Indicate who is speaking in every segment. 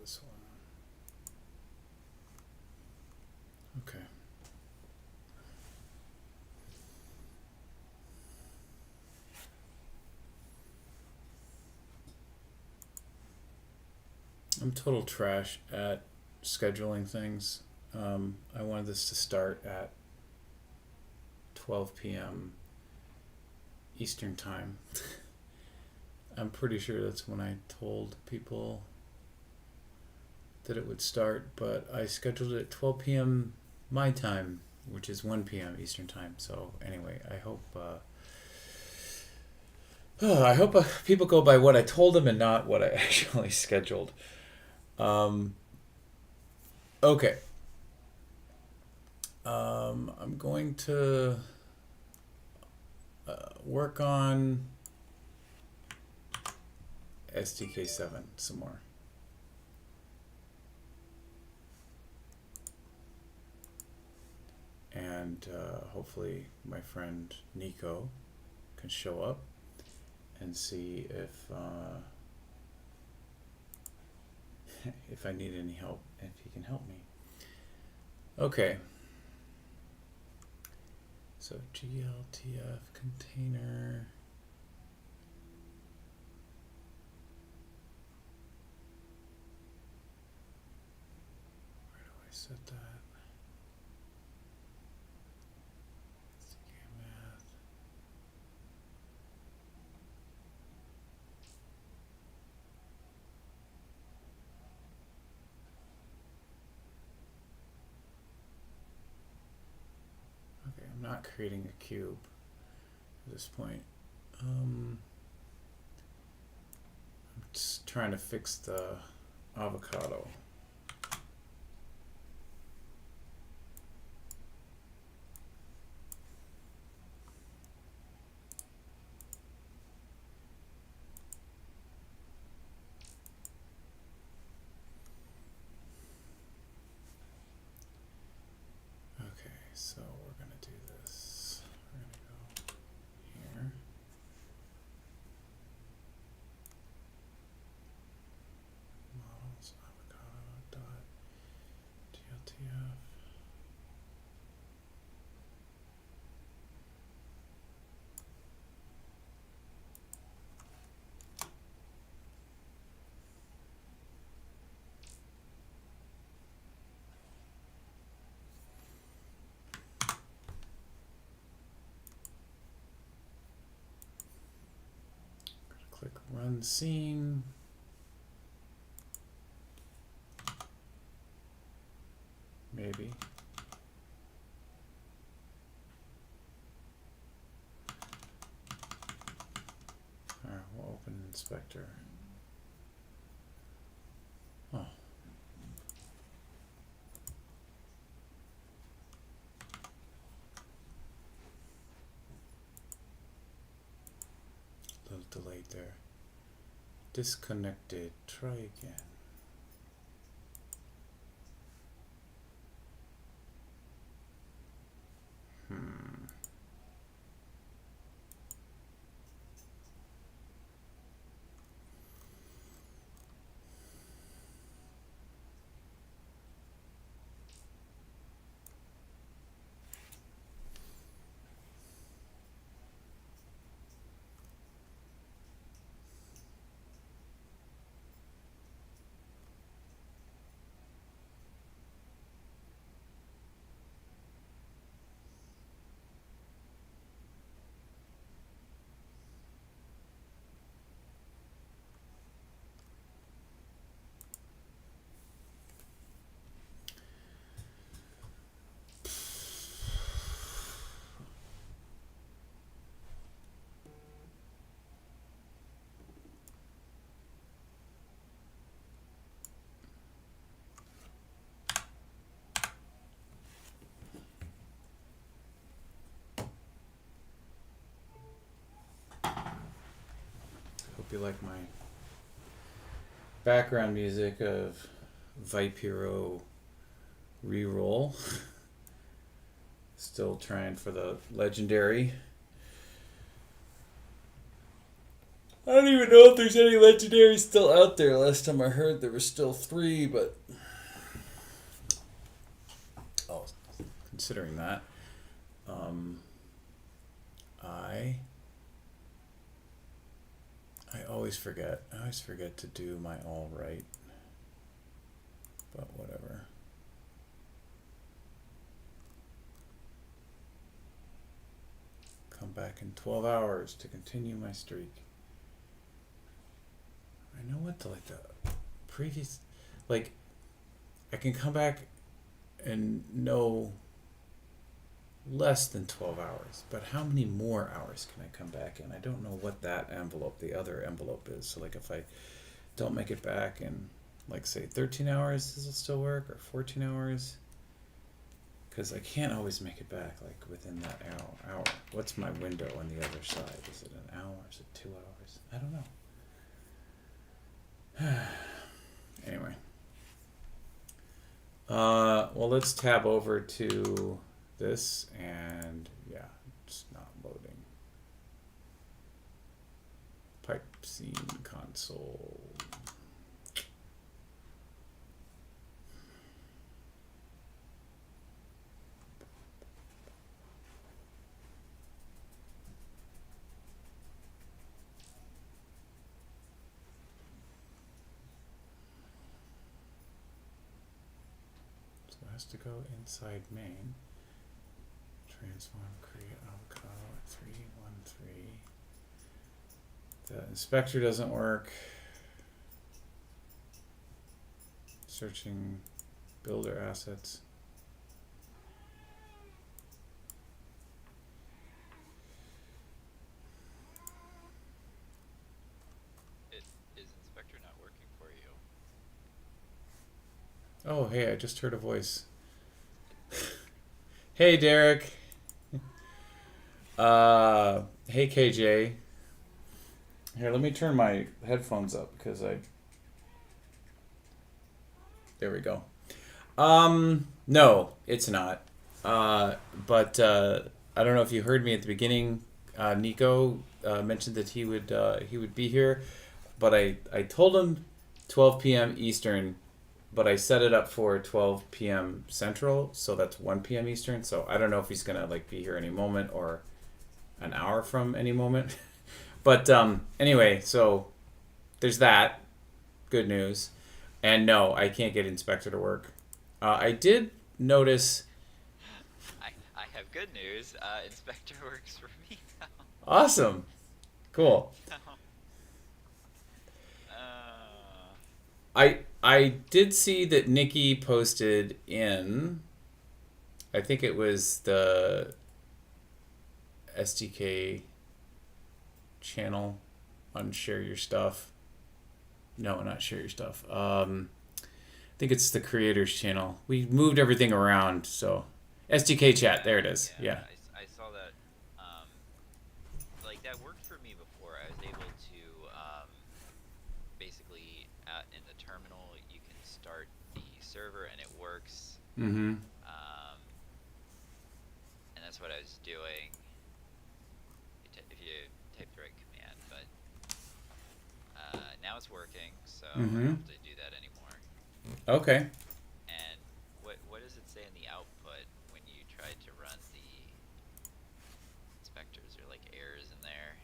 Speaker 1: this one. Okay. I'm total trash at scheduling things. I wanted this to start at 12 p.m. Eastern time. I'm pretty sure that's when I told people that it would start, but I scheduled it at 12 p.m. my time, which is 1 p.m. Eastern time. So anyway, I hope people go by what I told them and not what I actually scheduled. Okay. I'm going to work on STK7 some more. And hopefully my friend Nico can show up and see if I need any help, if he can help me. Okay. So GLTF container. Where do I set that? Math. Okay, I'm not creating a cube at this point. I'm just trying to fix the avocado. Okay, so we're gonna do this. We're gonna go here. Models avocado dot GLTF. Click run scene. Maybe. Alright, we'll open inspector. Oh. A little delayed there. Disconnected. Try again. Hope you like my background music of Vipiro reroll. Still trying for the legendary. I don't even know if there's any legendaries still out there. Last time I heard there were still 3, but oh, considering that, um, I always forget. I always forget to do my all right. But whatever. Come back in 12 hours to continue my streak. I know what the previous, like, I can come back and know less than 12 hours, but how many more hours can I come back in? I don't know what that envelope, the other envelope is. So like if I don't make it back in, like, say 13 hours, does it still work? Or 14 hours? Because I can't always make it back, like, within that hour. What's my window on the other side? Is it an hour? Is it 2 hours? I don't know. Anyway. Well, let's tab over to this, and yeah, it's not loading. Pipe scene console. Has to go inside main. Transform, create avocado at 313. The inspector doesn't work. Searching builder assets.
Speaker 2: Is inspector not working for you?
Speaker 1: Oh, hey, I just heard a voice. Hey, Derek. Hey, KJ. Here, let me turn my headphones up because there we go. No, it's not. But I don't know if you heard me at the beginning. Nico mentioned that he would be here, but I told him 12 p.m. Eastern, but I set it up for 12 p.m. Central, so that's 1 p.m. Eastern. So I don't know if he's gonna be here any moment or an hour from any moment. But anyway, so there's that. Good news. And no, I can't get Inspector to work. I did notice.
Speaker 2: I have good news. Inspector works for me now.
Speaker 1: Awesome. Cool. I did see that Nikki posted in, I think it was the SDK channel on Share Your Stuff. No, not Share Your Stuff. I think it's the creators channel. We moved everything around, so SDK chat. There it is. Yeah.
Speaker 2: I saw that. That worked for me before. I was able to basically in the terminal you can start the server and it works.
Speaker 1: Mm-hmm.
Speaker 2: And that's what I was doing. If you type the right command, but now it's working, so I don't have to do that anymore.
Speaker 1: Okay.
Speaker 2: And what does it say in the output when you try to run the inspectors? Are like errors in there?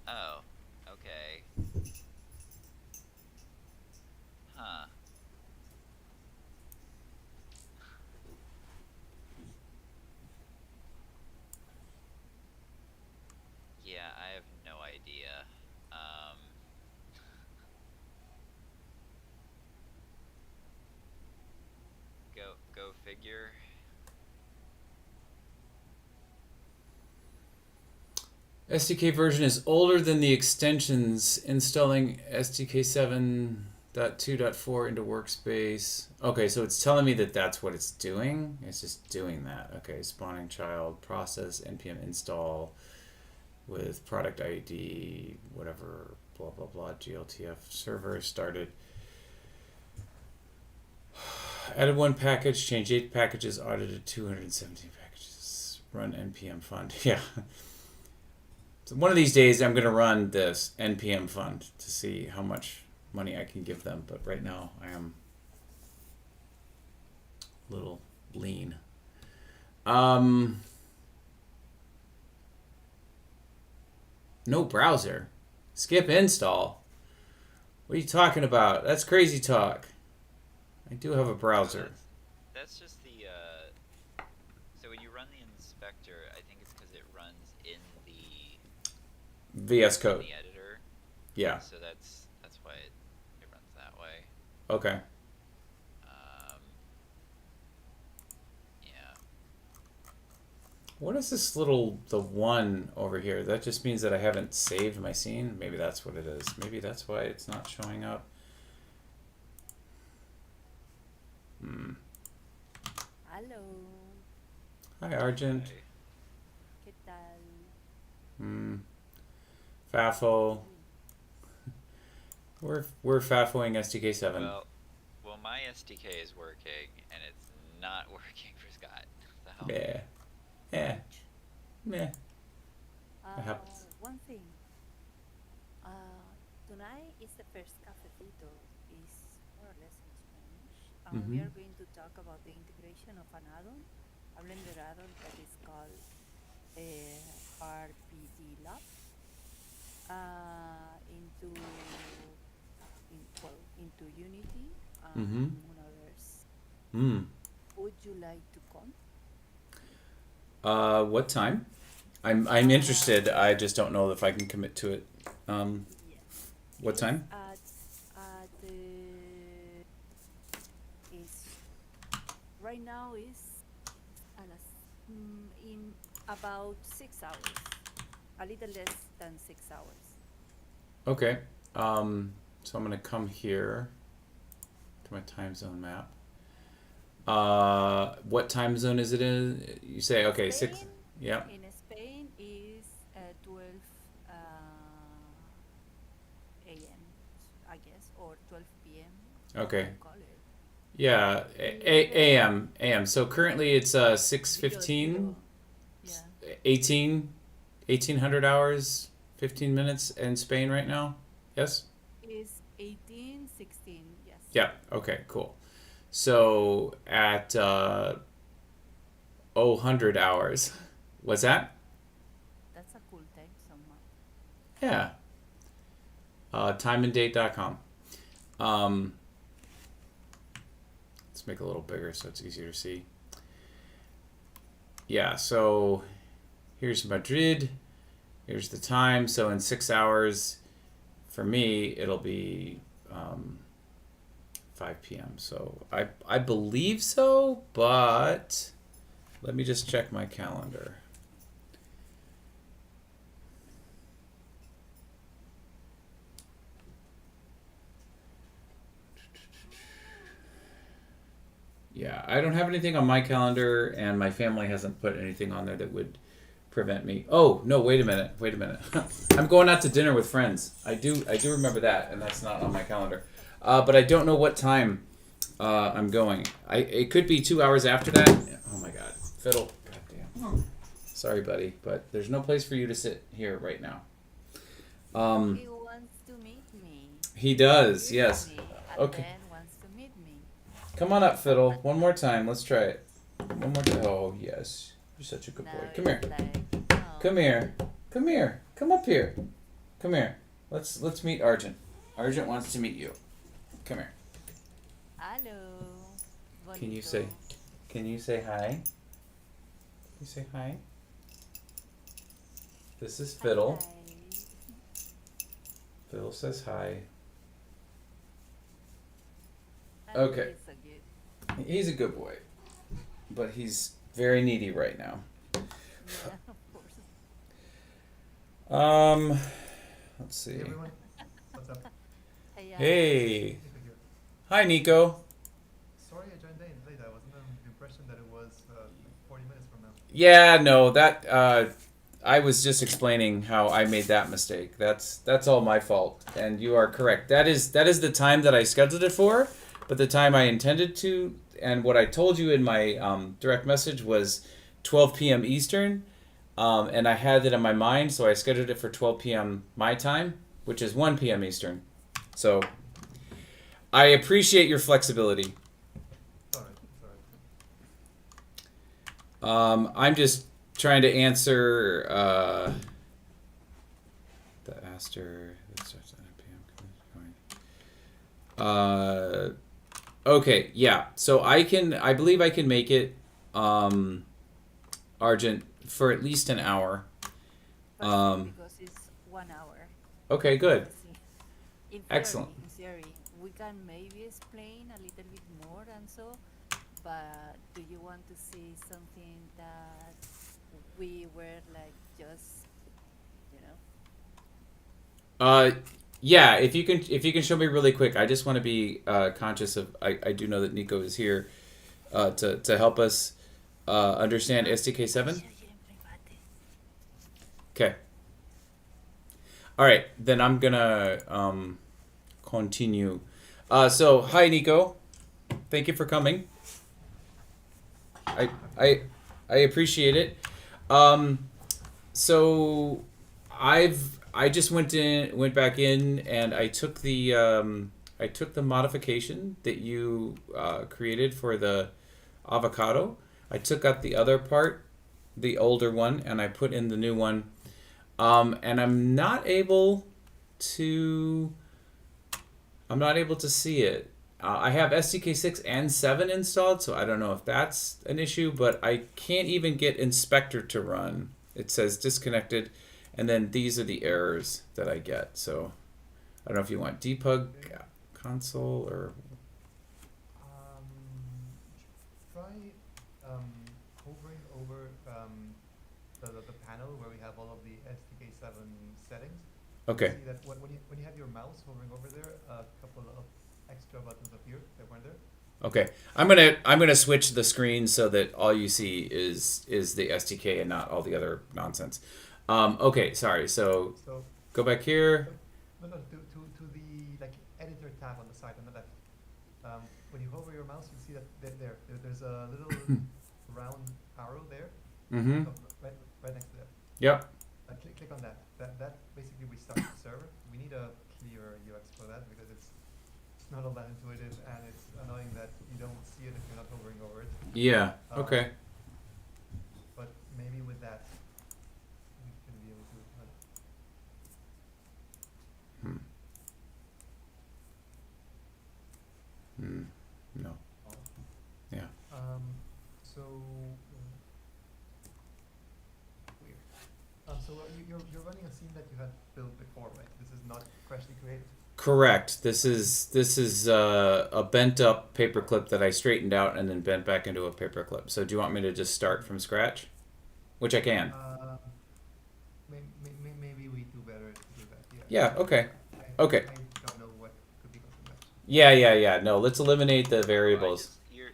Speaker 2: Oh, okay. Huh. Yeah, I have no idea. Go figure.
Speaker 1: SDK version is older than the extensions. Installing SDK 7.2.4 into workspace. Okay, so it's telling me that that's what it's doing. It's just doing that. Okay, spawning child, process, npm install with product ID, whatever, blah, blah, blah, gltf server started. Added 1 package, changed 8 packages, audited 217 packages. Run npm fund. Yeah. So one of these days, I'm going to run this NPM fund to see how much money I can give them. But right now, I am a little lean. No browser. Skip install. What are you talking about? That's crazy talk. I do have a browser.
Speaker 2: That's just the. So when you run the inspector, I think it's because it runs in the
Speaker 1: VS Code.
Speaker 2: the editor.
Speaker 1: Yeah.
Speaker 2: So that's why it runs that way.
Speaker 1: Okay.
Speaker 2: Yeah.
Speaker 1: What is this little, the one over here? That just means that I haven't saved my scene? Maybe that's what it is. Maybe that's why it's not showing up.
Speaker 3: Hello,
Speaker 1: Hi, Argent.
Speaker 2: Okay.
Speaker 3: ¿qué tal?
Speaker 1: Fafo. We're Fafoing SDK7.
Speaker 2: Well, my SDK is working, and it's not working for Scott. So.
Speaker 1: Yeah. Yeah. Meh. happens.
Speaker 3: One thing. Tonight is the first cafecito. Is more or less in Spanish. We are going to talk about the integration of an add-on, a Blender add-on that is called RPD Lab into Unity and others. Would you like to come?
Speaker 1: What time? I'm interested. I just don't know if I can commit to it.
Speaker 3: Yes.
Speaker 1: What time?
Speaker 3: Right now is in about 6 hours, a little less than 6 hours.
Speaker 1: Okay. So I'm gonna come here to my time zone map. What time zone is it in? You say okay,
Speaker 3: Spain,
Speaker 1: 6. Yeah.
Speaker 3: In Spain is 12 a.m. I guess, or 12 p.m.
Speaker 1: Okay.
Speaker 3: Call it.
Speaker 1: Yeah. AM. So currently it's 6:15.
Speaker 3: Yeah.
Speaker 1: 1800 hours, 15 minutes in Spain right now. Yes.
Speaker 3: Is 18:16. Yes.
Speaker 1: Yeah. Okay. Cool. So at 100 hours, what's that?
Speaker 3: That's a cool time somewhere.
Speaker 1: Yeah. Timeanddate.com. Let's make it a little bigger so it's easier to see. Yeah. So here's Madrid. Here's the time. So in 6 hours, for me, it'll be 5 p.m. So I believe so, but let me just check my calendar. Yeah, I don't have anything on my calendar, and my family hasn't put anything on there that would prevent me. Oh no! Wait a minute. I'm going out to dinner with friends. I do remember that, and that's not on my calendar. But I don't know what time I'm going. It could be 2 hours after that. Oh my God, fiddle! Goddamn. Sorry, buddy, but there's no place for you to sit here right now.
Speaker 3: He wants to meet me.
Speaker 1: He does. Yes. Okay.
Speaker 3: Ben wants to meet me.
Speaker 1: Come on up, fiddle. One more time. Let's try it. One more time. Oh yes, you're such a good boy. Come here. Come here. Come here. Come up here. Come here. Let's meet Argent. Argent wants to meet you. Come here.
Speaker 3: Hello. Bonito.
Speaker 1: Can you say hi? Can you say hi? This is Fiddle.
Speaker 3: Hi.
Speaker 1: Fiddle says hi.
Speaker 3: He's
Speaker 1: Okay.
Speaker 3: so good.
Speaker 1: He's a good boy, but he's very needy right now.
Speaker 3: Yeah, of course.
Speaker 1: Let's see.
Speaker 4: Hey everyone, what's up?
Speaker 1: Hey. Hi, Nico.
Speaker 4: Sorry I joined in late. I was under the impression that it was 40 minutes from now.
Speaker 1: Yeah, no, that I was just explaining how I made that mistake. That's all my fault, and you are correct. That is the time that I scheduled it for, but the time I intended to, and what I told you in my direct message was 12 p.m. Eastern. And I had it in my mind, so I scheduled it for 12 p.m. my time, which is 1 p.m. Eastern. So I appreciate your flexibility.
Speaker 4: It's alright. It's alright.
Speaker 1: I'm just trying to answer the Aster that starts at 9 p.m. Okay, yeah. So I believe I can make it, Argent, for at least an hour.
Speaker 3: Because it's 1 hour.
Speaker 1: Okay, good.
Speaker 3: In
Speaker 1: Excellent.
Speaker 3: theory, we can maybe explain a little bit more and so, but do you want to see something that we were like just, you know?
Speaker 1: Yeah, if you can show me really quick. I just want to be conscious of. I do know that Nico is here to help us understand SDK7. Okay. All right, then I'm gonna continue. So hi Nico, thank you for coming. I appreciate it. So I just went back in and I took the modification that you created for the avocado. I took out the other part, the older one, and I put in the new one. And I'm not able to see it. I have SDK 6 and 7 installed, so I don't know if that's an issue, but I can't even get inspector to run. It says disconnected, and then these are the errors that I get. So I don't know if you want debug console or...
Speaker 4: Try hovering over the panel where we have all of the SDK7 settings.
Speaker 1: Okay.
Speaker 4: See that when you have your mouse hovering over there, a couple of extra buttons appear that weren't there.
Speaker 1: Okay, I'm gonna switch the screen so that all you see is the SDK and not all the other nonsense. Okay, sorry. So go back here.
Speaker 4: No, to the like editor tab on the side on the left. When you hover your mouse, you see that there's a little round arrow there.
Speaker 1: Mm-hmm.
Speaker 4: Right next to that.
Speaker 1: Yep.
Speaker 4: Click on that. That basically restarts the server. We need a clear UX for that because it's not all that intuitive and it's annoying that you don't see it if you're not hovering over it.
Speaker 1: Yeah. Okay.
Speaker 4: But maybe with that, we can be able to.
Speaker 1: No. Yeah.
Speaker 4: So weird. So you're running a scene that you had built before, right? This is not freshly created.
Speaker 1: Correct. This is a bent up paperclip that I straightened out and then bent back into a paperclip. So do you want me to just start from scratch? Which I can.
Speaker 4: Maybe we do better to do that.
Speaker 1: Yeah. Okay. Okay.
Speaker 4: I don't know what could be going on.
Speaker 1: Yeah. No, let's eliminate the variables.
Speaker 2: You're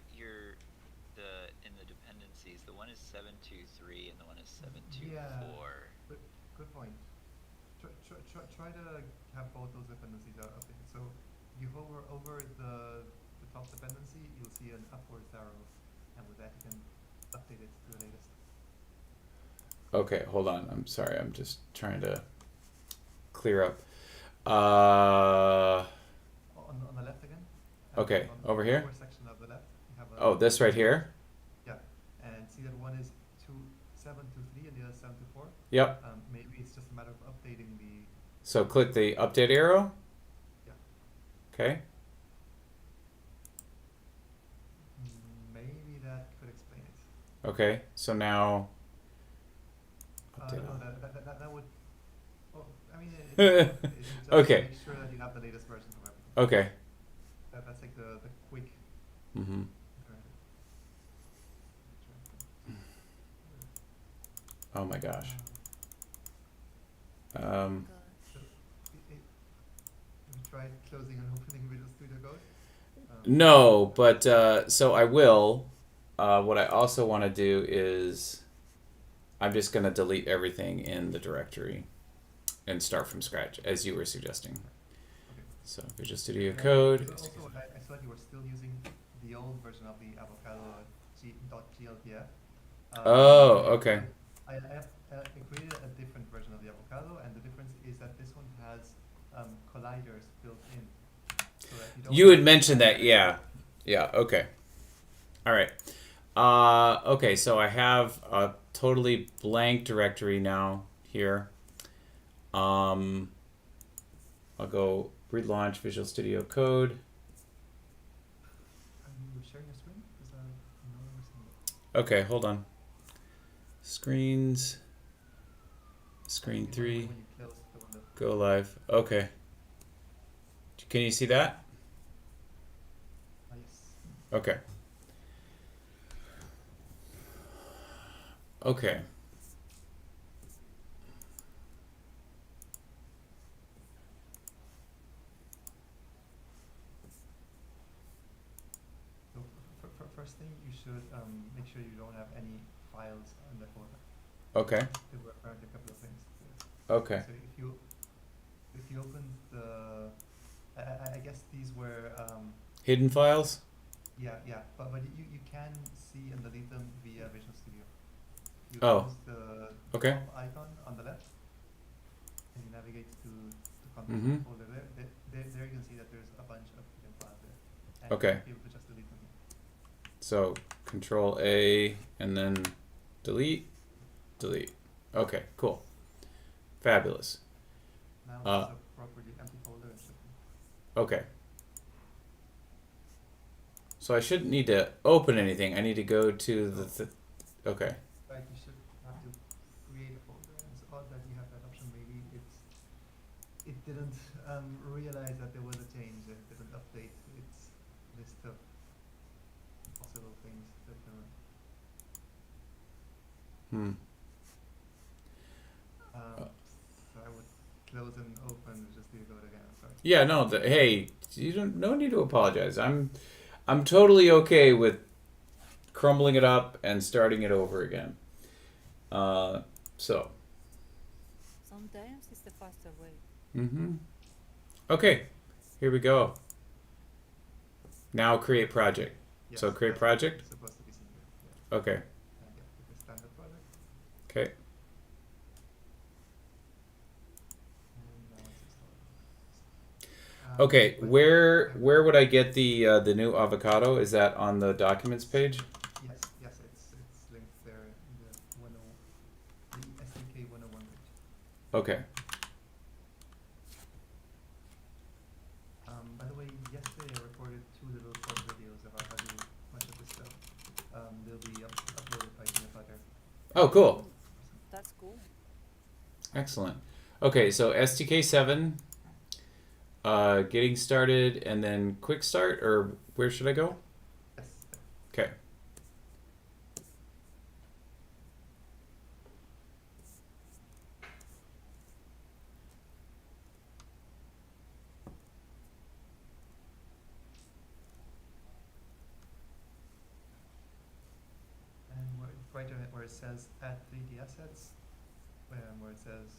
Speaker 2: in the dependencies. The one is 723 and the one is 724.
Speaker 4: Yeah. Good point. Try to have both those dependencies updated. So you hover over the top dependency, you'll see an upwards arrow, and with that you can update it to the latest.
Speaker 1: Okay, hold on. I'm sorry. I'm just trying to clear up.
Speaker 4: On the left again.
Speaker 1: Okay,
Speaker 4: on
Speaker 1: over
Speaker 4: the
Speaker 1: here.
Speaker 4: lower section of the left, you have
Speaker 1: Oh, this right here.
Speaker 4: Yeah, and see that one is 723 and the other 724.
Speaker 1: Yep.
Speaker 4: Maybe it's just a matter of updating the.
Speaker 1: So click the update arrow.
Speaker 4: Yeah.
Speaker 1: Okay.
Speaker 4: Maybe that could explain it.
Speaker 1: Okay. So now. Update
Speaker 4: No,
Speaker 1: all.
Speaker 4: that would. Oh, I mean, it just
Speaker 1: Okay.
Speaker 4: make sure that you have the latest version of everything.
Speaker 1: Okay.
Speaker 4: That's like the quick.
Speaker 1: Mm-hmm. Oh my gosh.
Speaker 4: So have you tried closing and opening Visual Studio Code?
Speaker 1: No, but so I will. What I also want to do is I'm just going to delete everything in the directory and start from scratch, as you were suggesting.
Speaker 4: Okay.
Speaker 1: So Visual Studio Code.
Speaker 4: Also, I saw that you were still using the old version of the avocado.gltf.
Speaker 1: Oh, okay.
Speaker 4: I have I created a different version of the avocado, and the difference is that this one has colliders built in, so that you don't.
Speaker 1: You had
Speaker 4: have
Speaker 1: mentioned that,
Speaker 4: to-
Speaker 1: yeah. Yeah, okay. All right. Okay, so I have a totally blank directory now here. I'll go relaunch Visual Studio Code.
Speaker 4: Are you sharing your screen? Because I'm no longer seeing it.
Speaker 1: Okay, hold on. Screens. Screen
Speaker 4: Maybe
Speaker 1: 3.
Speaker 4: when you close the window.
Speaker 1: Go live. Okay. Can you see that?
Speaker 4: Yes.
Speaker 1: Okay. Okay.
Speaker 4: So first thing, you should make sure you don't have any files in the folder.
Speaker 1: Okay.
Speaker 4: There were apparently a couple of things.
Speaker 1: Okay.
Speaker 4: So if you open the, I guess these were
Speaker 1: Hidden files?
Speaker 4: yeah, but you can see and delete them via Visual Studio. You
Speaker 1: Oh.
Speaker 4: use the
Speaker 1: Okay.
Speaker 4: top icon on the left, and you navigate to the content
Speaker 1: Mhm.
Speaker 4: folder there you can see that there's a bunch of hidden files there. And
Speaker 1: Okay.
Speaker 4: you'll be able to just delete them here.
Speaker 1: So Control A and then delete. Delete. Okay, cool. Fabulous.
Speaker 4: Now
Speaker 1: Uh,
Speaker 4: it's a properly empty folder and should be.
Speaker 1: Okay. So I shouldn't need to open anything. I need to go to the okay.
Speaker 4: Right, you should have to create a folder, and it's odd that you have that option. Maybe it didn't realize that there was a change. It didn't update its list of possible things that can run.
Speaker 1: Hmm.
Speaker 4: So I would close and open just do code again. I'm sorry.
Speaker 1: Yeah, no, hey, you don't no need to apologize. I'm totally okay with crumbling it up and starting it over again. So,
Speaker 3: Sometimes it's the faster way.
Speaker 1: okay, here we go. Now create project.
Speaker 4: Yes,
Speaker 1: So create
Speaker 4: that's
Speaker 1: project?
Speaker 4: it's supposed to be seen here. Yeah.
Speaker 1: Okay,
Speaker 4: And yeah, it's a standard project.
Speaker 1: okay.
Speaker 4: And now it's installed.
Speaker 1: Okay,
Speaker 4: But-
Speaker 1: where would I get the new avocado? Is that on the documents page?
Speaker 4: Yes, it's linked there in the 10, the SDK 101 page.
Speaker 1: Okay.
Speaker 4: By the way, yesterday I recorded 2 little short videos about how to do much of this stuff. They'll be uploaded by peanut butter.
Speaker 1: Oh, cool.
Speaker 3: That's cool.
Speaker 1: Excellent. Okay, so STK7, getting started, and then quick start, or where should I go?
Speaker 4: Yes.
Speaker 1: Okay.
Speaker 4: And right on it where it says add 3D assets, where it says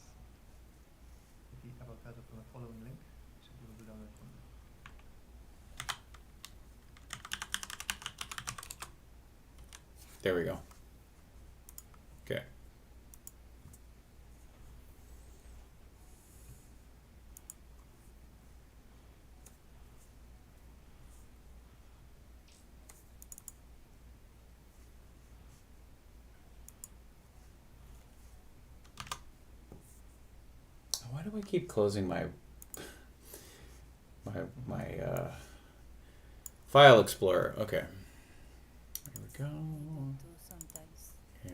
Speaker 4: the avocado from the following link, you should be able to download from there.
Speaker 1: There we go. Okay. Why do I keep closing my file explorer? Okay. There we go.
Speaker 3: Too sometimes.
Speaker 1: Yeah.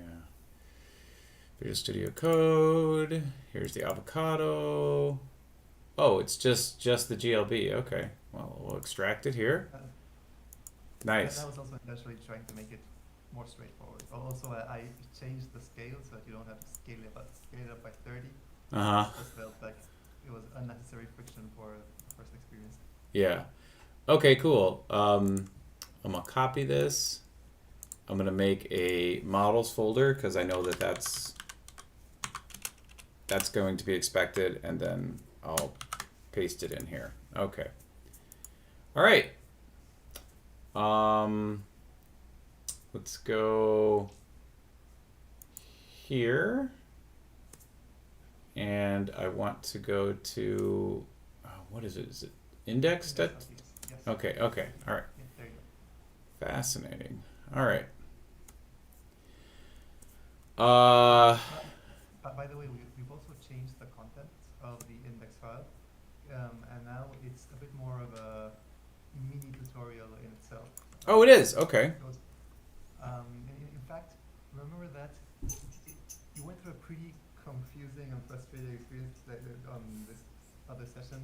Speaker 1: Visual Studio Code. Here's the avocado. Oh, it's just the GLB. Okay. Well, we'll extract it here. Nice.
Speaker 4: That was also intentionally trying to make it more straightforward. Also, I changed the scale so that you don't have to scale it up by 30.
Speaker 1: Uh-huh.
Speaker 4: Just felt like it was unnecessary friction for the first experience.
Speaker 1: Yeah. Okay, cool. I'm gonna copy this. I'm gonna make a models folder because I know that that's going to be expected, and then I'll paste it in here. Okay. All right. Let's go here. and I want to go to what is it? Is it index? That
Speaker 4: Yes.
Speaker 1: okay. Okay. All right.
Speaker 4: Yeah, there you go.
Speaker 1: Fascinating. All right. Uh.
Speaker 4: By the way, we've also changed the content of the index file, and now it's a bit more of a mini tutorial in itself.
Speaker 1: Oh, it is. Okay.
Speaker 4: In fact, remember that you went through a pretty confusing and frustrating experience on this other session,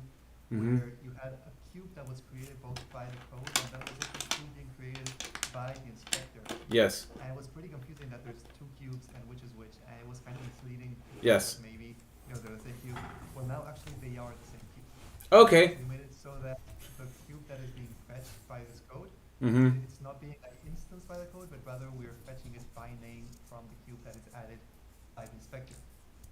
Speaker 1: Mm-hmm.
Speaker 4: where you had a cube that was created both by the code and then was also a cube being created by the inspector.
Speaker 1: Yes.
Speaker 4: And it was pretty confusing that there's two cubes and which is which, and it was kind of misleading.
Speaker 1: Yes.
Speaker 4: That maybe they're the same cube. Well, now actually they are the same cube.
Speaker 1: Okay.
Speaker 4: We made it so that the cube that is being fetched by this code,
Speaker 1: Mm-hmm.
Speaker 4: it's not being like instanced by the code, but rather we're fetching it by name from the cube that is added by the inspector.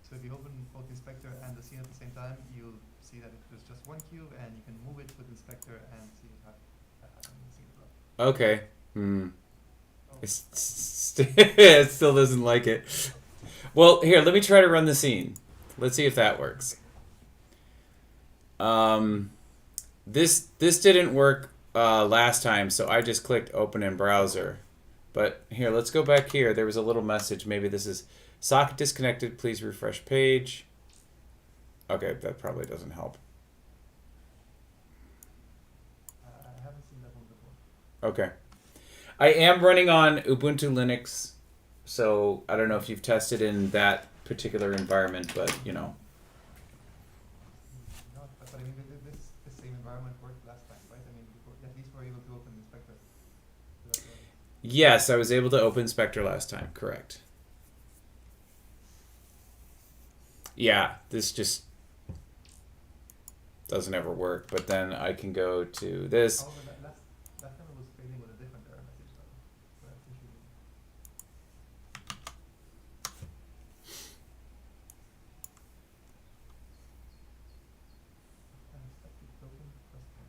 Speaker 4: So if you open both the inspector and the scene at the same time, you'll see that there's just one cube, and you can move it with inspector and see it have the scene as well.
Speaker 1: Okay. Hmm.
Speaker 4: Oh,
Speaker 1: It still doesn't like it. Well, here, let me try to run the scene. Let's see if that works. This didn't work last time, so I just clicked open in browser. But here, let's go back here. There was a little message. Maybe this is socket disconnected. Please refresh page. Okay, that probably doesn't help.
Speaker 4: I haven't seen that one before.
Speaker 1: Okay. I am running on Ubuntu Linux, so I don't know if you've tested in that particular environment, but you know.
Speaker 4: No, but I mean, this same environment worked last time, right? I mean, at least we're able to open the inspector. So that's right.
Speaker 1: Yes, I was able to open Spectre last time, correct. Yeah, this just doesn't ever work, but then I can go to this.
Speaker 4: Oh, but last time it was failing with a different error message though. So that's interesting. Unexpected token plus 10.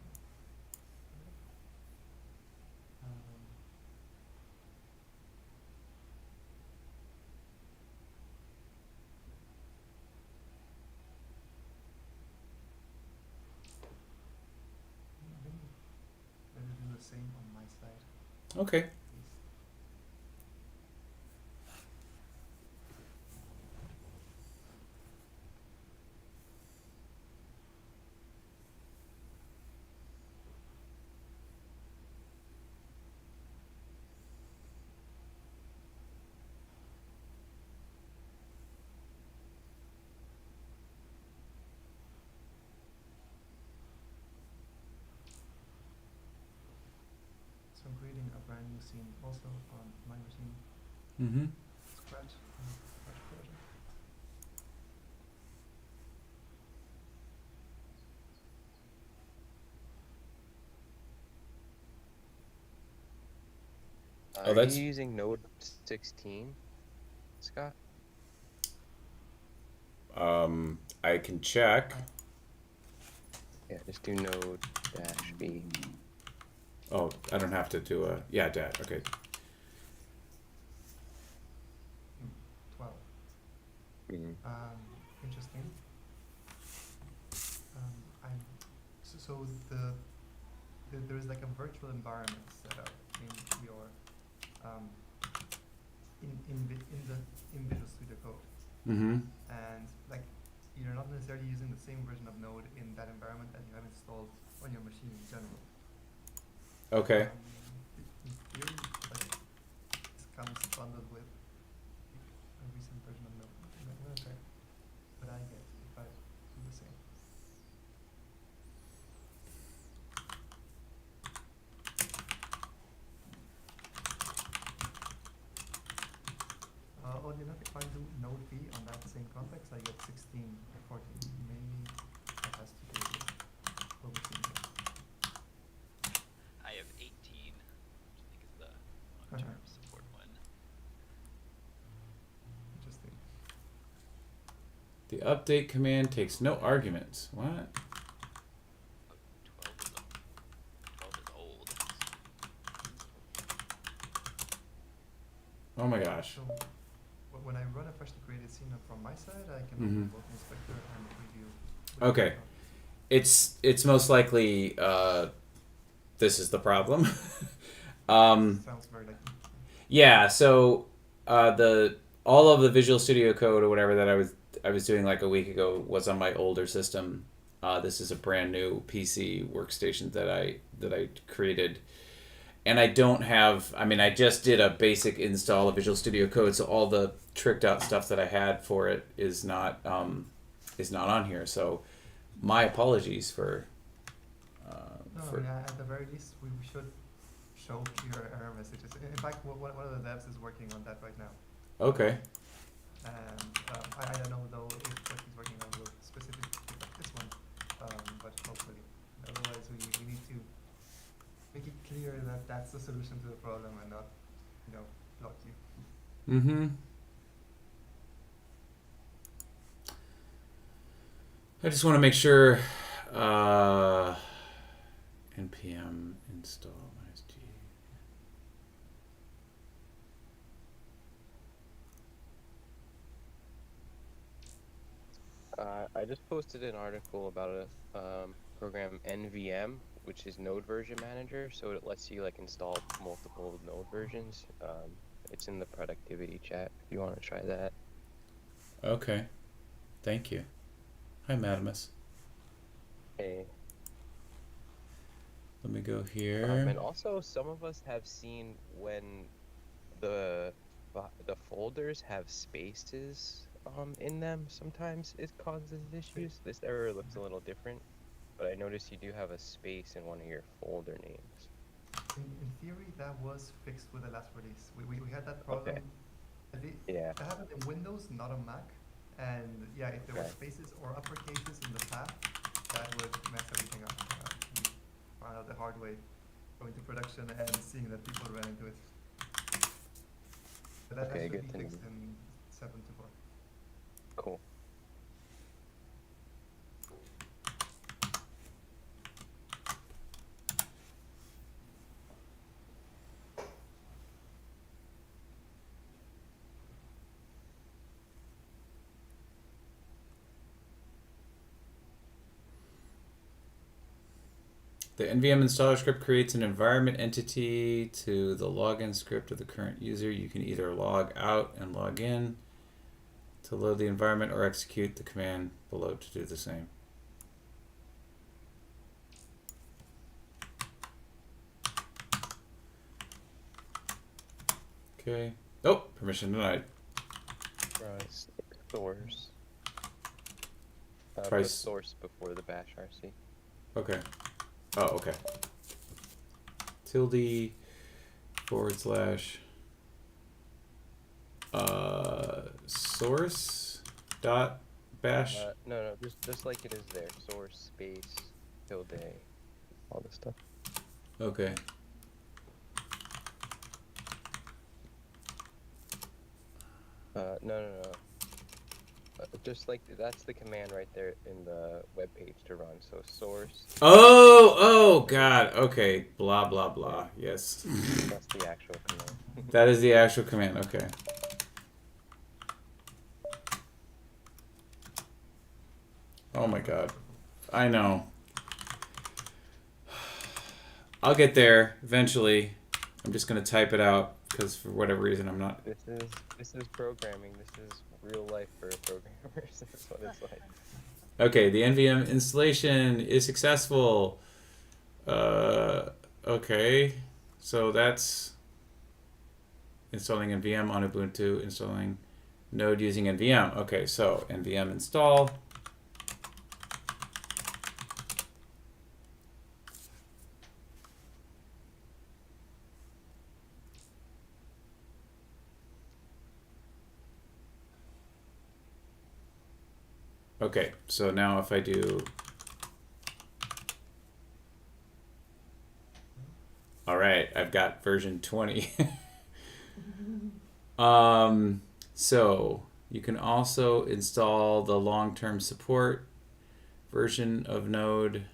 Speaker 4: Let me do the same on my side,
Speaker 1: Okay.
Speaker 4: please. So I'm creating a brand new scene also on my machine.
Speaker 1: Mm-hmm.
Speaker 4: Scratch project.
Speaker 1: Oh,
Speaker 5: Are
Speaker 1: that's-
Speaker 5: you using Node 16, Scott?
Speaker 1: I can check.
Speaker 5: Yeah, just do Node -B.
Speaker 1: Oh, I don't have to do a dat. Okay.
Speaker 4: 12.
Speaker 5: Mm-hmm.
Speaker 4: Interesting. So there is like a virtual environment set up in your in Visual Studio Code,
Speaker 1: Mm-hmm.
Speaker 4: and like you're not necessarily using the same version of Node in that environment that you have installed on your machine in general.
Speaker 1: Okay.
Speaker 4: In theory, like this comes bundled with a recent version of Node. I'm gonna check what I get if I do the same. Oddly enough, if I do Node B on that same context, I get 16 or 14. Maybe that has to do with what we're seeing here.
Speaker 2: I have 18, which I think is the long-term support one.
Speaker 4: Interesting.
Speaker 1: The update command takes no arguments. What?
Speaker 2: Oh, 12 is old.
Speaker 1: Oh my gosh.
Speaker 4: So when I run a freshly created scene from my side, I can
Speaker 1: Mhm.
Speaker 4: open both inspector and preview. with
Speaker 1: Okay.
Speaker 4: the-
Speaker 1: It's most likely this is the problem.
Speaker 4: Sounds very like.
Speaker 1: Yeah, so the all of the Visual Studio Code or whatever that I was doing like a week ago was on my older system. This is a brand new PC workstation that I created, and I don't have. I mean, I just did a basic install of Visual Studio Code, so all the tricked out stuff that I had for it is not on here. So my apologies for.
Speaker 4: No, I
Speaker 1: For
Speaker 4: mean, at the very least, we should show clear error messages. In fact, one of the devs is working on that right now.
Speaker 1: okay.
Speaker 4: And I don't know though if what he's working on will specifically pick up this one, but hopefully. Otherwise, we need to make it clear that that's the solution to the problem and not, block you.
Speaker 1: Mm-hmm. I just want to make sure npm install -g.
Speaker 5: I just posted an article about a program NVM, which is Node Version Manager, so it lets you like install multiple Node versions. It's in the productivity chat if you want to try that.
Speaker 1: Okay. Thank you. Hi, Madamus.
Speaker 5: Hey.
Speaker 1: Let me go here.
Speaker 5: And also, some of us have seen when the folders have spaces in them. Sometimes it causes issues. This error looks a little different, but I noticed you do have a space in one of your folder names.
Speaker 4: In theory, that was fixed with the last release. We had that problem.
Speaker 5: Okay. Yeah.
Speaker 4: That happened in Windows, not on Mac. And yeah, if there were spaces or uppercases in the path, that would mess everything up. We found out the hard way going to production and seeing that people ran into it. But that
Speaker 5: Okay,
Speaker 4: should
Speaker 5: good
Speaker 4: be
Speaker 5: to know.
Speaker 4: fixed in 7.2.4.
Speaker 5: Cool.
Speaker 1: The NVM installer script creates an environment entity to the login script of the current user. You can either log out and log in to load the environment or execute the command below to do the same. Okay. Oh, permission denied.
Speaker 5: Right. Source.
Speaker 1: Try
Speaker 5: Put source before the bash RC.
Speaker 1: Okay. Oh, okay. Tilde / source dot bash.
Speaker 5: No, just like it is there. Source space tilde, all this stuff.
Speaker 1: Okay.
Speaker 5: No. Just like that's the command right there in the web page to run. So source.
Speaker 1: Oh, God. Okay. Blah, blah, blah. Yes.
Speaker 5: That's the actual command.
Speaker 1: That is the actual command. Okay. Oh my God. I know. I'll get there eventually. I'm just going to type it out because for whatever reason I'm not.
Speaker 5: This is programming. This is real life for programmers. That's what it's like.
Speaker 1: Okay, the NVM installation is successful. Okay, so that's installing NVM on Ubuntu, installing Node using NVM. Okay, so NVM install. Okay, so now if I do, all right, I've got version 20. So you can also install the long-term support version of Node,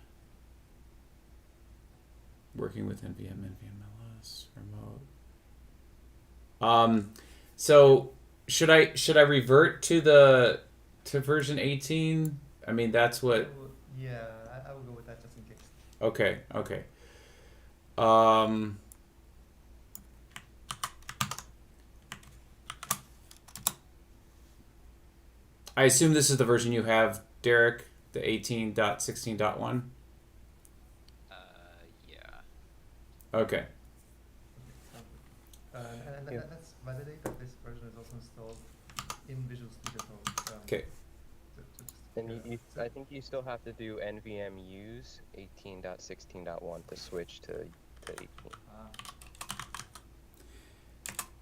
Speaker 1: working with NVM, NVMLS, remote. So should I revert to version 18? I mean, that's what.
Speaker 4: Yeah, I will go with that just in case.
Speaker 1: Okay. Okay. Um. I assume this is the version you have, Derek, the 18.16.1.
Speaker 2: Yeah.
Speaker 1: Okay.
Speaker 4: Sounds good. And
Speaker 5: Yeah.
Speaker 4: let's validate that this version is also installed in Visual Studio Code.
Speaker 1: Okay.
Speaker 5: And
Speaker 4: so,
Speaker 5: I think you still have to do nvm use 18.16.1 to switch to 18.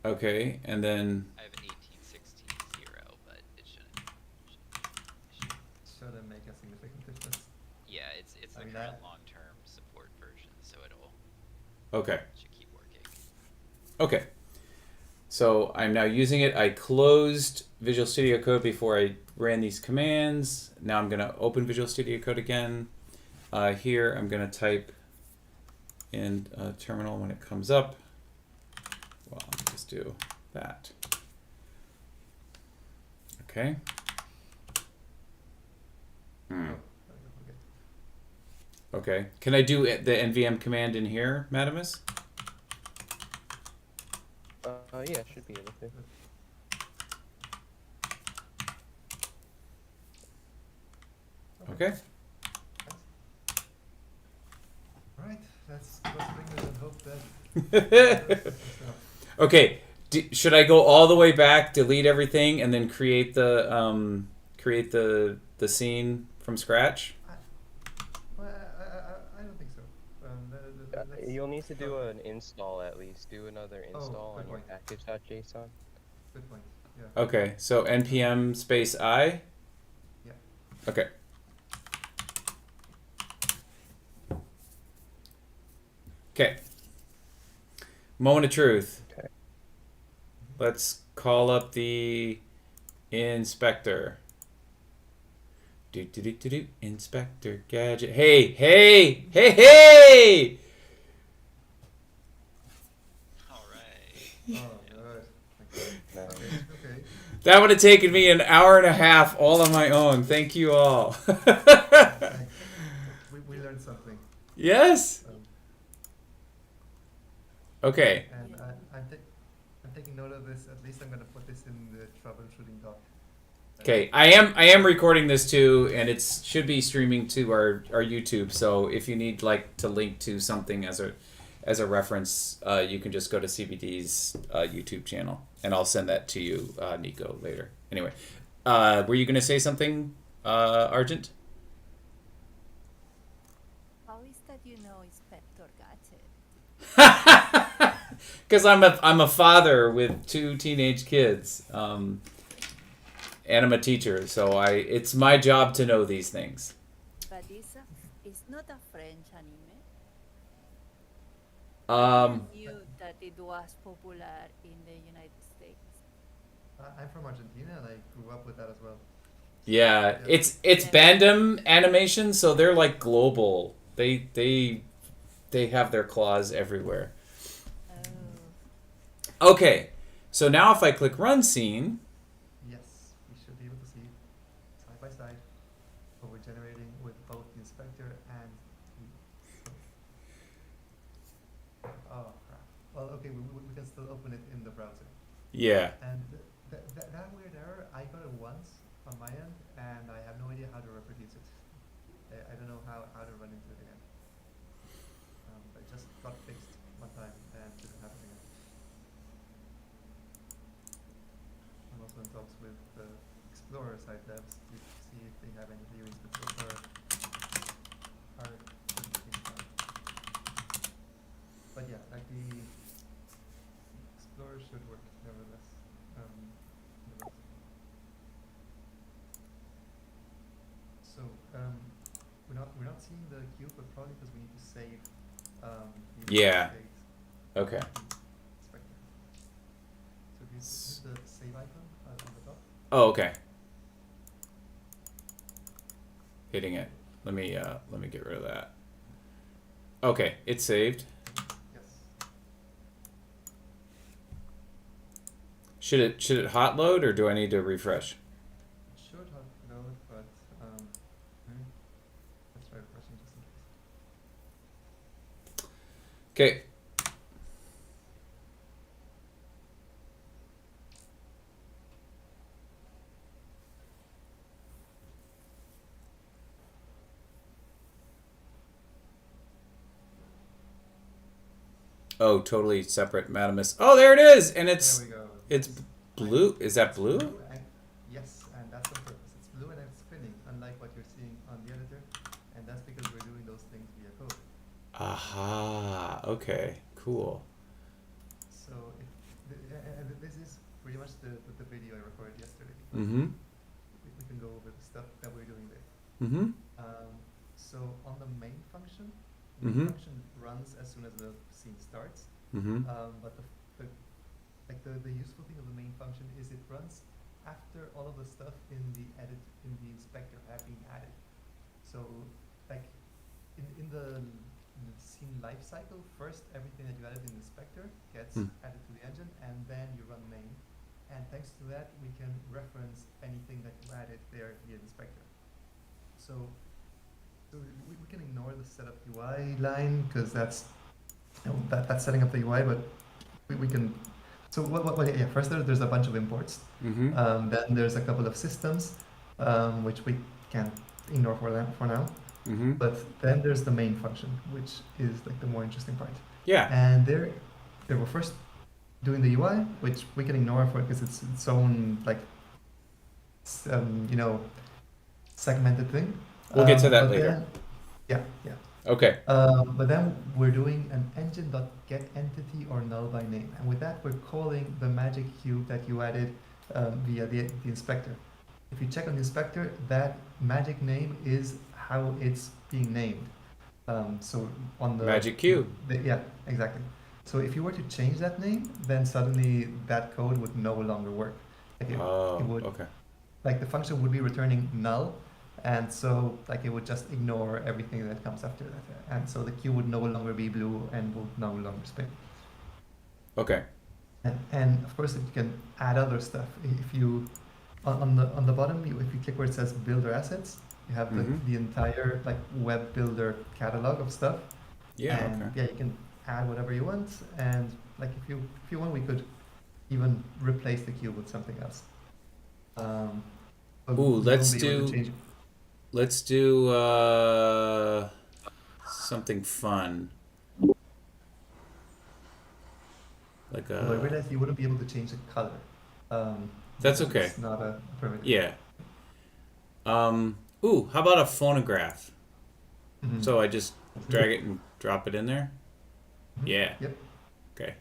Speaker 1: Okay, and then
Speaker 2: I have 18.16.0, but it shouldn't.
Speaker 4: shouldn't make a significant difference.
Speaker 2: Yeah, it's
Speaker 4: I
Speaker 2: the
Speaker 4: mean,
Speaker 2: current long-term support version, so
Speaker 1: okay.
Speaker 2: should keep working.
Speaker 1: Okay. So I'm now using it. I closed Visual Studio Code before I ran these commands. Now I'm going to open Visual Studio Code again. Here I'm going to type in terminal when it comes up. Well, I'll just do that. Okay. Hmm. Okay. Can I do the nvm command in here, Madamus?
Speaker 5: Yeah, should be able to.
Speaker 1: Okay.
Speaker 4: Right, let's cross fingers and hope that.
Speaker 1: Okay. Should I go all the way back, delete everything, and then create the scene from scratch?
Speaker 4: Well, I don't think so. Let's
Speaker 5: You'll need to do
Speaker 4: start.
Speaker 5: an install at least. Do another install
Speaker 4: good
Speaker 5: on your
Speaker 4: point.
Speaker 5: package.json.
Speaker 4: Good point. Yeah.
Speaker 1: Okay. So npm space I.
Speaker 4: Yeah.
Speaker 1: Okay. Okay. Moment of truth.
Speaker 5: Okay.
Speaker 1: Let's call up the inspector. Do. Inspector gadget. Hey, hey, hey, hey!
Speaker 2: All right.
Speaker 4: Oh, good.
Speaker 5: Nice.
Speaker 4: Okay.
Speaker 1: That would have taken me an hour and a half all on my own. Thank you all.
Speaker 4: Thanks. We learned something.
Speaker 1: Yes.
Speaker 4: Um,
Speaker 1: Okay.
Speaker 4: and I'm taking note of this. At least I'm going to put this in the troubleshooting doc.
Speaker 1: Okay. I am recording this too, and it should be streaming to our YouTube. So if you need like to link to something as a reference, you can just go to CBD's YouTube channel, and I'll send that to you, Nico, later. Anyway, were you going to say something, Argent?
Speaker 3: How is that you know Inspector Gadget?
Speaker 1: Because I'm a father with 2 teenage kids, and I'm a teacher, so it's my job to know these things.
Speaker 3: But it's not a French anime.
Speaker 1: Um,
Speaker 3: I knew that it was popular in the United States.
Speaker 4: I'm from Argentina and I grew up with that as well.
Speaker 1: yeah, it's Bandom animation, so they're like global. They have their claws everywhere.
Speaker 3: Oh,
Speaker 1: Okay, so now if I click run scene,
Speaker 4: Yes, we should be able to see side by side what we're generating with both the inspector and the. Oh crap. Well, okay, we can still open it in the browser.
Speaker 1: yeah.
Speaker 4: And that weird error, I got it once on my end, and I have no idea how to reproduce it. I don't know how to run into it again. But it just got fixed one time and didn't happen again. I'm also in talks with the Explorer site devs to see if they have any theories, but so far are but yeah, like the Explorer should work nevertheless. nevertheless. So we're not seeing the cube, but probably because we need to save the
Speaker 1: Yeah.
Speaker 4: state
Speaker 1: Okay.
Speaker 4: inspector. So if you hit the save icon on the top.
Speaker 1: Oh, okay. Hitting it. Let me get rid of that. Okay, it's saved.
Speaker 4: Yes.
Speaker 1: Should it hot load or do I need to refresh?
Speaker 4: It should hot load, but let's try refreshing just in case.
Speaker 1: Okay. Oh, totally separate Madamus. Oh, there it is, and it's
Speaker 4: There we go.
Speaker 1: it's
Speaker 4: Yes.
Speaker 1: blue. Is that blue?
Speaker 4: And, yes, and that's on purpose. It's blue and it's spinning, unlike what you're seeing on the editor, and that's because we're doing those things via code.
Speaker 1: Aha. Okay. Cool.
Speaker 4: So and this is pretty much the video I recorded yesterday.
Speaker 1: Mm-hmm.
Speaker 4: We can go over the stuff that we're doing there.
Speaker 1: Mm-hmm.
Speaker 4: So on the main function,
Speaker 1: Mhm.
Speaker 4: function runs as soon as the scene starts.
Speaker 1: Mm-hmm.
Speaker 4: But the useful thing of the main function is it runs after all of the stuff in the inspector have been added. So like in the scene life cycle, first everything that you added in the inspector gets added to the engine, and then you run main. And thanks to that, we can reference anything that you added there via the inspector. So we can ignore the setup UI line because that's that's setting up the UI, but we can. So yeah, first there's a bunch of imports.
Speaker 1: Mm-hmm.
Speaker 4: Then there's a couple of systems, which we can ignore for now.
Speaker 1: Mm-hmm.
Speaker 4: But then there's the main function, which is like the more interesting part.
Speaker 1: Yeah.
Speaker 4: And there we're first doing the UI, which we can ignore for because it's its own like segmented thing.
Speaker 1: We'll get to that
Speaker 4: but
Speaker 1: later.
Speaker 4: Then, yeah.
Speaker 1: Okay.
Speaker 4: But then we're doing an engine.getEntity or null by name, and with that we're calling the magic cube that you added via the inspector. If you check on the inspector, that magic name is how it's being named. So on the
Speaker 1: Magic cube.
Speaker 4: Yeah, exactly. So if you were to change that name, then suddenly that code would no longer work. Like it would,
Speaker 1: Okay.
Speaker 4: like the function would be returning null, and so like it would just ignore everything that comes after that, and so the queue would no longer be blue and would no longer spin.
Speaker 1: Okay.
Speaker 4: And of course, you can add other stuff. If you on the bottom, if you click where it says builder assets, you have the entire like web builder catalog of stuff.
Speaker 1: Yeah.
Speaker 4: And
Speaker 1: Okay.
Speaker 4: yeah, you can add whatever you want, and like if you want, we could even replace the cube with something else. But
Speaker 1: Ooh,
Speaker 4: we
Speaker 1: let's
Speaker 4: won't be able to
Speaker 1: do-
Speaker 4: change it.
Speaker 1: Let's do something fun. Like
Speaker 4: Although I realized you wouldn't be able to change the color.
Speaker 1: That's
Speaker 4: because
Speaker 1: okay.
Speaker 4: It's not a primitive.
Speaker 1: Yeah. Ooh, how about a phonograph?
Speaker 4: Mhm.
Speaker 1: So I just drag it and drop it in there?
Speaker 4: Mhm.
Speaker 1: Yeah.
Speaker 4: Yep.
Speaker 1: Okay.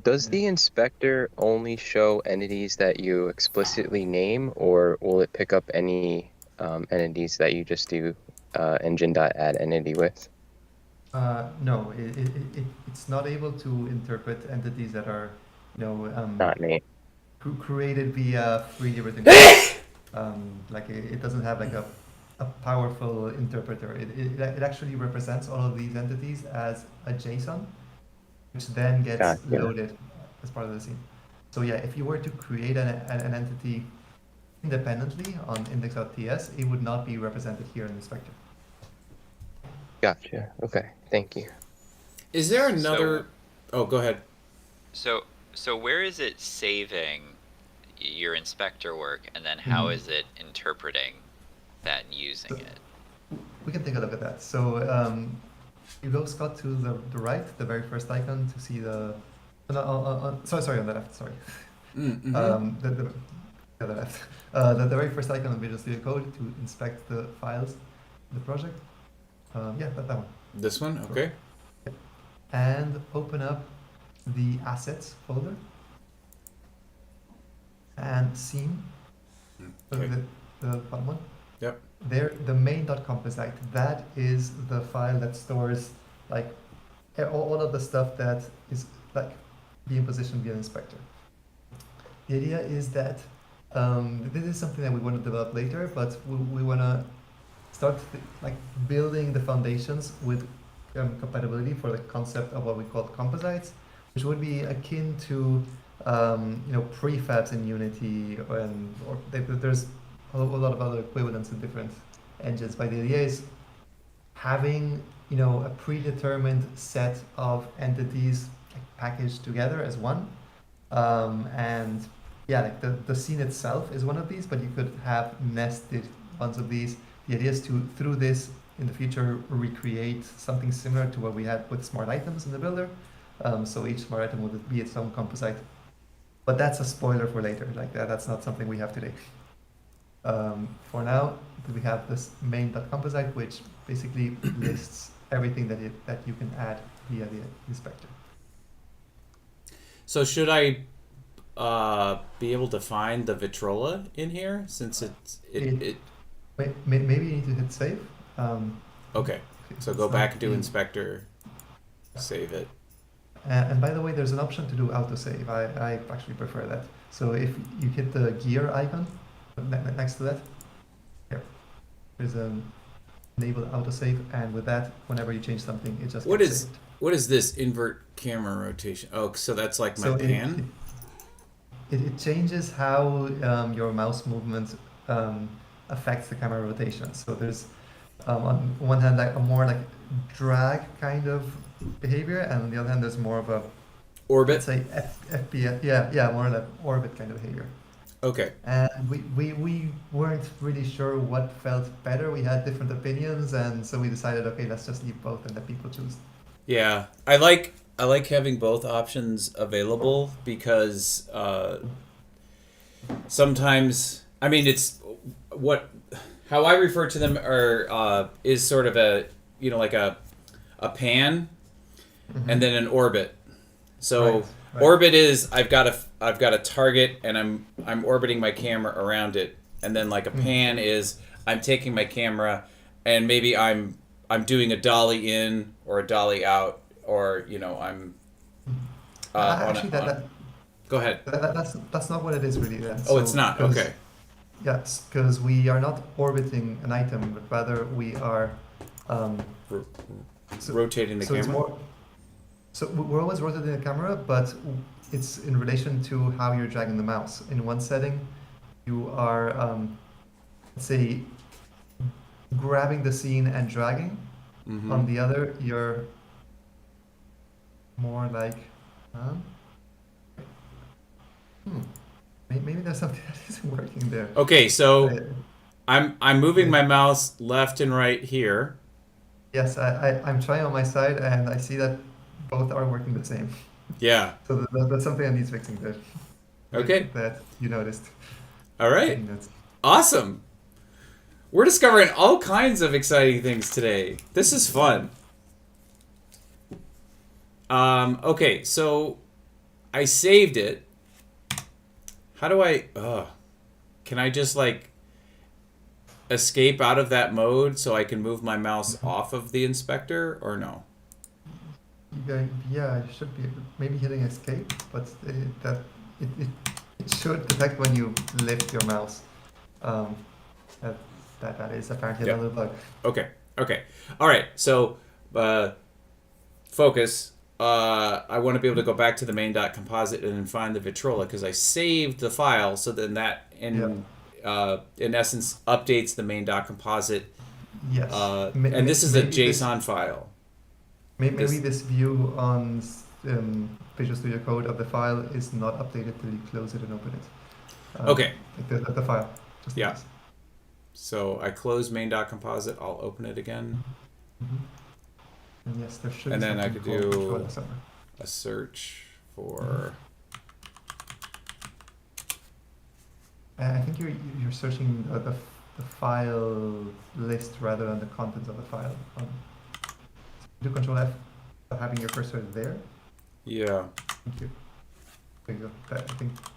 Speaker 5: Does the inspector only show entities that you explicitly name, or will it pick up any entities that you just do engine.addEntity with?
Speaker 4: No, it's not able to interpret entities that are,
Speaker 5: Not named.
Speaker 4: created via 3D written. Like it doesn't have like a powerful interpreter. It actually represents all of these entities as a JSON, which then gets
Speaker 5: Gotcha.
Speaker 4: loaded as part of the scene. So yeah, if you were to create an entity independently on index.ts, it would not be represented here in the inspector.
Speaker 5: Gotcha. Okay. Thank you.
Speaker 1: Is there another? Oh, go ahead.
Speaker 2: So where is it saving your inspector work, and then how
Speaker 4: Mhm.
Speaker 2: is it interpreting that and using
Speaker 4: So-
Speaker 2: it?
Speaker 4: We can take a look at that. So you go, Scott, to the right, the very first icon to see the. Sorry, on the left. Sorry.
Speaker 1: Mm-hmm.
Speaker 4: The left. The very first icon on Visual Studio Code to inspect the files, the project. Yeah, that one.
Speaker 1: This one? Okay.
Speaker 4: And open up the assets folder and scene.
Speaker 1: Okay.
Speaker 4: The bottom one.
Speaker 1: Yep.
Speaker 4: There, the main.composite, that is the file that stores like all of the stuff that is like being positioned via inspector. The idea is that this is something that we want to develop later, but we want to start like building the foundations with compatibility for the concept of what we call composites, which would be akin to prefabs in Unity, there's a lot of other equivalents in different engines. But the idea is having a predetermined set of entities like, packaged together as one, and yeah, like the scene itself is one of these, but you could have nested ones of these. The idea is to, through this, in the future, recreate something similar to what we had with smart items in the builder. So each smart item would be its own composite. But that's a spoiler for later. Like that's not something we have today. For now, we have this main.composite, which basically lists everything that you can add via the inspector.
Speaker 1: So should I be able to find the Vitrola in here since it
Speaker 4: Maybe you need to hit save.
Speaker 1: okay. So go back to inspector, save it.
Speaker 4: And by the way, there's an option to do autosave. I actually prefer that. So if you hit the gear icon next to that, here, there's an enable autosave, and with that, whenever you change something, it just gets saved.
Speaker 1: What is this invert camera rotation? Oh, so that's like my pan?
Speaker 4: It changes how your mouse movement affects the camera rotation. So there's on one hand like a more like drag kind of behavior, and on the other hand there's more of a
Speaker 1: orbit.
Speaker 4: Let's say FPS. Yeah, more like orbit kind of behavior.
Speaker 1: Okay.
Speaker 4: And we weren't really sure what felt better. We had different opinions, and so we decided, okay, let's just leave both and let people choose.
Speaker 1: Yeah, I like having both options available because sometimes, I mean, it's how I refer to them is sort of a like a pan and then an orbit. So
Speaker 4: Right.
Speaker 1: orbit is I've got a target and I'm orbiting my camera around it, and then like a pan is I'm taking my camera and maybe I'm doing a dolly in or a dolly out, or I'm
Speaker 4: Actually,
Speaker 1: go ahead.
Speaker 4: That's not what it is really. Then.
Speaker 1: Oh, it's not. Okay.
Speaker 4: Yes, because we are not orbiting an item, but rather we are
Speaker 1: Rotating the camera.
Speaker 4: So we're always rotating the camera, but it's in relation to how you're dragging the mouse. In one setting, you are, let's say, grabbing the scene and dragging.
Speaker 1: Mm-hmm.
Speaker 4: On the other, you're more like, maybe there's something that isn't working there.
Speaker 1: Okay, so I'm moving my mouse left and right here.
Speaker 4: Yes, I'm trying on my side, and I see that both are working the same.
Speaker 1: Yeah.
Speaker 4: So that's something that needs fixing there.
Speaker 1: Okay.
Speaker 4: That you noticed.
Speaker 1: All right. Awesome. We're discovering all kinds of exciting things today. This is fun. Okay, so I saved it. How do I... can I just, like, escape out of that mode so I can move my mouse off of the inspector, or no?
Speaker 4: Yeah, you should be maybe hitting escape, but it should detect when you lift your mouse. That is apparently another bug.
Speaker 1: Okay. All right, so focus. I want to be able to go back to the main.composite and then find the Vitrola because I saved the file, so then that in essence updates the main.composite.
Speaker 4: Yes.
Speaker 1: And this is a JSON file.
Speaker 4: Maybe this view on Visual Studio Code of the file is not updated till you close it and open it.
Speaker 1: Okay.
Speaker 4: Like the file. Just
Speaker 1: yeah. So I close main.composite. I'll open it again.
Speaker 4: And yes, there should.
Speaker 1: And
Speaker 4: be
Speaker 1: then I could do
Speaker 4: somewhere.
Speaker 1: a search for.
Speaker 4: I think you're searching the file list rather than the contents of the file. Do Control F, having your cursor there.
Speaker 1: Yeah.
Speaker 4: Thank you. There you go. I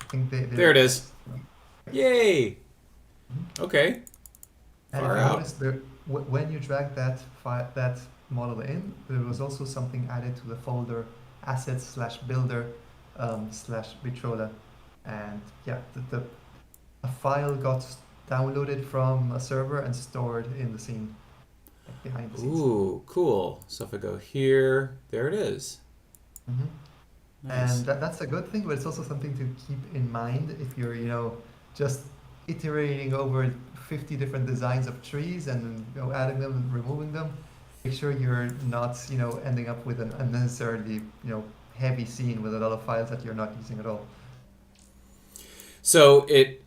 Speaker 4: think
Speaker 1: there it is. Yay! Okay.
Speaker 4: And
Speaker 1: Far
Speaker 4: notice when you drag that model in, there was also something added to the folder assets/builder /Vitrola, and yeah, a file got downloaded from a server and stored in the scene, like behind the scenes.
Speaker 1: Ooh, cool. So if I go here, there it is. Nice.
Speaker 4: And that's a good thing, but it's also something to keep in mind if you're, just iterating over 50 different designs of trees and adding them and removing them. Make sure you're not, ending up with an unnecessarily, heavy scene with a lot of files that you're not using at all.
Speaker 1: So it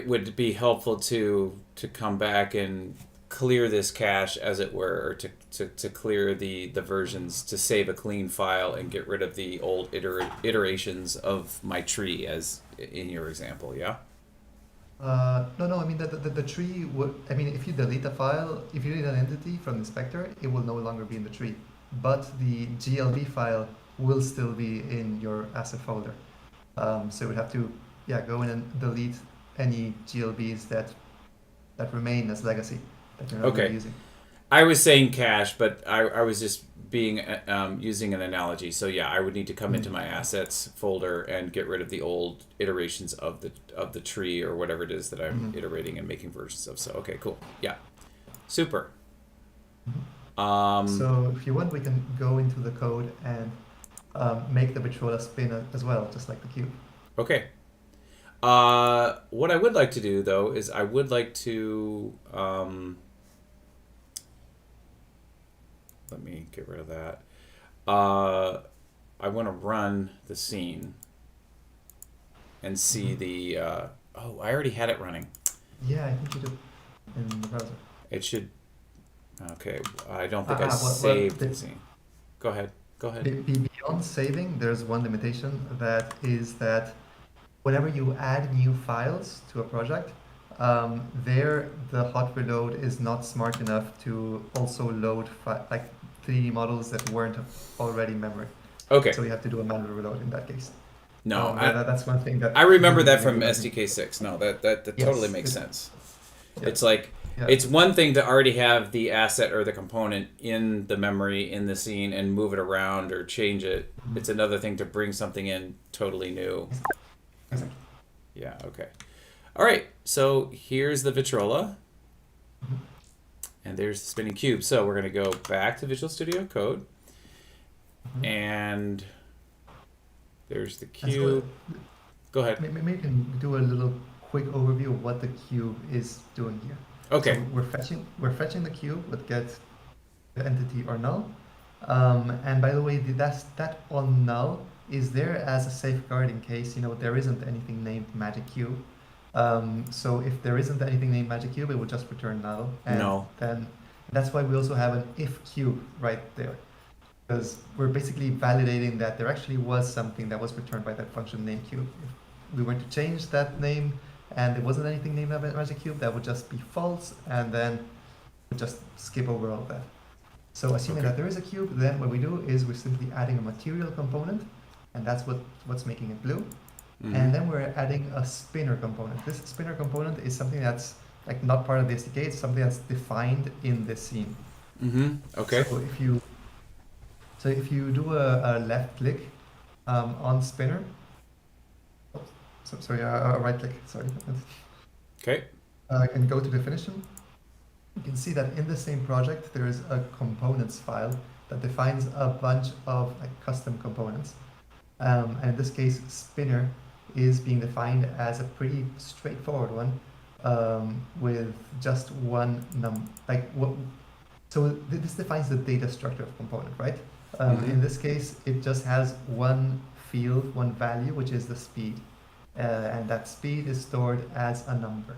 Speaker 1: would be helpful to come back and clear this cache, as it were, or to clear the versions, to save a clean file and get rid of the old iterations of my tree, as in your example. Yeah.
Speaker 4: No, I mean the tree would. I mean, if you delete a file, if you delete an entity from the inspector, it will no longer be in the tree, but the GLB file will still be in your asset folder. So you would have to, go in and delete any GLBs that remain as legacy that you're not really
Speaker 1: Okay.
Speaker 4: using.
Speaker 1: I was saying cache, but I was just being using an analogy. So yeah, I would need to come into my assets folder and get rid of the old iterations of the tree or whatever it is that I'm iterating and making versions of. So okay, cool. Yeah, super.
Speaker 4: So if you want, we can go into the code and make the Vitrola spin as well, just like the cube.
Speaker 1: Okay. What I would like to do though is I would like to let me get rid of that. I want to run the scene and see the. Oh, I already had it running.
Speaker 4: Yeah, I think you do in the browser.
Speaker 1: It should. Okay, I don't think I
Speaker 4: well,
Speaker 1: saved the scene. Go ahead.
Speaker 4: Beyond saving, there's one limitation that is that whenever you add new files to a project, the hot reload is not smart enough to also load like 3D models that weren't already in memory.
Speaker 1: Okay.
Speaker 4: So you have to do a manual reload in that case.
Speaker 1: No,
Speaker 4: that's one thing that
Speaker 1: I remember that from SDK6. No, that
Speaker 4: Yes,
Speaker 1: totally makes sense.
Speaker 4: Yeah.
Speaker 1: It's like it's one thing to already have the asset or the component in the memory in the scene and move it around or change it. It's another thing to bring something in totally new.
Speaker 4: Exactly.
Speaker 1: Yeah. Okay. All right. So here's the Vitrola, and there's the spinning cube. So we're gonna go back to Visual Studio Code, and there's the cube. Go ahead.
Speaker 4: Maybe you can do a little quick overview of what the cube is doing here.
Speaker 1: Okay.
Speaker 4: So we're fetching the cube with get entity or null. And by the way, that on null is there as a safeguard in case there isn't anything named magic cube. So if there isn't anything named magic cube, it will just return null. And
Speaker 1: No.
Speaker 4: then that's why we also have an if cube right there, because we're basically validating that there actually was something that was returned by that function named cube. If we were to change that name and there wasn't anything named magic cube, that would just be false, and then we'd just skip over all of that. So assuming that there is a cube, then what we do is we're simply adding a material component, and that's what's making it blue. And then we're adding a spinner component. This spinner component is something that's like not part of the SDK, it's something that's defined in the scene.
Speaker 1: Okay.
Speaker 4: So if you do a left click on spinner, a right click, sorry.
Speaker 1: Okay.
Speaker 4: And go to definition. You can see that in the same project there is a components file that defines a bunch of custom components. And in this case, spinner is being defined as a pretty straightforward one with just one so this defines the data structure of component, right? In this case, it just has one field, one value, which is the speed. And that speed is stored as a number.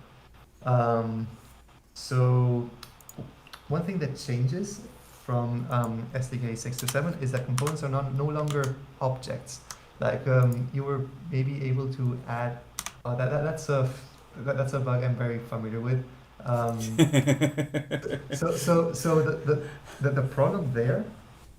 Speaker 4: So one thing that changes from SDK 6 to 7 is that components are no longer objects. Like you were maybe able to add. That's a bug I'm very familiar with. So the problem there.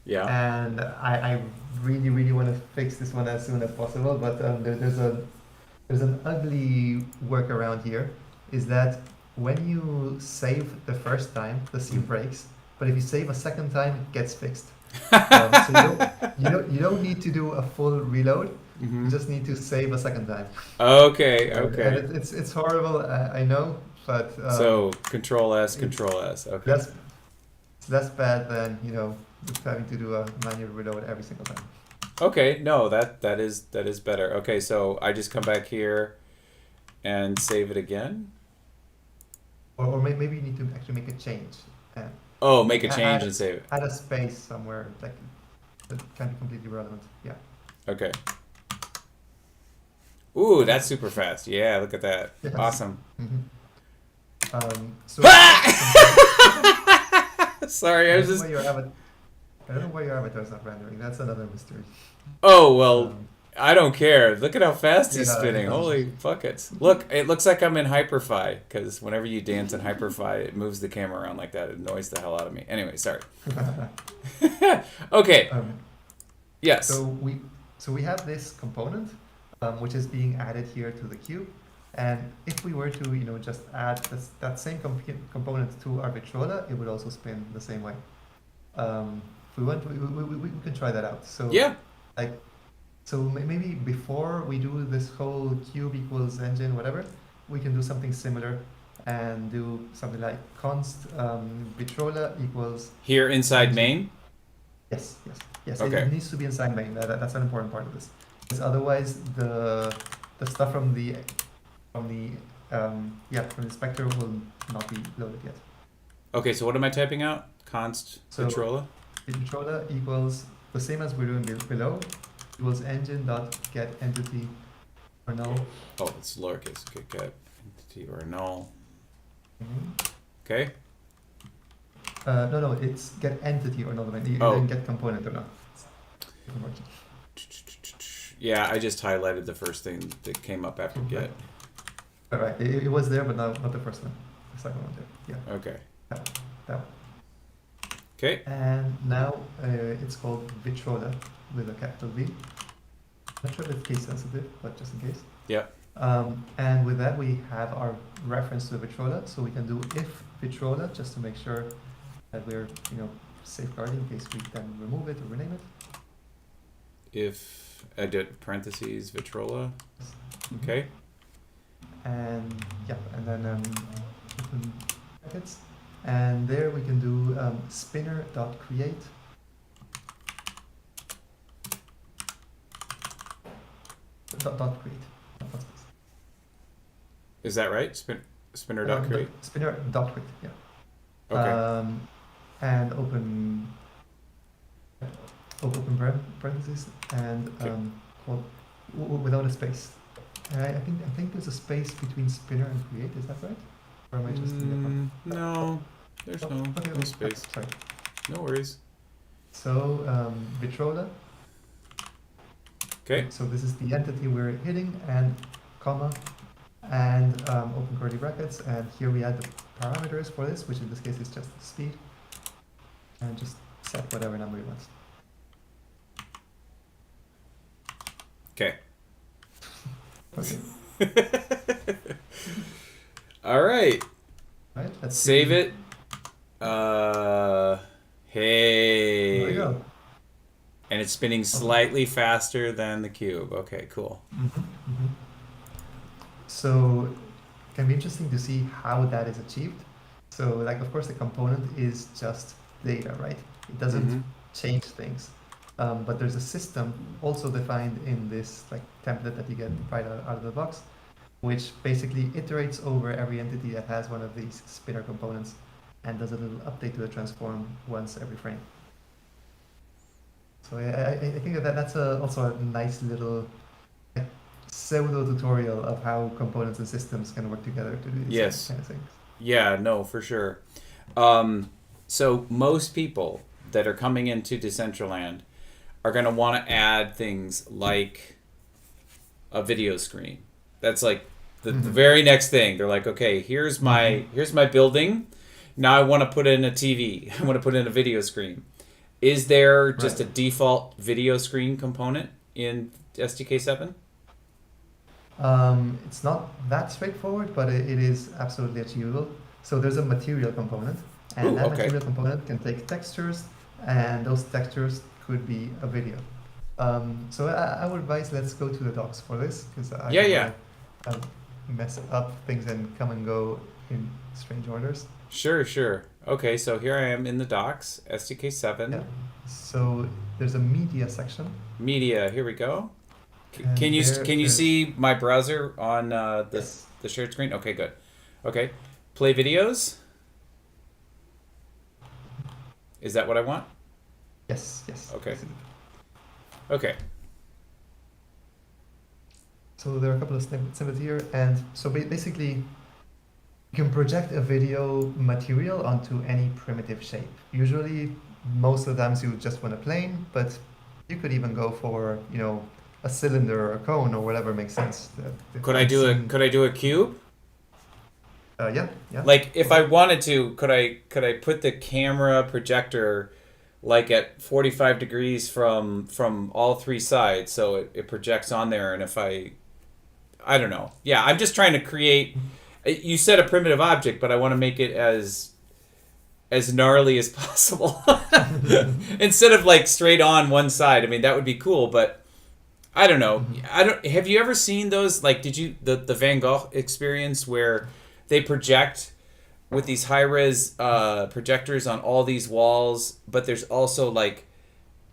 Speaker 1: Yeah.
Speaker 4: And I really want to fix this one as soon as possible. But there's an ugly workaround here. Is that when you save the first time, the scene breaks. But if you save a second time, it gets fixed. So you don't need to do a full reload. You just need to save a second time.
Speaker 1: Okay.
Speaker 4: And it's horrible, I know, but
Speaker 1: So Control S. Okay.
Speaker 4: That's bad than just having to do a manual reload every single time.
Speaker 1: Okay, no, that is better. Okay, so I just come back here and save it again.
Speaker 4: Or maybe you need to actually make a change and
Speaker 1: Oh,
Speaker 4: like
Speaker 1: make a change and save it.
Speaker 4: add a space somewhere like that can be completely relevant. Yeah.
Speaker 1: Okay. Ooh, that's super fast. Yeah, look at that.
Speaker 4: Yes.
Speaker 1: Awesome.
Speaker 4: So
Speaker 1: Sorry, I was just.
Speaker 4: I don't know why your avatar is not rendering. That's another mystery.
Speaker 1: Oh well,
Speaker 4: Um,
Speaker 1: I don't care. Look at how fast he's
Speaker 4: Yeah,
Speaker 1: spinning.
Speaker 4: it does.
Speaker 1: Holy buckets! Look, it looks like I'm in Hyperfy because whenever you dance in Hyperfy, it moves the camera around like that. It annoys the hell out of me. Anyway, sorry. Okay.
Speaker 4: um,
Speaker 1: Yes.
Speaker 4: so we have this component which is being added here to the cube, and if we were to just add that same component to our Vitrola, it would also spin the same way. If we want, we can try that out. So
Speaker 1: Yeah.
Speaker 4: like, so maybe before we do this whole cube equals engine whatever, we can do something similar and do something like const Vitrola equals
Speaker 1: Here inside
Speaker 4: engine.
Speaker 1: main.
Speaker 4: Yes.
Speaker 1: Okay.
Speaker 4: It needs to be inside main. That's an important part of this. Because otherwise, the stuff from the inspector will not be loaded yet.
Speaker 1: Okay, so what am I typing out? Const
Speaker 4: So-
Speaker 1: Vitrola.
Speaker 4: Vitrola equals the same as we're doing below. Equals engine dot get entity or null.
Speaker 1: Oh, it's lowercase. Okay, get entity or null.
Speaker 4: Mhm.
Speaker 1: Okay.
Speaker 4: No, it's get entity or null. You
Speaker 1: Oh.
Speaker 4: didn't get component or not.
Speaker 1: Yeah, I just highlighted the first thing that came up after get.
Speaker 4: All right, it was there, but not the first one. The second one there. Yeah,
Speaker 1: Okay.
Speaker 4: that one.
Speaker 1: Okay.
Speaker 4: And now it's called Vitrola with a capital V. Not sure if it's case sensitive, but just in case.
Speaker 1: Yeah.
Speaker 4: And with that, we have our reference to Vitrola, so we can do if Vitrola just to make sure that we're safeguarding in case we then remove it or rename it.
Speaker 1: If I did parentheses Vitrola.
Speaker 4: Mhm.
Speaker 1: Okay.
Speaker 4: And and then open brackets, and there we can do spinner.create. Dot create. Not space.
Speaker 1: Is that right? Spinner dot create.
Speaker 4: Spinner.create, yeah.
Speaker 1: Okay.
Speaker 4: And open parentheses and
Speaker 1: Okay.
Speaker 4: without a space. And I think there's a space between spinner and create. Is that right? Or am I just thinking that one?
Speaker 1: No, there's no
Speaker 4: Okay,
Speaker 1: space.
Speaker 4: Sorry.
Speaker 1: No worries.
Speaker 4: So Vitrola.
Speaker 1: Okay.
Speaker 4: So this is the entity we're hitting, and comma, and open curly brackets, and here we add the parameters for this, which in this case is just speed, and just set whatever number you want.
Speaker 1: Okay.
Speaker 4: Okay.
Speaker 1: All right.
Speaker 4: Right. Let's
Speaker 1: Save
Speaker 4: see.
Speaker 1: it. Hey.
Speaker 4: There we go.
Speaker 1: And it's spinning slightly faster than the cube. Okay, cool.
Speaker 4: So it can be interesting to see how that is achieved. So like, of course, the component is just data, right? It doesn't
Speaker 1: Mhm.
Speaker 4: change things. But there's a system also defined in this like template that you get right out of the box, which basically iterates over every entity that has one of these spinner components and does a little update to the transform once every frame. So I think that's also a nice little pseudo tutorial of how components and systems can work together to do these
Speaker 1: Yes.
Speaker 4: kind of things.
Speaker 1: Yeah, no, for sure. So most people that are coming into Decentraland are going to want to add things like a video screen. That's like the very next thing. They're like, okay, here's my building. Now I want to put in a TV. I want to put in a video screen. Is there just a default video screen component in SDK7?
Speaker 4: It's not that straightforward, but it is absolutely achievable. So there's a material component, and
Speaker 1: Ooh,
Speaker 4: that
Speaker 1: okay.
Speaker 4: material component can take textures, and those textures could be a video. So I would advise let's go to the docs for this, because
Speaker 1: Yeah.
Speaker 4: I mess up things and come and go in strange orders.
Speaker 1: Sure, sure. Okay, so here I am in the docs, SDK7,
Speaker 4: Yeah. So there's a media section,
Speaker 1: media. Here we go.
Speaker 4: and there
Speaker 1: Can you
Speaker 4: there's
Speaker 1: see my browser on
Speaker 4: yes,
Speaker 1: the shared screen? Okay, good. Okay, play videos. Is that what I want?
Speaker 4: yes.
Speaker 1: Okay.
Speaker 4: This is it.
Speaker 1: Okay.
Speaker 4: So there are a couple of snippets here, and so basically, you can project a video material onto any primitive shape. Usually, most of the times you just want a plane, but you could even go for, a cylinder or a cone or whatever makes sense. I've seen,
Speaker 1: Could I do a cube?
Speaker 4: yeah, yeah.
Speaker 1: Like if I
Speaker 4: Okay.
Speaker 1: wanted to, could I put the camera projector like at 45 degrees from all three sides so it projects on there, and if I don't know. Yeah, I'm just trying to create. You said a primitive object, but I want to make it as gnarly as possible. Instead of like straight on one side. I mean, that would be cool, but I don't know.
Speaker 4: Mhm.
Speaker 1: I don't. Have you ever seen those? Like, did you the Van Gogh experience where they project with these high res projectors on all these walls, but there's also like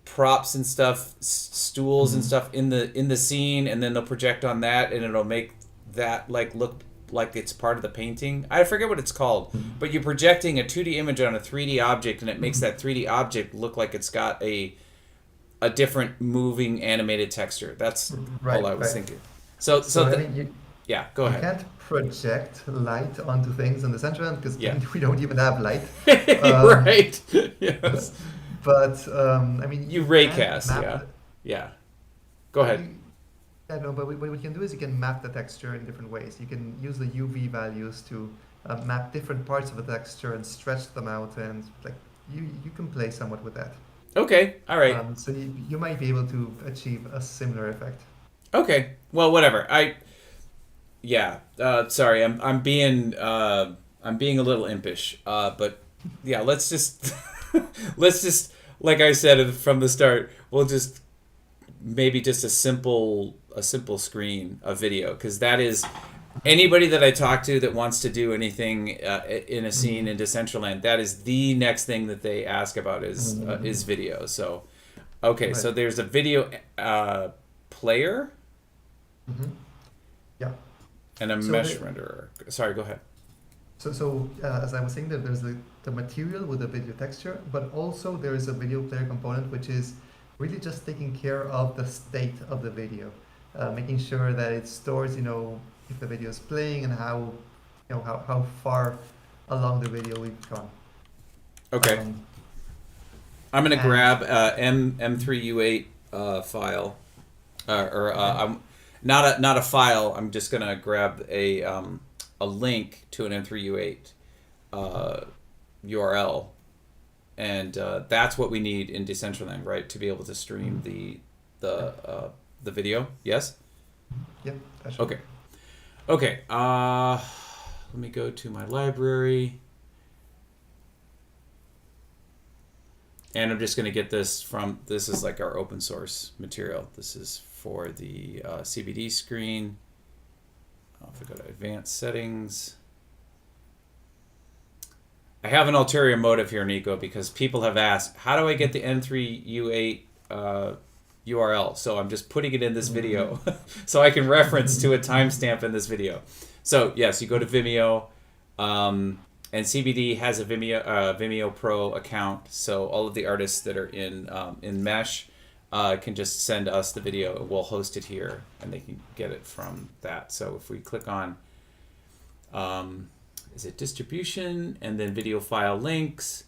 Speaker 1: props and stuff, stools and
Speaker 4: Mhm.
Speaker 1: stuff in the scene, and then they'll project on that, and it'll make that like look like it's part of the painting. I forget what it's called, but you're projecting a 2D image on a 3D object, and it makes that 3D object look like it's got a different moving animated texture. That's
Speaker 4: Right,
Speaker 1: all I was
Speaker 4: right.
Speaker 1: thinking. So
Speaker 4: So I
Speaker 1: the,
Speaker 4: mean,
Speaker 1: yeah, go
Speaker 4: you
Speaker 1: ahead.
Speaker 4: can't project light onto things in the center end because
Speaker 1: Yeah.
Speaker 4: we don't even have light. Um,
Speaker 1: Right. Yes.
Speaker 4: but I mean,
Speaker 1: You
Speaker 4: you can
Speaker 1: raycast,
Speaker 4: map.
Speaker 1: yeah. Yeah. Go ahead.
Speaker 4: Yeah, no, but what you can do is you can map the texture in different ways. You can use the UV values to map different parts of the texture and stretch them out, and like you can play somewhat with that.
Speaker 1: Okay. All right.
Speaker 4: So you might be able to achieve a similar effect.
Speaker 1: Okay. Well, whatever. Yeah. Sorry. I'm being a little impish. But yeah, let's just let's just like I said from the start, we'll just maybe just a simple screen of video, because that is anybody that I talk to that wants to do anything in a scene in Decentraland, that is the next thing that they ask about is video. So okay, so
Speaker 4: Right.
Speaker 1: there's a video player
Speaker 4: Hmm. Yeah.
Speaker 1: and a
Speaker 4: So
Speaker 1: mesh
Speaker 4: the,
Speaker 1: renderer. Sorry, go ahead.
Speaker 4: so as I was saying, that there's the material with the video texture, but also there is a video player component which is really just taking care of the state of the video, making sure that it stores, if the video is playing and how far along the video we've gone.
Speaker 1: Okay,
Speaker 4: Um,
Speaker 1: I'm gonna
Speaker 4: and
Speaker 1: grab M3U8 file, or
Speaker 4: okay.
Speaker 1: I'm not a file. I'm just gonna grab a link to an M3U8 URL, and that's what we need in Decentraland, right? To be able to stream the video. Yes.
Speaker 4: Yep, that should
Speaker 1: Okay. Okay. Let me go to my library, and I'm just gonna get this from. This is like our open source material. This is for the CBD screen. If I go to advanced settings. I have an ulterior motive here, Nico, because people have asked, how do I get the N3U8 URL? So I'm just putting it in this video so I can reference to a timestamp in this video. So yes, you go to Vimeo, and CBD has a Vimeo Pro account, so all of the artists that are in Mesh can just send us the video. We'll host it here, and they can get it from that. So if we click on is it distribution and then video file links,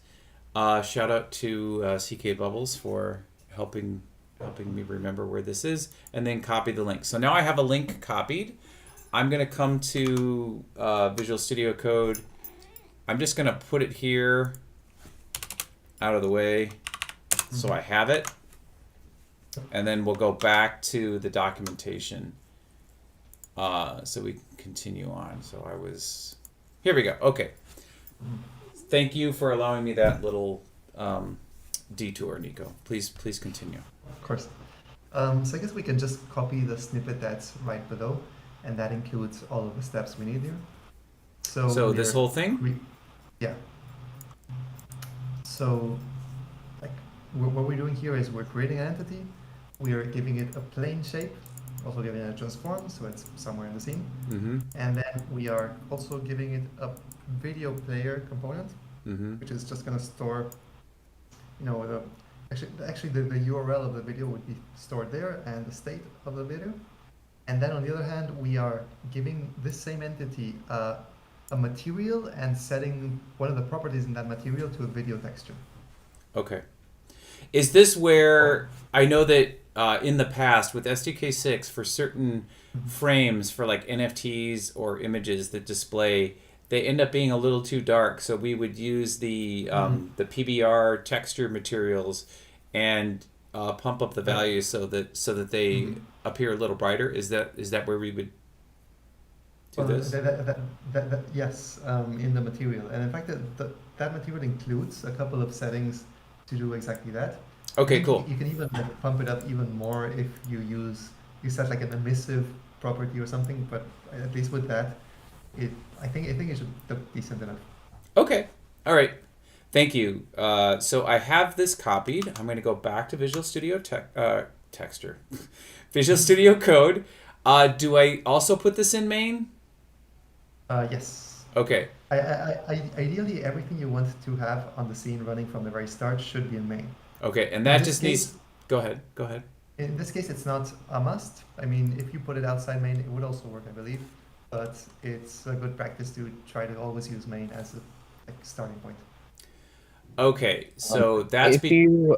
Speaker 1: shout out to CK Bubbles for helping me remember where this is, and then copy the link. So now I have a link copied. I'm gonna come to Visual Studio Code. I'm just gonna put it here out of the way so I have it, and then we'll go back to the documentation so we can continue on. So here we go. Okay. Thank you for allowing me that little detour, Nico. Please continue.
Speaker 4: Of course. So I guess we can just copy the snippet that's right below, and that includes all of the steps we need here. So
Speaker 1: So
Speaker 4: we
Speaker 1: this
Speaker 4: are
Speaker 1: whole thing?
Speaker 4: Yeah. So, like, what we're doing here is we're creating an entity, we are giving it a plane shape, also giving it a transform, so it's somewhere in the scene,
Speaker 1: Mm-hmm.
Speaker 4: and then we are also giving it a video player component,
Speaker 1: Mm-hmm.
Speaker 4: which is just gonna store, the URL of the video would be stored there and the state of the video. And then on the other hand, we are giving this same entity a material and setting one of the properties in that material to a video texture.
Speaker 1: Okay. Is this where I know that in the past with SDK6 for certain frames for like NFTs or images that display, they end up being a little too dark, so we would use the PBR texture materials and pump up the values so that they appear a little brighter. Is that where we would do
Speaker 4: Well,
Speaker 1: this?
Speaker 4: yes, in the material. And in fact, that material includes a couple of settings to do exactly that. I
Speaker 1: Okay,
Speaker 4: think
Speaker 1: cool.
Speaker 4: you can even like pump it up even more if you set like an emissive property or something, but at least with that, I think it should look decent enough.
Speaker 1: Okay. All right. Thank you. So I have this copied. I'm going to go back to Visual Studio Texture, Visual Studio Code. Do I also put this in main?
Speaker 4: Yes.
Speaker 1: Okay.
Speaker 4: Ideally, everything you want to have on the scene running from the very start should be in main.
Speaker 1: Okay. And
Speaker 4: In
Speaker 1: that
Speaker 4: this
Speaker 1: just
Speaker 4: case,
Speaker 1: needs. Go ahead. Go ahead.
Speaker 4: in this case, it's not a must. I mean, if you put it outside main, it would also work, I believe. But it's a good practice to try to always use main as a starting point.
Speaker 1: Okay. So that's
Speaker 5: If you,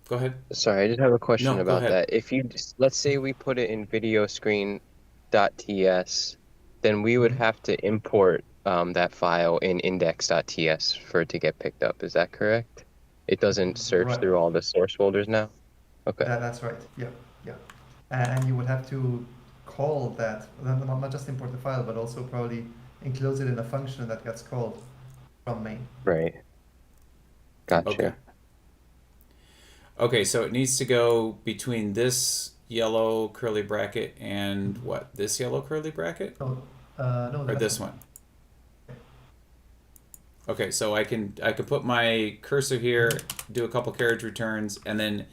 Speaker 1: Go ahead.
Speaker 5: sorry, I just have a question
Speaker 1: No, go
Speaker 5: about
Speaker 1: ahead.
Speaker 5: that. If you let's say we put it in video screen.ts, then we would have to import that file in index.ts for it to get picked up. Is that correct? It doesn't search
Speaker 4: Right.
Speaker 5: through all the source folders now? Okay.
Speaker 4: That's right. Yeah, yeah. And you would have to call that, not just import the file, but also probably enclose it in a function that gets called from main.
Speaker 5: Right. Gotcha.
Speaker 1: Okay. Okay, so it needs to go between this yellow curly bracket and what? This yellow curly bracket?
Speaker 4: No,
Speaker 1: Or
Speaker 4: that's
Speaker 1: this one? Okay, so I can put my cursor here, do a couple carriage returns, and then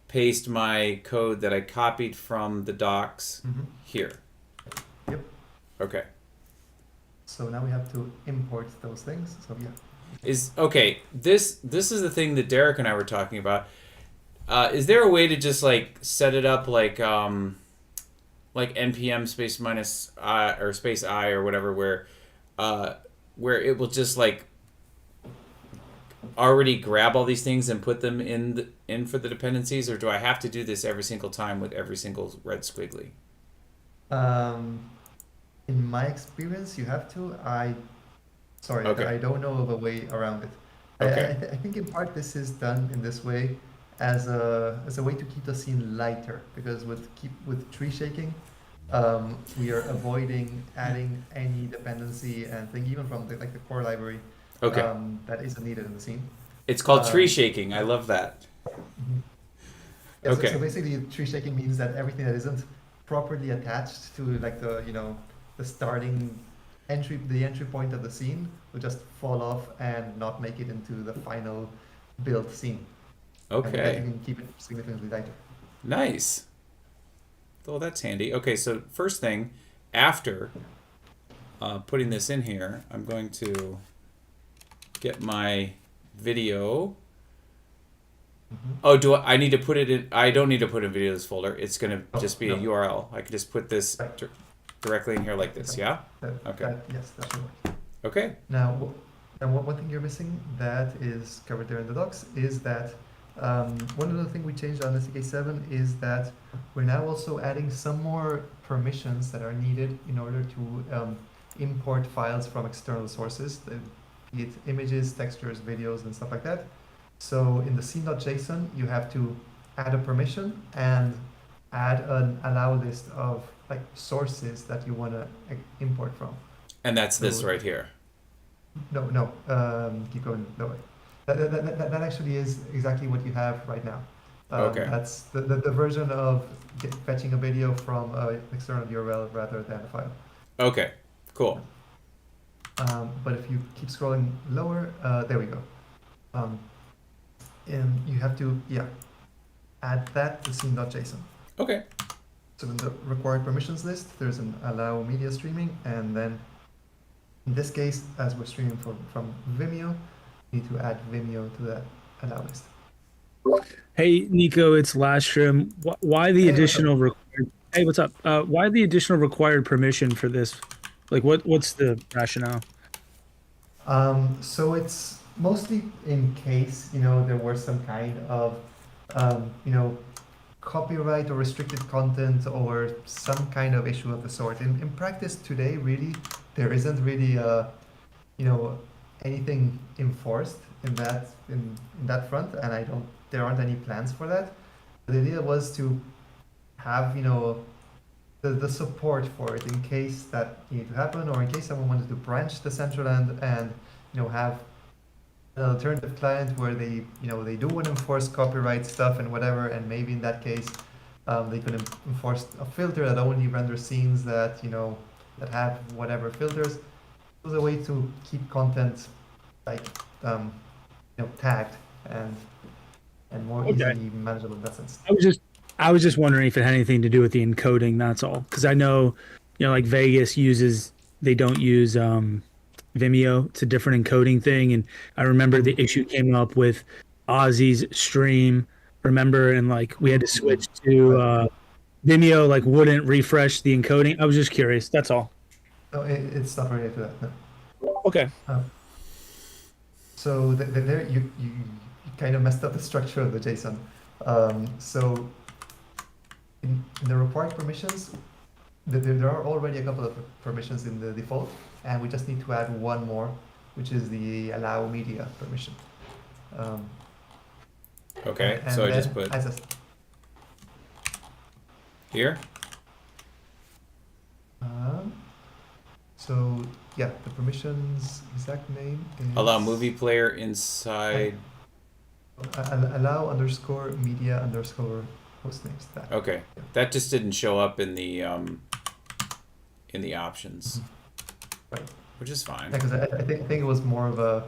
Speaker 1: paste my code that I copied from the docs here.
Speaker 4: Yep.
Speaker 1: Okay.
Speaker 4: So now we have to import those things. So yeah.
Speaker 1: This is the thing that Derek and I were talking about. Is there a way to just like set it up like npm space minus I or space I or whatever where it will just like already grab all these things and put them in for the dependencies, or do I have to do this every single time with every single red squiggly?
Speaker 4: In my experience, you have to.
Speaker 1: Okay.
Speaker 4: I don't know of a way around it.
Speaker 1: Okay.
Speaker 4: I think in part this is done in this way as a way to keep the scene lighter, because with tree shaking, we are avoiding adding any dependency and thing even from the core library.
Speaker 1: Okay.
Speaker 4: That isn't needed in the scene.
Speaker 1: It's called tree
Speaker 4: Um,
Speaker 1: shaking. I love that.
Speaker 4: Yeah,
Speaker 1: Okay.
Speaker 4: so basically, tree shaking means that everything that isn't properly attached to like the the entry point of the scene will just fall off and not make it into the final build scene. And with that,
Speaker 1: Okay.
Speaker 4: you can keep it significantly lighter.
Speaker 1: Nice. Oh, that's handy. Okay, so first thing, after putting this in here, I'm going to get my video. Oh, I need to put it in? I don't need to put it in videos folder. It's going to just be a
Speaker 4: No.
Speaker 1: URL. I can just put this
Speaker 4: Right.
Speaker 1: directly in here like this, yeah? Okay.
Speaker 4: Yes, that should work.
Speaker 1: Okay.
Speaker 4: Now, one thing you're missing that is covered there in the docs is that one other thing we changed on SDK 7 is that we're now also adding some more permissions that are needed in order to import files from external sources, be it images, textures, videos, and stuff like that. So in the scene.json, you have to add a permission and add an allow list of like sources that you want to import from.
Speaker 1: And that's this
Speaker 4: So-
Speaker 1: right here.
Speaker 4: No, keep going. No way. That actually is exactly what you have right now.
Speaker 1: Okay.
Speaker 4: That's the version of fetching a video from an external URL rather than a file.
Speaker 1: Okay, cool.
Speaker 4: But if you keep scrolling lower, there we go. And you have to, yeah, add that to scene.json.
Speaker 1: Okay.
Speaker 4: So in the required permissions list, there's an allow media streaming, and then in this case, as we're streaming from Vimeo, you need to add Vimeo to that allow list.
Speaker 6: Hey, Nico, it's Lastrom. Why the
Speaker 4: Hey, what's up?
Speaker 6: additional required? Hey, what's up? Why the additional required permission for this? Like, what's the rationale?
Speaker 4: So it's mostly in case, there were some kind of, copyright or restricted content or some kind of issue of the sort. In practice today, really, there isn't really, you know, anything enforced in that front, and there aren't any plans for that. The idea was to have, the support for it in case that needed to happen, or in case someone wanted to branch the central end and, have an alternative client where they do want to enforce copyright stuff and whatever, and maybe in that case, they could enforce a filter that only renders scenes that, that have whatever filters. It was a way to keep content like, tagged and more
Speaker 6: Okay.
Speaker 4: easily manageable in that sense.
Speaker 6: I was just wondering if it had anything to do with the encoding. That's all. Because I know, like Vegas they don't use Vimeo. It's a different encoding thing, and I remember the issue came up with Ozzy's stream. Remember, and like we had to switch to Vimeo. Like wouldn't refresh the encoding. I was just curious. That's all.
Speaker 4: No, it's not related to that. No.
Speaker 6: Okay.
Speaker 4: So there you kind of messed up the structure of the JSON. So in the required permissions, there are already a couple of permissions in the default, and we just need to add one more, which is the allow media permission.
Speaker 1: Okay.
Speaker 4: And
Speaker 1: So I just
Speaker 4: then
Speaker 1: put
Speaker 4: as a,
Speaker 1: here.
Speaker 4: so yeah, the permissions exact name is
Speaker 1: Allow movie player inside.
Speaker 4: allow underscore media underscore host names. That.
Speaker 1: Okay. That just didn't show up in the options.
Speaker 4: Right.
Speaker 1: Which is fine.
Speaker 4: Yeah, because I think it was more of a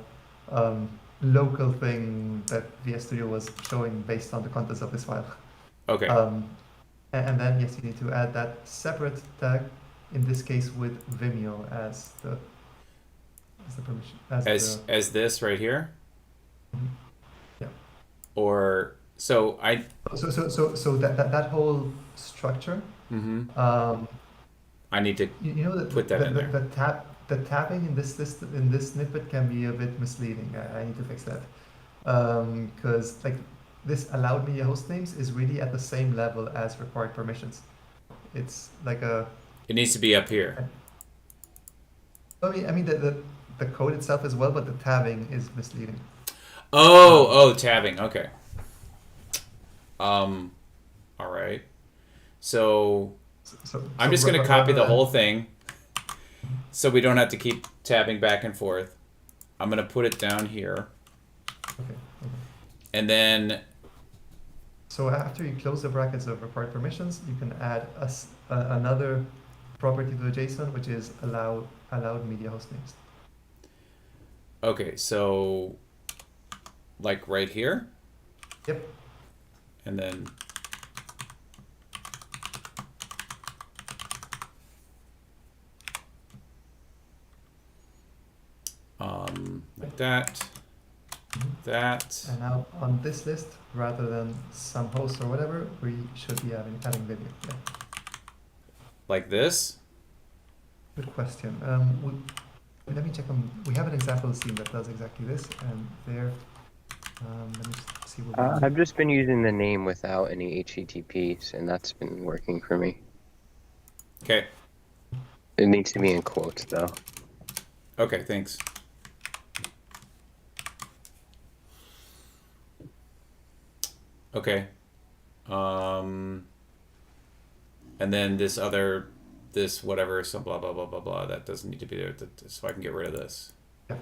Speaker 4: local thing that VS Studio was showing based on the contents of this file.
Speaker 1: Okay.
Speaker 4: And then yes, you need to add that separate tag, in this case with Vimeo as the permission
Speaker 1: as this right here.
Speaker 4: Mhm. Yeah.
Speaker 1: Or so I.
Speaker 4: So that whole structure.
Speaker 1: Mm-hmm. I need to put that in there.
Speaker 4: The tabbing in this snippet can be a bit misleading. I need to fix that, because like this allowed media host names is really at the same level as required permissions. It's like a.
Speaker 1: It needs to be up here.
Speaker 4: I mean the code itself as well, but the tabbing is misleading.
Speaker 1: Oh, tabbing. Okay. All right. So I'm just going to copy the whole thing so we don't have to keep tabbing back and forth. I'm going to put it down here.
Speaker 4: Okay.
Speaker 1: And then...
Speaker 4: So after you close the brackets of required permissions, you can add another property to the JSON, which is allowed media host names.
Speaker 1: Okay, so like right here?
Speaker 4: Yep.
Speaker 1: And then... like that, that.
Speaker 4: And now on this list, rather than some host or whatever, we should be adding video. Yeah.
Speaker 1: Like this?
Speaker 4: Good question. Let me check on. We have an example scene that does exactly this, and there. Let me see what.
Speaker 5: I've just been using the name without any HTTPs, and that's been working for me.
Speaker 1: Okay.
Speaker 5: It needs to be in quotes, though.
Speaker 1: Okay, thanks. Okay. And then this whatever, some blah, blah, blah, blah, blah, that doesn't need to be there, so I can get rid of this.
Speaker 4: Yeah.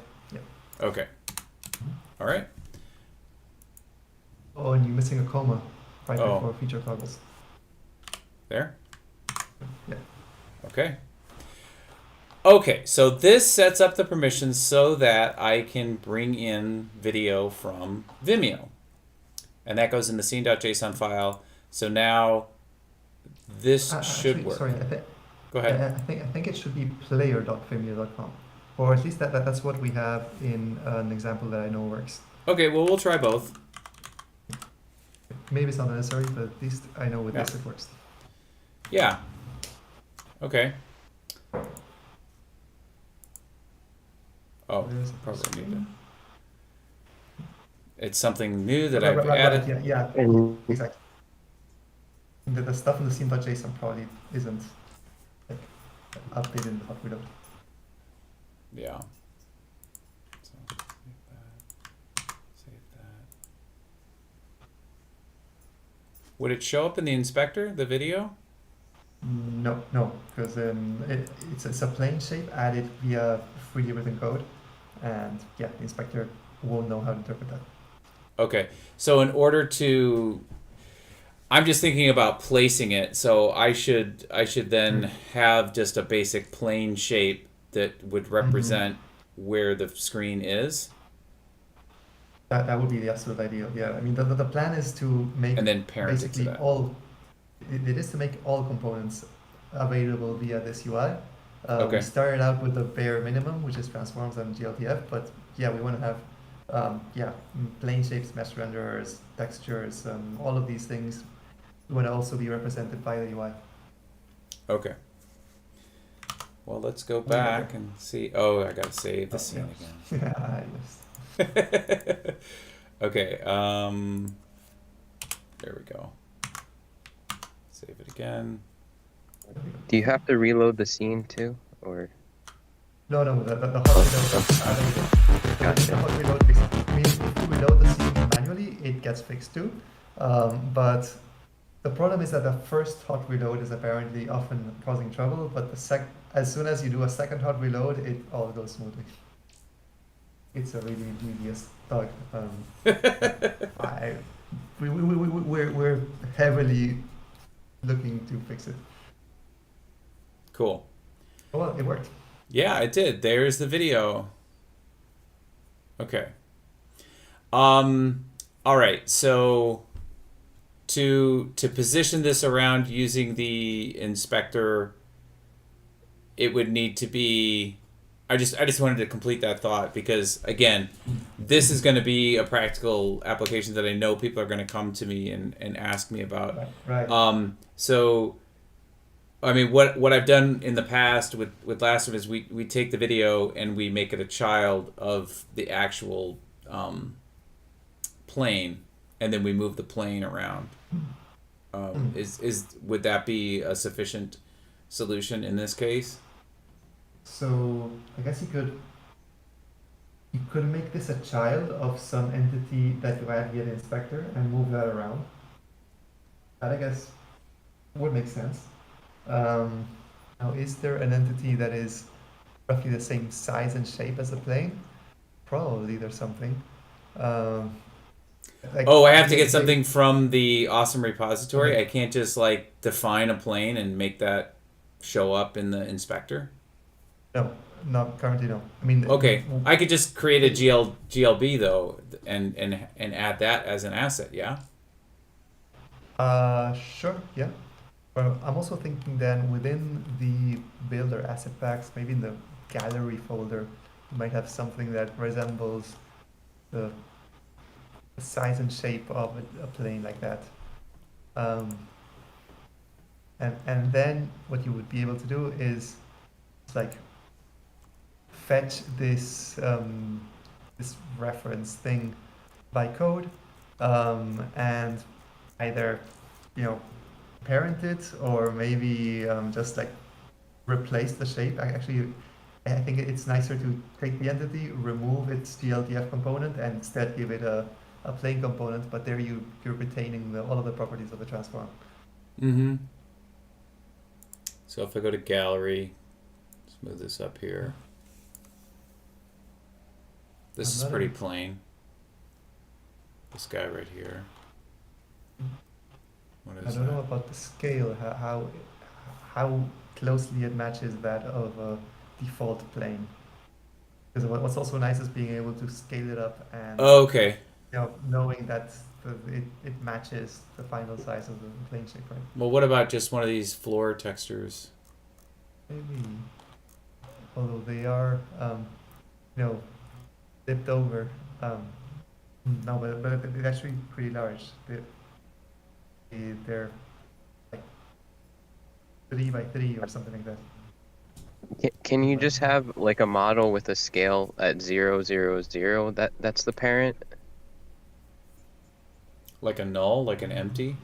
Speaker 1: Okay. All right.
Speaker 4: Oh, and you're missing a comma right
Speaker 1: Oh.
Speaker 4: before feature toggles.
Speaker 1: There?
Speaker 4: Yeah.
Speaker 1: Okay. Okay, so this sets up the permissions so that I can bring in video from Vimeo. And that goes in the scene.json file. So now this should
Speaker 4: Actually,
Speaker 1: work.
Speaker 4: sorry,
Speaker 1: Go ahead.
Speaker 4: I think it should be player.vimeo.com, or at least that's what we have in an example that I know works.
Speaker 1: Okay, well, we'll try both.
Speaker 4: Maybe it's not necessary, but at least I know with
Speaker 1: Yeah.
Speaker 4: this it works.
Speaker 1: Yeah. Okay. Oh,
Speaker 4: There's a
Speaker 1: probably need to.
Speaker 4: screen.
Speaker 1: It's something new that
Speaker 4: Right,
Speaker 1: I've
Speaker 4: right,
Speaker 1: added.
Speaker 4: right, yeah,
Speaker 5: And
Speaker 4: exactly. The stuff in the scene.json probably isn't like updated in the hot reload.
Speaker 1: Yeah. So save that. Save that. Would it show up in the inspector, the video?
Speaker 4: No, because it's a plain shape added via 3D written code, and yeah, the inspector won't know how to interpret that.
Speaker 1: Okay. So in order to, I'm just thinking about placing it. So I should then have just a basic plain shape that would represent where the screen is,
Speaker 4: That would be the absolute ideal. Yeah, I mean the plan is to make
Speaker 1: and then parent it to
Speaker 4: basically
Speaker 1: that.
Speaker 4: all. It is to make all components available via this UI.
Speaker 1: Okay.
Speaker 4: We started out with the bare minimum, which is transforms and GLTF, but yeah, we want to have plane shapes, mesh renderers, textures, all of these things. We want to also be represented by the UI.
Speaker 1: Okay. Well, let's go
Speaker 4: Oh, yeah.
Speaker 1: back and see. Oh, I gotta save the
Speaker 4: Oh,
Speaker 1: scene
Speaker 4: yeah.
Speaker 1: again.
Speaker 4: Yes.
Speaker 1: Okay. There we go. Save it again.
Speaker 5: do you have to reload the scene too, or?
Speaker 4: No, the hot reload.
Speaker 5: Gotcha.
Speaker 4: The hot reload fixes. I mean, if you reload the scene manually, it gets fixed too. But the problem is that the first hot reload is apparently often causing trouble. But as soon as you do a second hot reload, it all goes smoothly. It's a really devious bug. We're heavily looking to fix it.
Speaker 1: Cool.
Speaker 4: Oh, well, it worked.
Speaker 1: Yeah, it did. There's the video. Okay. All right. So to position this around using the inspector, it would need to be. I just wanted to complete that thought because again, this is going to be a practical application that I know people are going to come to me and ask me about.
Speaker 4: Right.
Speaker 1: So, I mean, what I've done in the past with Last of Us is we take the video and we make it a child of the actual plane, and then we move the plane around. Would that be a sufficient solution in this case?
Speaker 4: So I guess you could make this a child of some entity that you add via the inspector and move that around. That I guess would make sense. Now, is there an entity that is roughly the same size and shape as the plane? Probably there's something.
Speaker 1: I have to get something from the awesome repository. I can't just like define a plane and make that show up in the inspector.
Speaker 4: No, not currently. No. I mean.
Speaker 1: Okay, I could just create a GLB though, and add that as an asset. Yeah.
Speaker 4: Sure. Yeah. Well, I'm also thinking then within the builder asset packs, maybe in the gallery folder, you might have something that resembles the size and shape of a plane like that. And then what you would be able to do is like fetch this this reference thing by code, and either parent it or maybe just like replace the shape. Actually, I think it's nicer to take the entity, remove its GLTF component, and instead give it a plane component. But there you're retaining all of the properties of the transform.
Speaker 1: Mm-hmm. So if I go to gallery, let's move this up here. This is pretty plain. This guy right here. What
Speaker 4: I
Speaker 1: is
Speaker 4: don't
Speaker 1: that?
Speaker 4: know about the scale, how closely it matches that of default plane. Because what's also nice is being able to scale it up and
Speaker 1: Okay.
Speaker 4: knowing that it matches the final size of the plane shape, right?
Speaker 1: Well, what about just one of these floor textures?
Speaker 4: Maybe, although they are, flipped over. Um, no, but they're actually pretty large. They're like 3 by 3 or something like that.
Speaker 5: Can you just have like a model with a scale at 0, 0, 0? That's the parent.
Speaker 1: Like a null, like an empty?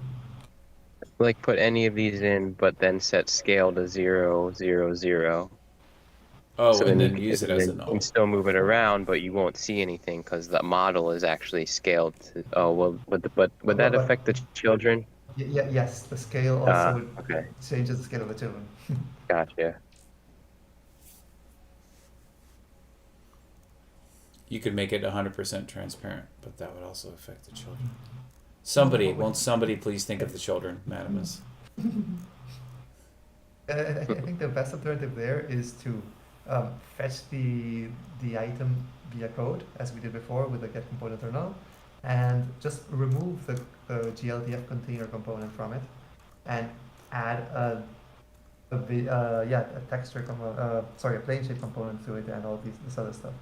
Speaker 5: Like put any of these in, but then set scale to 0, 0, 0.
Speaker 1: Oh,
Speaker 5: So
Speaker 1: and
Speaker 5: then
Speaker 1: then use it as a
Speaker 5: you
Speaker 1: null.
Speaker 5: can still move it around, but you won't see anything because the model is actually scaled to. Oh well, but would that
Speaker 4: But
Speaker 5: affect the children?
Speaker 4: yes, the scale also
Speaker 5: Okay,
Speaker 4: changes the scale of the children.
Speaker 5: gotcha.
Speaker 1: You could make it 100% transparent, but that would also affect the children. Somebody, won't somebody please think of the children, Madamus?
Speaker 4: I think the best alternative there is to fetch the item via code, as we did before with the get component or null, and just remove the GLTF container component from it, and add a texture a plane shape component to it, and all this other stuff.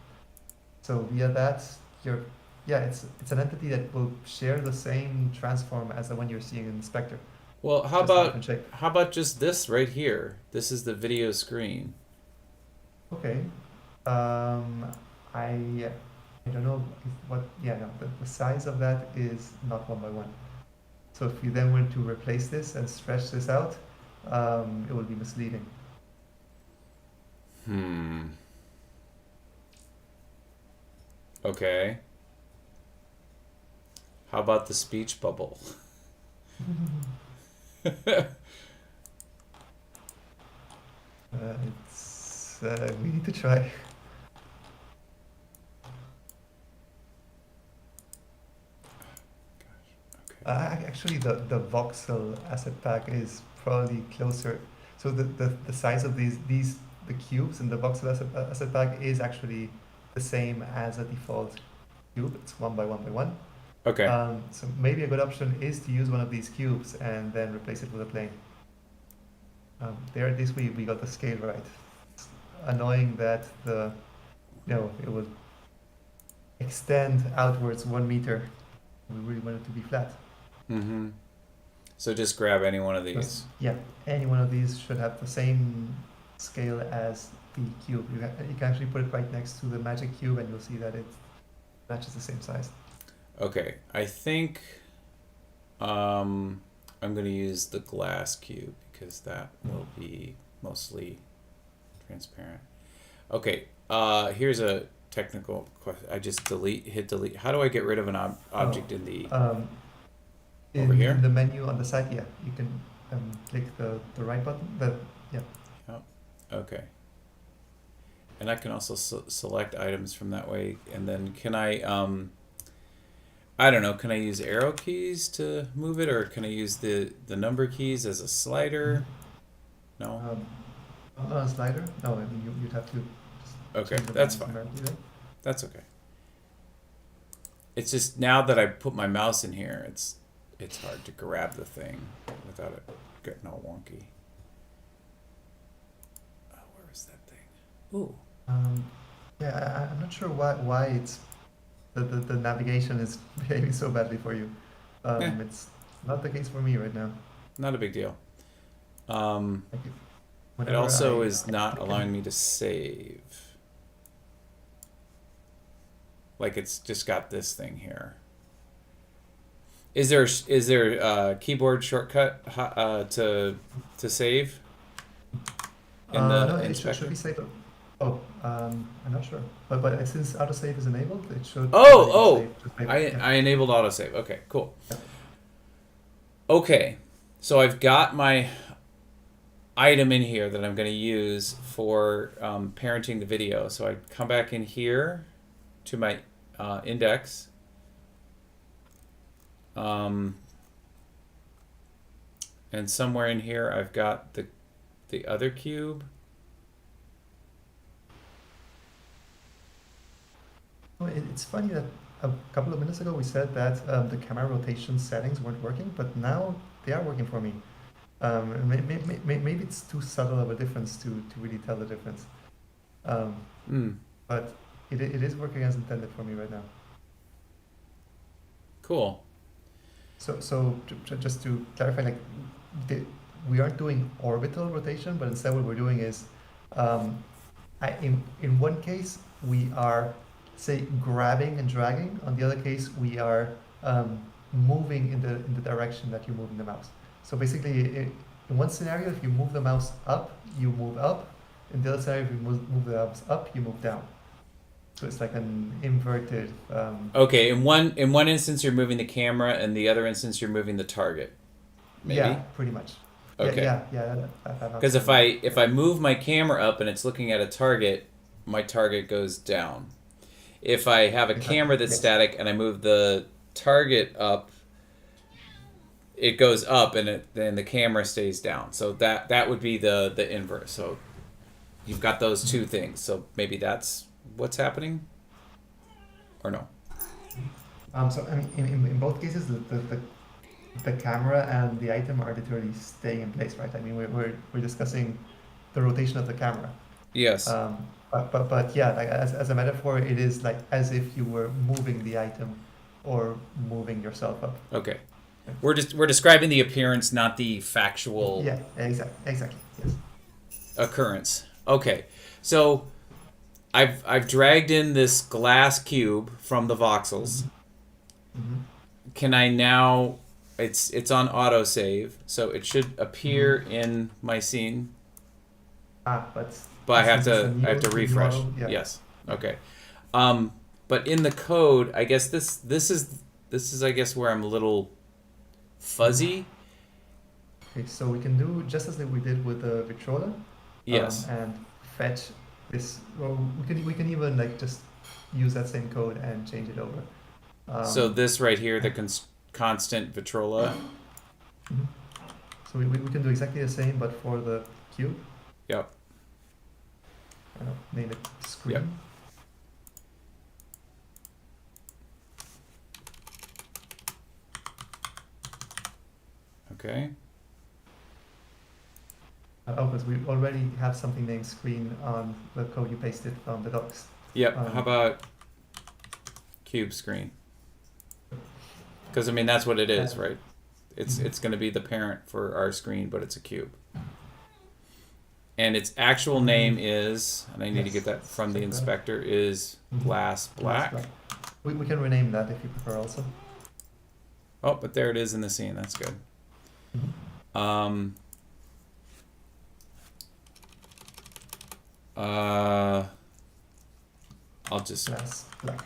Speaker 4: So via that, it's an entity that will share the same transform as the one you're seeing in Spectre.
Speaker 1: Well, how
Speaker 4: Just a different shape.
Speaker 1: about just this right here? This is the video screen.
Speaker 4: Okay. I don't know what. Yeah, no. The size of that is not 1 by 1. So if you then were to replace this and stretch this out, it will be misleading.
Speaker 1: Okay. How about the speech bubble?
Speaker 4: We need to try. Actually, the voxel asset pack is probably closer. So the size of the cubes in the voxel asset pack is actually the same as a default cube. It's 1 by 1 by 1.
Speaker 1: Okay.
Speaker 4: So maybe a good option is to use one of these cubes and then replace it with a plane. There, at least we got the scale right. It's annoying that it would extend outwards 1 meter. We really want it to be flat.
Speaker 1: Mm-hmm. So just grab any one of these.
Speaker 4: Yeah, any one of these should have the same scale as the cube. You can actually put it right next to the magic cube, and you'll see that it matches the same size.
Speaker 1: Okay, I think I'm going to use the glass cube because that will be mostly transparent. Okay, here's a technical question. I just hit delete. How do I get rid of an object in the... over here?
Speaker 4: In the menu on the side, yeah, you can click the right button. Yeah.
Speaker 1: Yep. Okay. And I can also select items from that way. And then can I don't know, can I use arrow keys to move it, or can I use the number keys as a slider? No?
Speaker 4: On a slider? No, I mean, you'd have to just
Speaker 1: Okay,
Speaker 4: change the
Speaker 1: that's
Speaker 4: buttons
Speaker 1: fine.
Speaker 4: numerically there.
Speaker 1: That's okay. It's just now that I put my mouse in here, it's hard to grab the thing without it getting all wonky. Oh, where is that thing? Ooh.
Speaker 4: Yeah, I'm not sure why it's the navigation is behaving so badly for you. It's not the case for me right now.
Speaker 1: Not a big deal.
Speaker 4: Like
Speaker 1: It
Speaker 4: whenever
Speaker 1: also
Speaker 4: I
Speaker 1: is not
Speaker 4: click
Speaker 1: allowing me to save. Like it's just got this thing here. Is there a keyboard shortcut to save in the
Speaker 4: no, it
Speaker 1: inspector?
Speaker 4: should be saved. Oh, I'm not sure. But since autosave is enabled, it should.
Speaker 1: Oh,
Speaker 4: save. Just maybe-
Speaker 1: I enabled autosave. Okay, cool. Okay, so I've got my item in here that I'm going to use for parenting the video. So I come back in here to my index. And somewhere in here I've got the other cube.
Speaker 4: it's funny that a couple of minutes ago we said that the camera rotation settings weren't working, but now they are working for me. Maybe it's too subtle of a difference to really tell the difference.
Speaker 1: Mm.
Speaker 4: But it is working as intended for me right now.
Speaker 1: Cool.
Speaker 4: So just to clarify, like we aren't doing orbital rotation, but instead what we're doing is, in one case we are, say, grabbing and dragging. On the other case, we are moving in the direction that you're moving the mouse. So basically, in one scenario, if you move the mouse up, you move up. In the other scenario, if you move the mouse up, you move down. So it's like an inverted.
Speaker 1: Okay, in one instance you're moving the camera, and the other instance you're moving the target. Maybe.
Speaker 4: Yeah, pretty much.
Speaker 1: Okay.
Speaker 4: Yeah.
Speaker 1: Because if I move my camera up and it's looking at a target, my target goes down. If I have a camera that's
Speaker 4: Yes.
Speaker 1: static and I move the target up, it goes up, and then the camera stays down. So that would be the inverse. So you've got those two things. So maybe that's what's happening, or no?
Speaker 4: So I mean, in both cases, the camera and the item are literally staying in place, right? I mean, we're discussing the rotation of the camera.
Speaker 1: Yes.
Speaker 4: But yeah, like as a metaphor, it is like as if you were moving the item or moving yourself up.
Speaker 1: Okay. We're describing the appearance, not the factual
Speaker 4: Yeah, exactly. Yes.
Speaker 1: occurrence. Okay. So I've dragged in this glass cube from the voxels.
Speaker 4: Mm-hmm.
Speaker 1: Can I now? It's on autosave, so it should appear in my scene.
Speaker 4: But
Speaker 1: But I have
Speaker 4: since it's a
Speaker 1: to
Speaker 4: new
Speaker 1: refresh.
Speaker 4: model, yeah.
Speaker 1: Yes. Okay. But in the code, I guess this is I guess where I'm a little fuzzy.
Speaker 4: Okay, so we can do just as we did with the Victrola.
Speaker 1: Yes.
Speaker 4: And fetch this. Well, we can even like just use that same code and change it over.
Speaker 1: So this right here, the constant Vitrola.
Speaker 4: Mhm. So we can do exactly the same, but for the cube.
Speaker 1: Yep.
Speaker 4: Name it screen.
Speaker 1: Yep. Okay.
Speaker 4: Because we already have something named screen on the code you pasted from the docs.
Speaker 1: Yep. How about cube screen? Because I mean that's what it is, right? It's going to be the parent for our screen, but it's a cube. And its actual name is, and I need to get that from the inspector, is glass black.
Speaker 4: We can rename that if you prefer also.
Speaker 1: Oh, but there it is in the scene. That's good. I'll just.
Speaker 4: Glass black.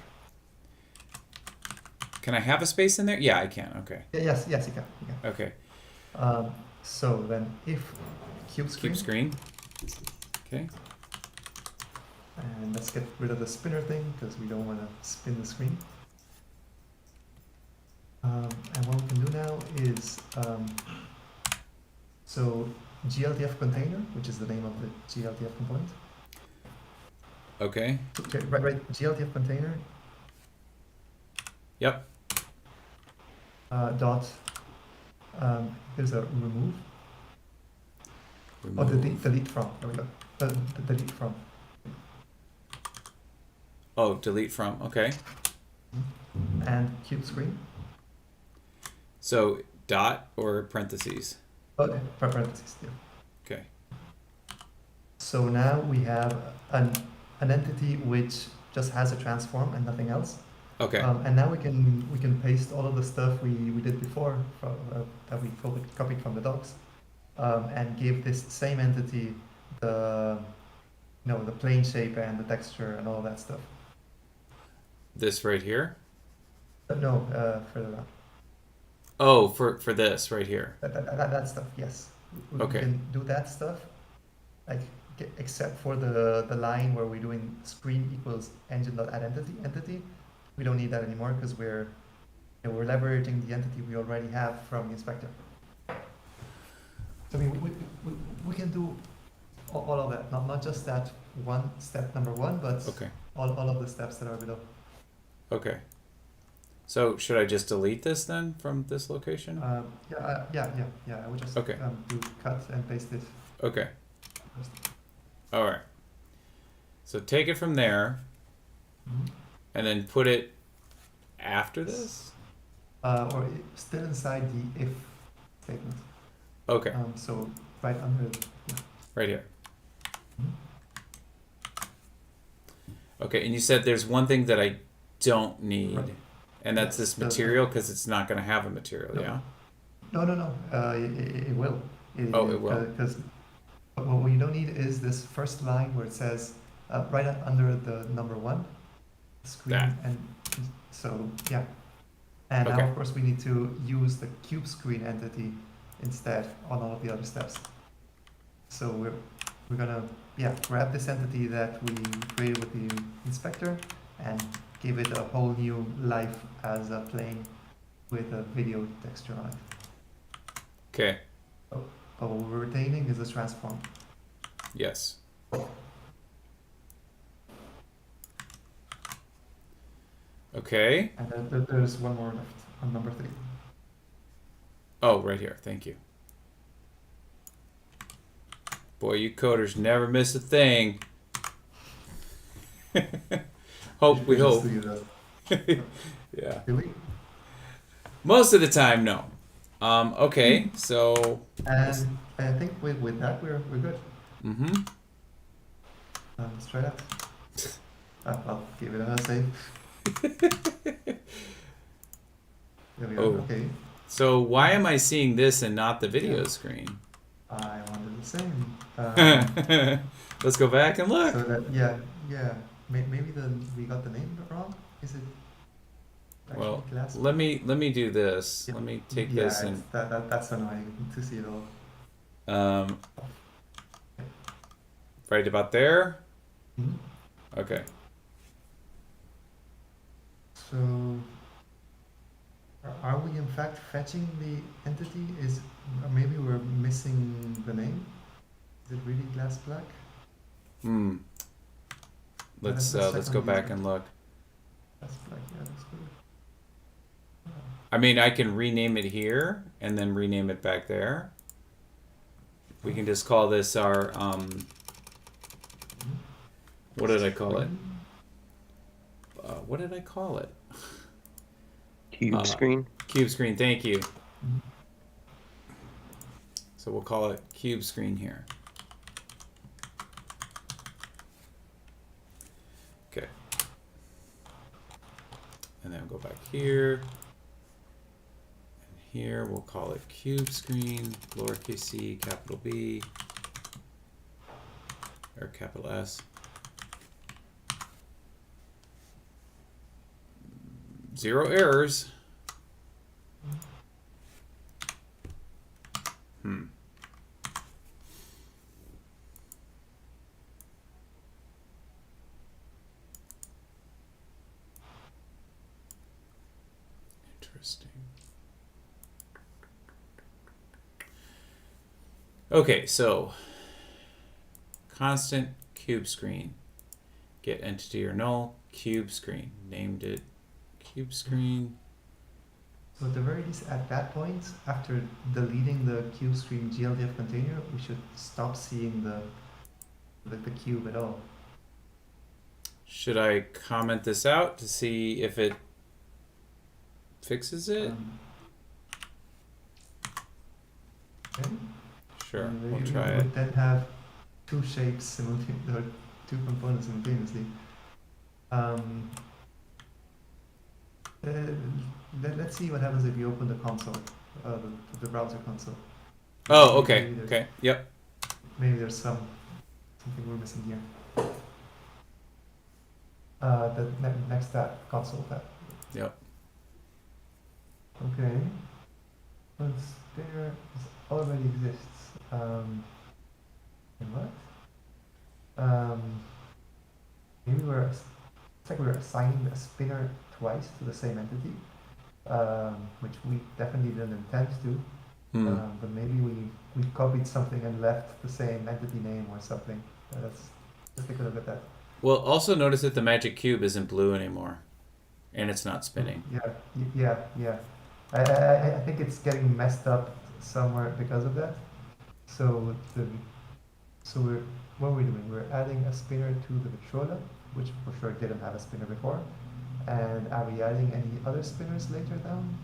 Speaker 1: Can I have a space in there? Yeah, I can. Okay.
Speaker 4: Yes, you can.
Speaker 1: Okay.
Speaker 4: So then if cube screen.
Speaker 1: Cube screen. Okay.
Speaker 4: And let's get rid of the spinner thing because we don't want to spin the screen. And what we can do now is, so GLTF container, which is the name of the GLTF component.
Speaker 1: Okay.
Speaker 4: Okay, right, GLTF container.
Speaker 1: Yep.
Speaker 4: Dot. Here's a remove. Oh, delete from. There we go. Delete from.
Speaker 1: Oh, delete from. Okay.
Speaker 4: And cube screen.
Speaker 1: So dot or parentheses.
Speaker 4: Okay, parentheses. Yeah.
Speaker 1: Okay.
Speaker 4: So now we have an entity which just has a transform and nothing else.
Speaker 1: Okay.
Speaker 4: And now we can paste all of the stuff we did before from, that we copied from the docs, and give this same entity the the plane shape and the texture and all that stuff.
Speaker 1: This right here.
Speaker 4: No, further down.
Speaker 1: Oh, for this right here.
Speaker 4: That stuff, yes. We
Speaker 1: Okay.
Speaker 4: can do that stuff, like except for the line where we're doing screen equals engine.addEntity. We don't need that anymore because we're leveraging the entity we already have from the inspector. So I mean, we can do all of that, not just that one step number one, but
Speaker 1: Okay.
Speaker 4: all of the steps that are below.
Speaker 1: Okay. So should I just delete this then from this location?
Speaker 4: Yeah. I would just
Speaker 1: Okay.
Speaker 4: do cut and paste it.
Speaker 1: Okay. All right. So take it from there
Speaker 4: Mhm.
Speaker 1: and then put it after this?
Speaker 4: Still inside the if statement.
Speaker 1: Okay.
Speaker 4: So right under it. Yeah.
Speaker 1: Right here.
Speaker 4: Mhm.
Speaker 1: Okay, and you said there's one thing that I don't need,
Speaker 4: Right.
Speaker 1: and that's
Speaker 4: Yes,
Speaker 1: this
Speaker 4: the-
Speaker 1: material because it's not going to have a material,
Speaker 4: No.
Speaker 1: yeah?
Speaker 4: No. It will.
Speaker 1: Oh, it will.
Speaker 4: Because what you don't need is this first line where it says right under the number 1 screen,
Speaker 1: That.
Speaker 4: and so yeah. And
Speaker 1: Okay.
Speaker 4: now of course we need to use the cube screen entity instead on all of the other steps. So we're gonna grab this entity that we created with the inspector and give it a whole new life as a plane with a video texture on it.
Speaker 1: Okay,
Speaker 4: But what we're retaining is a transform.
Speaker 1: yes. Okay.
Speaker 4: And then there's one more left on number 3.
Speaker 1: Oh, right here. Thank you. Boy, you coders never miss a thing. Hope we hope. Yeah.
Speaker 4: Really?
Speaker 1: Most of the time, no. Okay, so.
Speaker 4: And I think with that we're good.
Speaker 1: Mm-hmm.
Speaker 4: Let's try that. I'll give it a save. There we go.
Speaker 1: Oh.
Speaker 4: Okay.
Speaker 1: So why am I seeing this and not the video screen?
Speaker 4: I wanted the same.
Speaker 1: Let's go back and look.
Speaker 4: So that maybe we got the name wrong. Is it? Actually
Speaker 1: Well,
Speaker 4: class?
Speaker 1: let me do this.
Speaker 4: Yeah.
Speaker 1: Let me take
Speaker 4: Yeah,
Speaker 1: this and
Speaker 4: that's annoying to see it all.
Speaker 1: right about there.
Speaker 4: Mhm.
Speaker 1: Okay.
Speaker 4: So are we in fact fetching the entity? Or maybe we're missing the name? Is it really glass black?
Speaker 1: Hmm. Let's
Speaker 4: Let's check
Speaker 1: go
Speaker 4: on
Speaker 1: back
Speaker 4: these.
Speaker 1: and look.
Speaker 4: Glass black, yeah, that's good.
Speaker 1: I mean, I can rename it here and then rename it back there. We can just call this our what did I call it? What did I call it?
Speaker 5: Cube screen.
Speaker 1: Cube screen. Thank you.
Speaker 4: Mhm.
Speaker 1: So we'll call it cube screen here. Okay. And then we'll go back here. And here we'll call it cube screen, lowercase c, capital B, or capital S. 0 errors. Interesting. Okay, so constant cube screen. Get entity or null, cube screen. Named it cube screen.
Speaker 4: So at the very least, at that point, after deleting the cube screen GLDF container, we should stop seeing the cube at all.
Speaker 1: Should I comment this out to see if it fixes it?
Speaker 4: Okay.
Speaker 1: Sure,
Speaker 4: And
Speaker 1: we'll
Speaker 4: you
Speaker 1: try it.
Speaker 4: would then have two shapes simultaneously, or two components simultaneously. Let's see what happens if you open the console, the browser console.
Speaker 1: Oh, okay,
Speaker 4: Maybe there's-
Speaker 1: okay, yep.
Speaker 4: Maybe there's something we're missing here. The next tab, console tab.
Speaker 1: Yep.
Speaker 4: Okay. Once there already exists. And what? Maybe it's like we're assigning a spinner twice to the same entity, which we definitely didn't intend to.
Speaker 1: Hmm.
Speaker 4: But maybe we copied something and left the same entity name or something. Let's take a look at that.
Speaker 1: Well, also notice that the magic cube isn't blue anymore. and it's not spinning.
Speaker 4: Yeah. I think it's getting messed up somewhere because of that. So what are we doing? We're adding a spinner to the Vitrola, which for sure didn't have a spinner before. And are we adding any other spinners later down?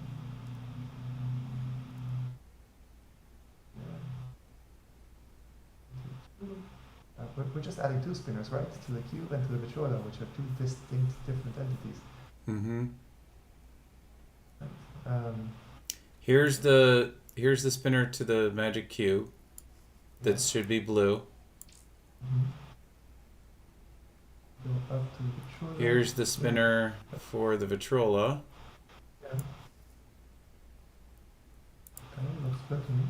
Speaker 4: We're just adding two spinners, right? To the cube and to the Vitrola, which are two distinct different entities.
Speaker 1: Mm-hmm.
Speaker 4: Um,
Speaker 1: Here's the spinner to the magic cube. That should be blue.
Speaker 4: Go up to the Vitrola.
Speaker 1: Here's the spinner for the Vitrola.
Speaker 4: Yeah. Okay, looks good to me.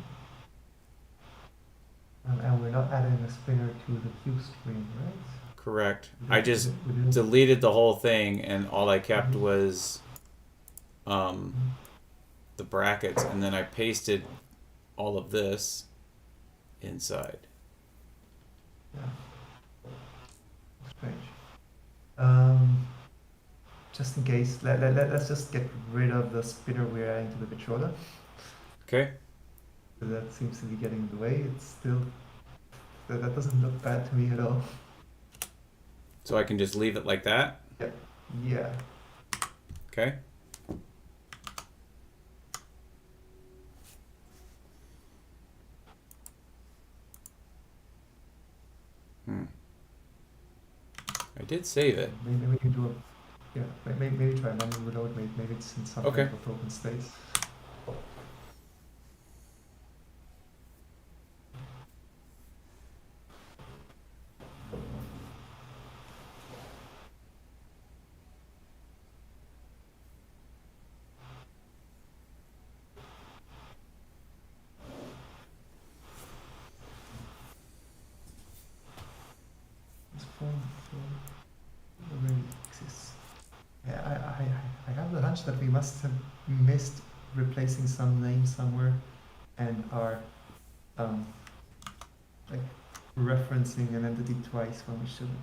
Speaker 4: And we're not adding a spinner to the cube screen, right?
Speaker 1: Correct.
Speaker 4: We
Speaker 1: I
Speaker 4: didn't-
Speaker 1: just
Speaker 4: we didn't-
Speaker 1: deleted the whole thing, and all I kept was the brackets, and then I pasted all of this inside.
Speaker 4: Yeah. Strange. Just in case, let's just get rid of the spinner we're adding to the Vitrola.
Speaker 1: Okay.
Speaker 4: So that seems to be getting in the way. It's still, that doesn't look bad to me at all.
Speaker 1: So I can just leave it like that.
Speaker 4: Yeah.
Speaker 1: Okay. I did save it.
Speaker 4: Maybe we can do a, yeah, maybe try manual reload. Maybe it's in some
Speaker 1: Okay.
Speaker 4: type of open space. This form already exists. Yeah, I have the hunch that we must have missed replacing some name somewhere and are like referencing an entity twice when we shouldn't.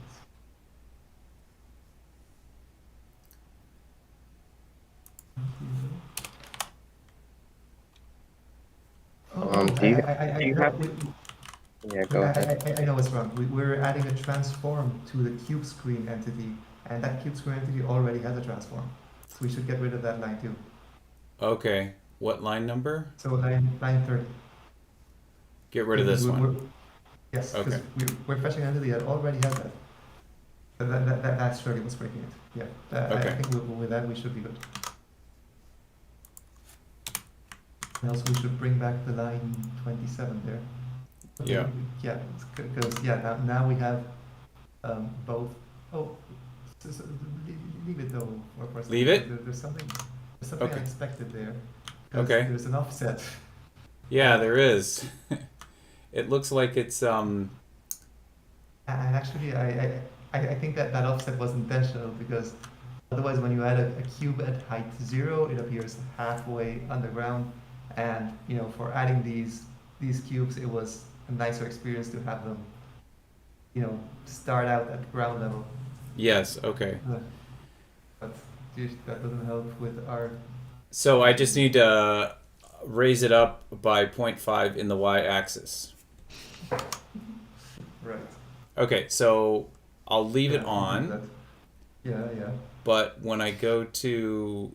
Speaker 5: Do you have-
Speaker 4: we-
Speaker 5: Yeah, go ahead.
Speaker 4: I know it's wrong. We're adding a transform to the cube screen entity, and that cube screen entity already has a transform. So we should get rid of that line too.
Speaker 1: Okay. What line number?
Speaker 4: So line 30.
Speaker 1: Get rid of this
Speaker 4: We're-
Speaker 1: one.
Speaker 4: we're- Yes, because
Speaker 1: Okay.
Speaker 4: we're fetching an entity that already has that. That's surely what's breaking it. Yeah,
Speaker 1: Okay.
Speaker 4: I think with that we should be good. And also we should bring back the line 27 there.
Speaker 1: Yeah.
Speaker 4: Yeah, because now we have both. Oh, leave it though for a second.
Speaker 1: Leave it?
Speaker 4: There's something
Speaker 1: Okay.
Speaker 4: unexpected there. 'Cause
Speaker 1: Okay.
Speaker 4: There's an offset.
Speaker 1: Yeah, there is. It looks like it's
Speaker 4: And actually, I think that offset was intentional because otherwise, when you add a cube at height 0, it appears halfway underground. And for adding these cubes, it was a nicer experience to have them, start out at ground level.
Speaker 1: yes, okay.
Speaker 4: But that doesn't help with our.
Speaker 1: So I just need to raise it up by 0.5 in the y-axis.
Speaker 4: Right.
Speaker 1: Okay, so I'll leave
Speaker 4: Yeah,
Speaker 1: it
Speaker 4: we can do
Speaker 1: on,
Speaker 4: that. Yeah.
Speaker 1: but when I go to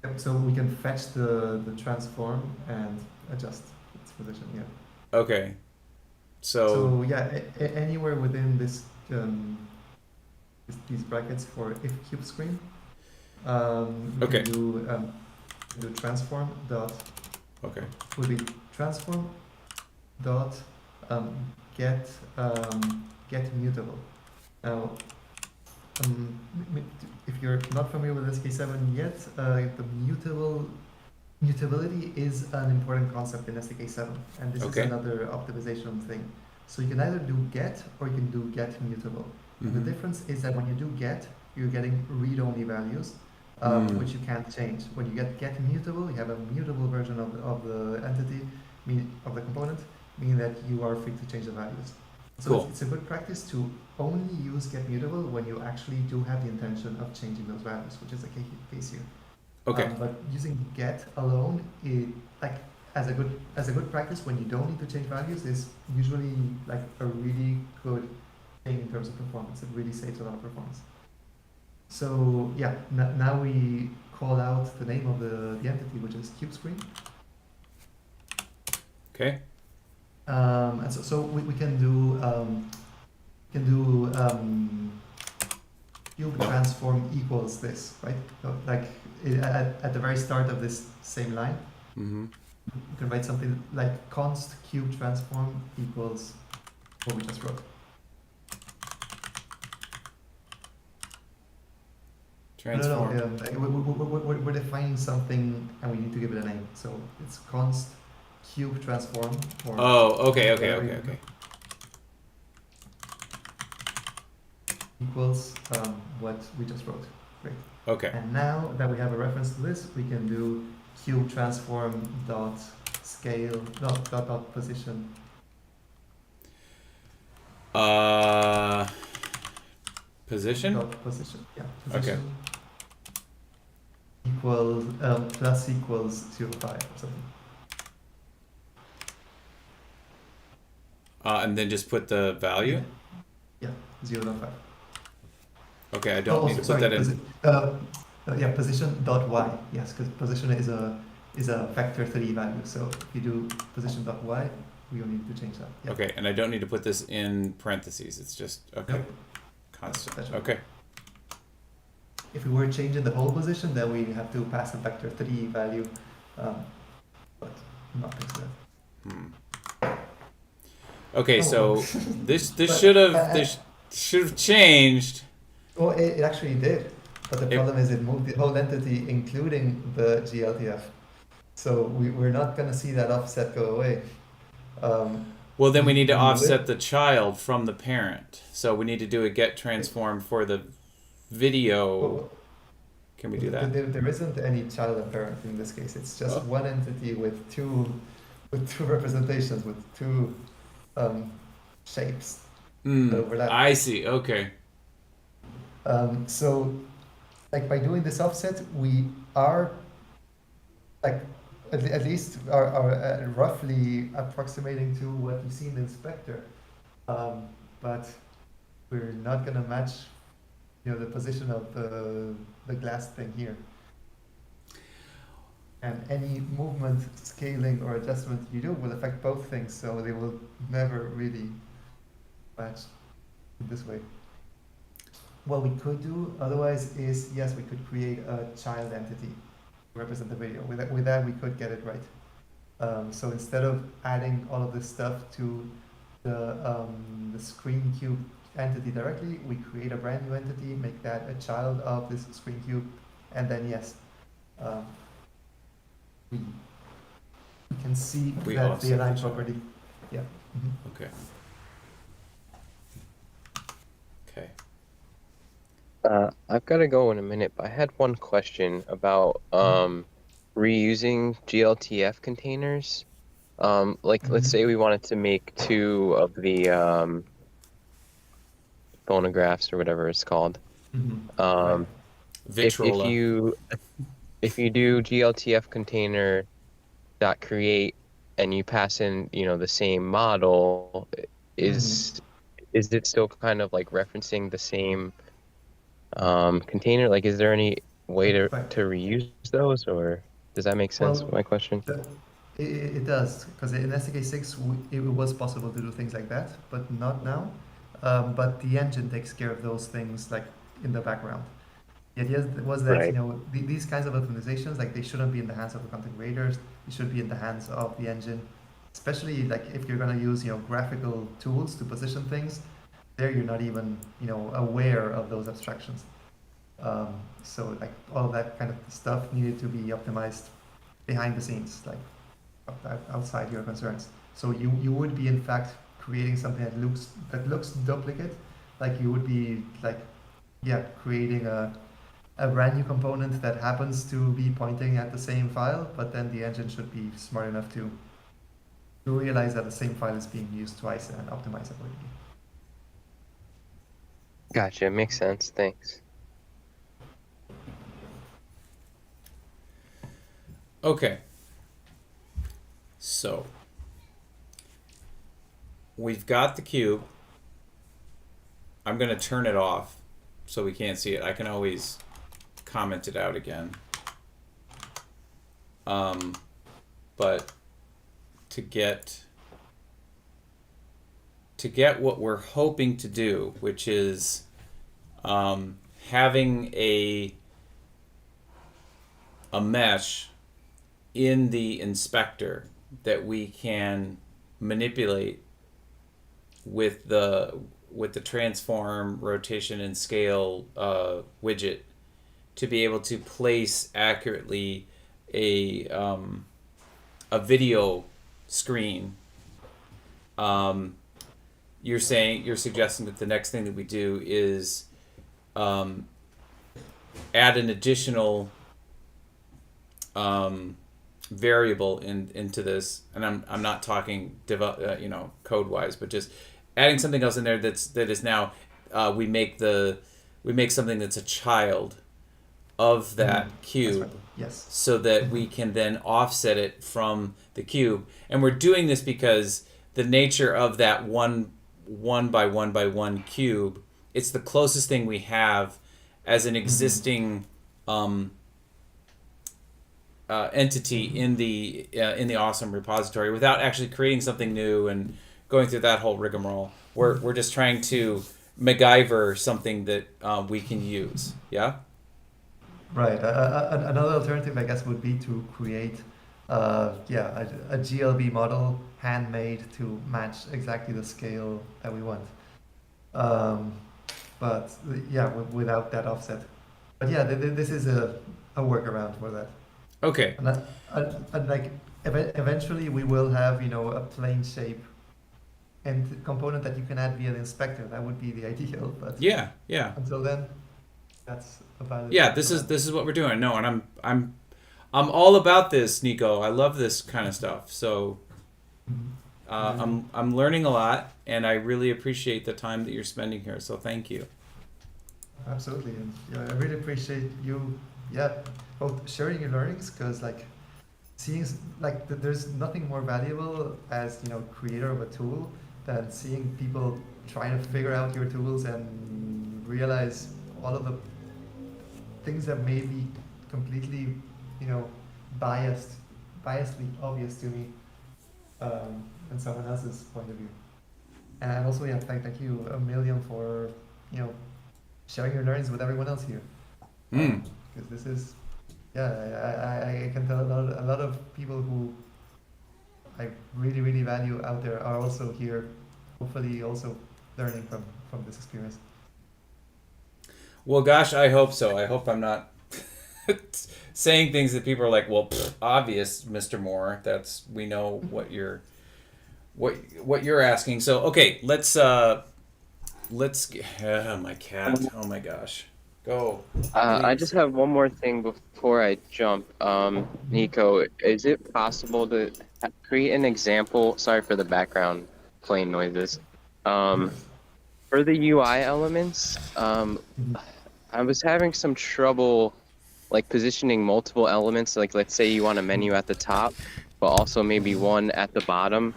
Speaker 4: Yep, so we can fetch the transform and adjust its position. Yeah.
Speaker 1: okay, so
Speaker 4: So yeah, anywhere within this these brackets for if cube screen, you
Speaker 1: Okay.
Speaker 4: can do transform dot
Speaker 1: okay,
Speaker 4: would be transform dot get get mutable. Now, if you're not familiar with SK7 yet, the mutability is an important concept in SDK7, and this
Speaker 1: Okay.
Speaker 4: is another optimization thing. So you can either do get or you can do get mutable. The
Speaker 1: mhm,
Speaker 4: difference is that when you do get, you're getting read-only values, which you can't change. When you get mutable, you have a mutable version of the entity, of the component, meaning that you are free to change the values. So
Speaker 1: Cool.
Speaker 4: it's a good practice to only use getMutable when you actually do have the intention of changing those values, which is the case here.
Speaker 1: Okay.
Speaker 4: But using get alone, like as a good practice when you don't need to change values is usually like a really good thing in terms of performance. It really saves a lot of performance. So yeah, now we call out the name of the entity, which is CubeScreen.
Speaker 1: Okay.
Speaker 4: And so we can do cube
Speaker 1: No.
Speaker 4: transform equals this, right? So like at the very start of this same line,
Speaker 1: Mm-hmm.
Speaker 4: you can write something like const cube transform equals what we just wrote.
Speaker 1: Transform.
Speaker 4: We're defining something and we need to give it a name. So it's const cube transform. Or
Speaker 1: Oh, okay.
Speaker 4: whatever you- Equals what we just wrote. Great.
Speaker 1: Okay.
Speaker 4: And now that we have a reference to this, we can do cube transform dot scale dot position.
Speaker 1: Position?
Speaker 4: Dot position. Yeah.
Speaker 1: Okay.
Speaker 4: Position equals plus equals 0.5 or something.
Speaker 1: And then just put the value?
Speaker 4: Yeah, 0.5.
Speaker 1: Okay, I don't need to put that in.
Speaker 4: Yeah, position dot y. Yes, because position is a factor 3 value. So if you do position dot y, we only need to change that. Yeah.
Speaker 1: Okay, and I don't need to put this in parentheses. It's just okay.
Speaker 4: Nope.
Speaker 1: Constant.
Speaker 4: That's right.
Speaker 1: Okay.
Speaker 4: If we were changing the whole position, then we have to pass a factor 3 value, but nothing to that.
Speaker 1: Okay,
Speaker 4: Oh.
Speaker 1: so this
Speaker 4: But,
Speaker 1: should have changed.
Speaker 4: Well, it actually did, but the
Speaker 1: It-
Speaker 4: problem is it moved the whole entity, including the GLTF. So we're not going to see that offset go away.
Speaker 1: Well, then we need to
Speaker 4: You would?
Speaker 1: offset the child from the parent. So we need to do a get transform for the video.
Speaker 4: Well,
Speaker 1: Can we do that?
Speaker 4: There isn't any child and parent in this case. It's just
Speaker 1: Oh.
Speaker 4: one entity with two representations, with two shapes that overlap.
Speaker 1: I see. Okay.
Speaker 4: So, like by doing this offset, we are like at least are roughly approximating to what you see in the inspector, but we're not gonna match, the position of the glass thing here. And any movement, scaling, or adjustment you do will affect both things, so they will never really match in this way. What we could do otherwise is, yes, we could create a child entity to represent the video. With that we could get it right. So instead of adding all of this stuff to the screen cube entity directly, we create a brand new entity, make that a child of this screen cube, and then yes, we can see
Speaker 1: We
Speaker 4: that
Speaker 1: offset
Speaker 4: the align
Speaker 1: the child.
Speaker 4: property. Yeah.
Speaker 1: Okay. Okay.
Speaker 5: I've got to go in a minute, but I had one question about reusing GLTF containers. Let's say we wanted to make 2 of the phonographs or whatever it's called.
Speaker 4: Right.
Speaker 1: Vitrola.
Speaker 5: If you do GLTF container dot create and you pass in the same model, is it still kind of like referencing the same container? Like, is there any way to
Speaker 4: Right.
Speaker 5: reuse those, or does that make sense?
Speaker 4: Well,
Speaker 5: my question.
Speaker 4: It does, because in SDK6 it was possible to do things like that, but not now. But the engine takes care of those things like in the background. The idea was that
Speaker 5: Right.
Speaker 4: these kinds of optimizations, like they shouldn't be in the hands of the content creators. They should be in the hands of the engine, especially like if you're gonna use graphical tools to position things. There you're not even aware of those abstractions. So like all that kind of stuff needed to be optimized behind the scenes, like outside your concerns. So you would be in fact creating something that looks duplicate, like you would be like creating a brand new component that happens to be pointing at the same file, but then the engine should be smart enough to you realize that the same file is being used twice and optimize accordingly.
Speaker 5: Gotcha. Makes sense. Thanks.
Speaker 1: Okay. So we've got the cube. I'm going to turn it off so we can't see it. I can always comment it out again. But to get what we're hoping to do, which is having a mesh in the inspector that we can manipulate with the transform, rotation, and scale widget to be able to place accurately a video screen. You're suggesting that the next thing that we do is add an additional variable into this, and I'm not talking code wise, but just adding something else in there that is now we make something that's a child of that cube.
Speaker 4: Right. Yes.
Speaker 1: So that we can then offset it from the cube. And we're doing this because the nature of that one by one by one cube, it's the closest thing we have as an existing entity in the awesome repository without actually creating something new and going through that whole rigmarole. We're just trying to MacGyver something that we can use. Yeah.
Speaker 4: Right. Another alternative, I guess, would be to create, a GLB model handmade to match exactly the scale that we want. But yeah, without that offset. But yeah, this is a workaround for that.
Speaker 1: Okay.
Speaker 4: And like eventually we will have a plane shape and component that you can add via the inspector. That would be the ideal. But
Speaker 1: Yeah.
Speaker 4: until then, that's about it.
Speaker 1: Yeah. This is what we're doing. No, and I'm all about this, Nico. I love this kind of stuff. So I'm learning a lot, and I really appreciate the time that you're spending here. So thank you.
Speaker 4: Absolutely, and yeah, I really appreciate you, both sharing your learnings, because like seeing there's nothing more valuable as creator of a tool than seeing people trying to figure out your tools and realize all of the things that may be completely biasedly obvious to me, and someone else's point of view. And also, thank you a million for sharing your learnings with everyone else here. Because this is, I can tell a lot of people who I really, really value out there are also here, hopefully also learning from this experience.
Speaker 1: Well, gosh, I hope so. I hope I'm not saying things that people are like, well, obvious, Mr. Moore. We know what you're asking. So okay, let's oh, my cat. Oh my gosh. Go.
Speaker 5: I just have one more thing before I jump. Nico, is it possible to create an example? Sorry for the background plane noises. For the UI elements, I was having some trouble like positioning multiple elements. Like let's say you want a menu at the top, but also maybe one at the bottom.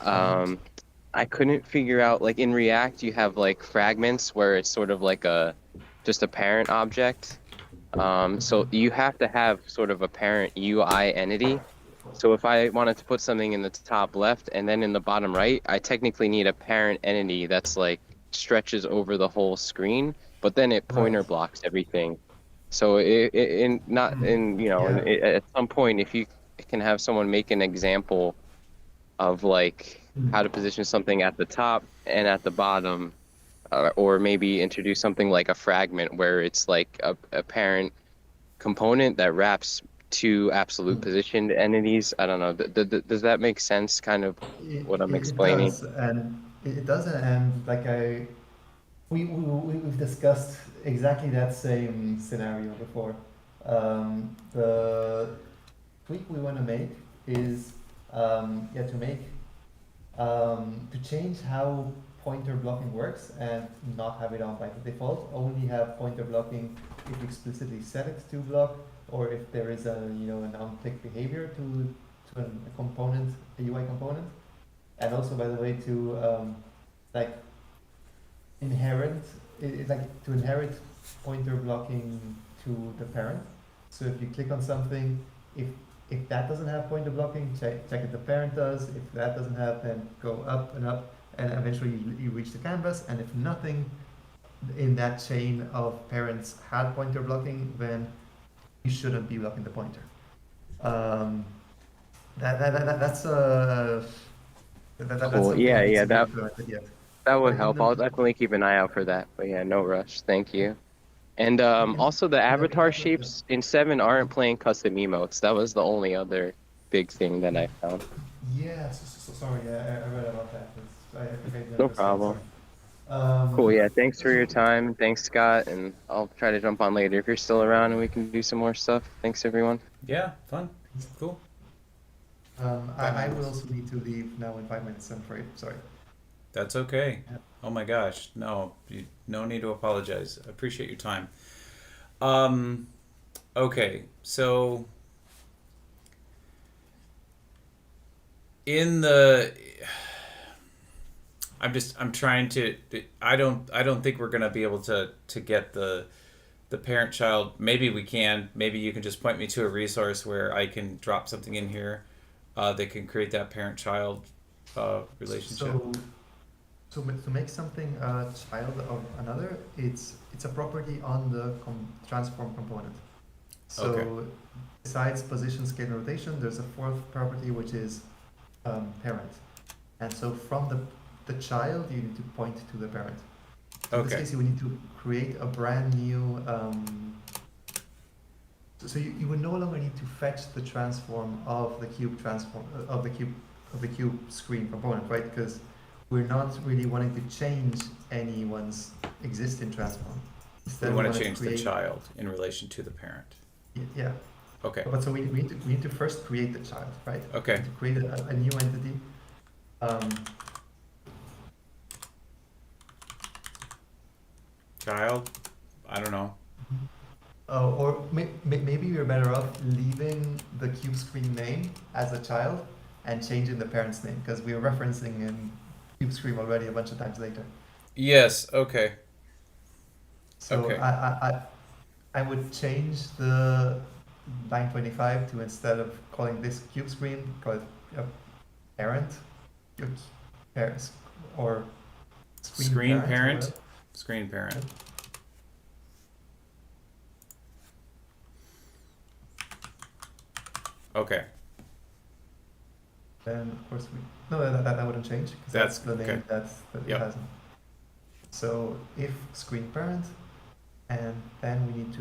Speaker 5: I couldn't figure out, like in React you have like fragments where it's sort of like just a parent object. So you have to have sort of a parent UI entity. So if I wanted to put something in the top left and then in the bottom right, I technically need a parent entity that's like stretches over the whole screen, but then it pointer blocks everything. So at some point, if you can have someone make an example of like how to position something at the top and at the bottom, or maybe introduce something like a fragment where it's like a parent component that wraps two absolute positioned entities. I don't know. Does that make sense? Kind of what I'm explaining.
Speaker 4: It does, and it does, and like we've discussed exactly that same scenario before. The tweak we want to make is Yeah, to change how pointer blocking works and not have it on by default, only have pointer blocking if you explicitly set it to block, or if there is a an on-click behavior to a component, a UI component, and also by the way to like inherent like to inherit pointer blocking to the parent. So if you click on something, if if that doesn't have pointer blocking, check if the parent does. If that doesn't have, then go up, and eventually you reach the canvas. And if nothing in that chain of parents had pointer blocking, then you shouldn't be blocking the pointer. Um, that's that's
Speaker 5: Cool.
Speaker 4: something
Speaker 5: Yeah,
Speaker 4: that needs
Speaker 5: yeah,
Speaker 4: to be
Speaker 5: that
Speaker 4: implemented yet.
Speaker 5: that would
Speaker 4: But in
Speaker 5: help.
Speaker 4: the
Speaker 5: I'll definitely keep an eye out for that. But yeah, no rush. Thank you. And
Speaker 4: in,
Speaker 5: also the
Speaker 4: in the
Speaker 5: avatar
Speaker 4: process, yeah.
Speaker 5: shapes in 7 aren't playing custom emotes. That was the only other big thing that I found.
Speaker 4: Yes, sorry, I read about that. I think I
Speaker 5: No
Speaker 4: never said
Speaker 5: problem.
Speaker 4: sorry.
Speaker 5: Cool. Yeah. Thanks for
Speaker 4: So
Speaker 5: your time. Thanks, Scott. And I'll try to jump on later if you're still around and we can do some more stuff. Thanks, everyone.
Speaker 1: Yeah, fun. Cool.
Speaker 4: I will also need to leave now in 5 minutes. I'm afraid. Sorry.
Speaker 1: That's okay.
Speaker 4: Yeah.
Speaker 1: Oh my gosh. No, no need to apologize. I appreciate your time. Okay, so in the I'm trying to I don't think we're gonna be able to get the parent child. Maybe we can. Maybe you can just point me to a resource where I can drop something in here that can create that parent child relationship.
Speaker 4: To make something a child of another, it's a property on the transform component. So
Speaker 1: Okay.
Speaker 4: besides position, scale, and rotation, there's a fourth property which is parent. And so from the child, you need to point to the parent. So in this
Speaker 1: Okay.
Speaker 4: case, you would need to create a brand new. So you would no longer need to fetch the transform of the cube transform of the cube screen component, right? Because we're not really wanting to change anyone's existing transform.
Speaker 1: We
Speaker 4: Instead, we
Speaker 1: want
Speaker 4: want
Speaker 1: to
Speaker 4: to
Speaker 1: change the
Speaker 4: create.
Speaker 1: child in relation to the parent.
Speaker 4: Yeah.
Speaker 1: Okay.
Speaker 4: But so we need to first create the child, right?
Speaker 1: Okay.
Speaker 4: To create a new entity. Um,
Speaker 1: Child. I don't know.
Speaker 4: or maybe you're better off leaving the cube screen name as a child and changing the parent's name because we were referencing in cube screen already a bunch of times later.
Speaker 1: Yes. Okay.
Speaker 4: So
Speaker 1: Okay.
Speaker 4: I would change the 925 to, instead of calling this cube screen, call it a parent, your parents, or
Speaker 1: Screen
Speaker 4: or
Speaker 1: parent.
Speaker 4: whatever.
Speaker 1: Screen parent. Okay.
Speaker 4: Then of course we no that wouldn't change because
Speaker 1: That's
Speaker 4: that's the name
Speaker 1: okay.
Speaker 4: that it
Speaker 1: Yep.
Speaker 4: has. So if screen parent, and then we need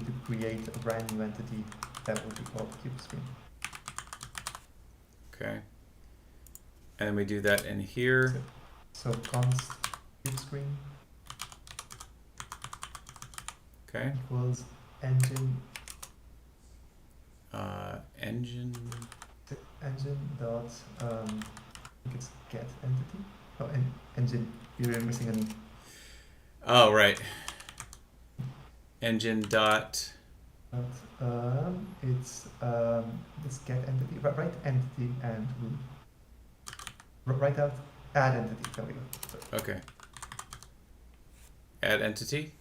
Speaker 4: to create a brand new entity that will be called cube screen.
Speaker 1: Okay. And we do that in here.
Speaker 4: So const cube screen
Speaker 1: Okay.
Speaker 4: equals engine
Speaker 1: Engine.
Speaker 4: dot I think it's get entity. Oh, engine. You're missing an.
Speaker 1: Oh right. Engine dot.
Speaker 4: It's this get entity. Write entity and write out add entity. There we go. So,
Speaker 1: Okay. Add entity.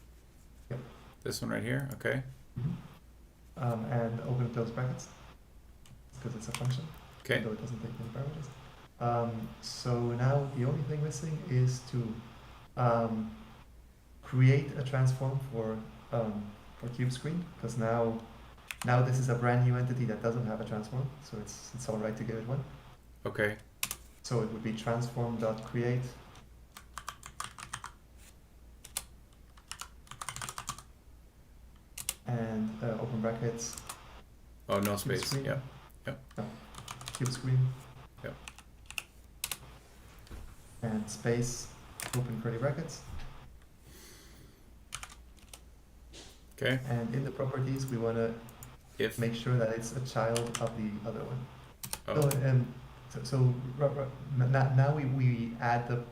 Speaker 4: Yep.
Speaker 1: This one right here. Okay.
Speaker 4: and open and close brackets because it's a function.
Speaker 1: Okay.
Speaker 4: Though it doesn't take any parameters. So now the only thing missing is to create a transform for cube screen because now this is a brand new entity that doesn't have a transform, so it's all right to give it one.
Speaker 1: Okay.
Speaker 4: So it would be transform.create and open brackets
Speaker 1: Oh, no
Speaker 4: cube
Speaker 1: space.
Speaker 4: screen.
Speaker 1: Yep.
Speaker 4: No, cube screen.
Speaker 1: Yep.
Speaker 4: And space open curly brackets.
Speaker 1: Okay.
Speaker 4: And in the properties, we want to
Speaker 1: If
Speaker 4: make sure that it's a child of the other one.
Speaker 1: oh,
Speaker 4: Now we add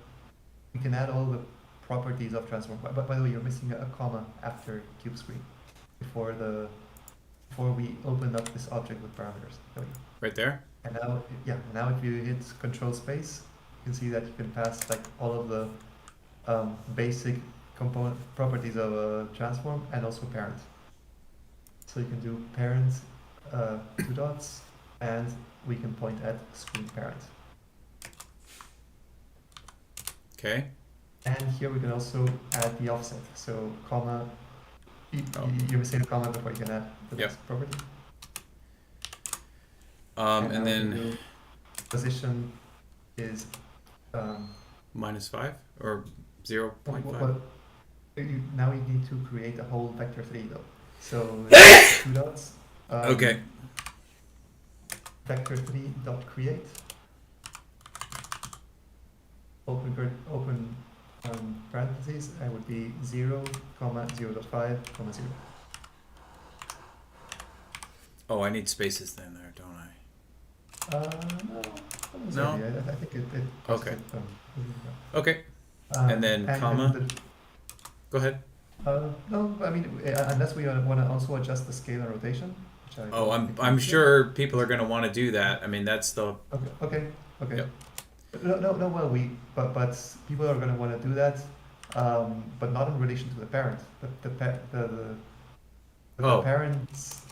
Speaker 4: we can add all the properties of transform. But by the way, you're missing a comma after cube screen before we open up this object with parameters. There we go.
Speaker 1: right there.
Speaker 4: And now, yeah, now if you hit Control Space, you can see that you can pass like all of the basic component properties of a transform and also parent. So you can do parent, two dots, and we can point at screen parent.
Speaker 1: Okay.
Speaker 4: And here we can also add the offset. So comma,
Speaker 1: Oh.
Speaker 4: you're missing a comma before you can add the
Speaker 1: Yep.
Speaker 4: next property.
Speaker 1: And
Speaker 4: now we can
Speaker 1: then
Speaker 4: do position is
Speaker 1: -5 or 0.5.
Speaker 4: well, now we need to create a whole vector 3 though. So two dots.
Speaker 1: Okay.
Speaker 4: Vector 3 dot create. Open parentheses. I would be 0, 0.5, 0.
Speaker 1: Oh, I need spaces then there, don't I?
Speaker 4: No.
Speaker 1: No?
Speaker 4: I think it
Speaker 1: Okay. Okay.
Speaker 4: Um,
Speaker 1: And then comma? Go ahead.
Speaker 4: No, I mean, unless we want to also adjust the scale and rotation. Which I
Speaker 1: Oh,
Speaker 4: don't think
Speaker 1: I'm
Speaker 4: we can.
Speaker 1: sure people are going to want to do that. I mean, that's the
Speaker 4: Okay.
Speaker 1: Yep.
Speaker 4: No. Well, but people are going to want to do that, but not in relation to the parent.
Speaker 1: Oh.
Speaker 4: The parents.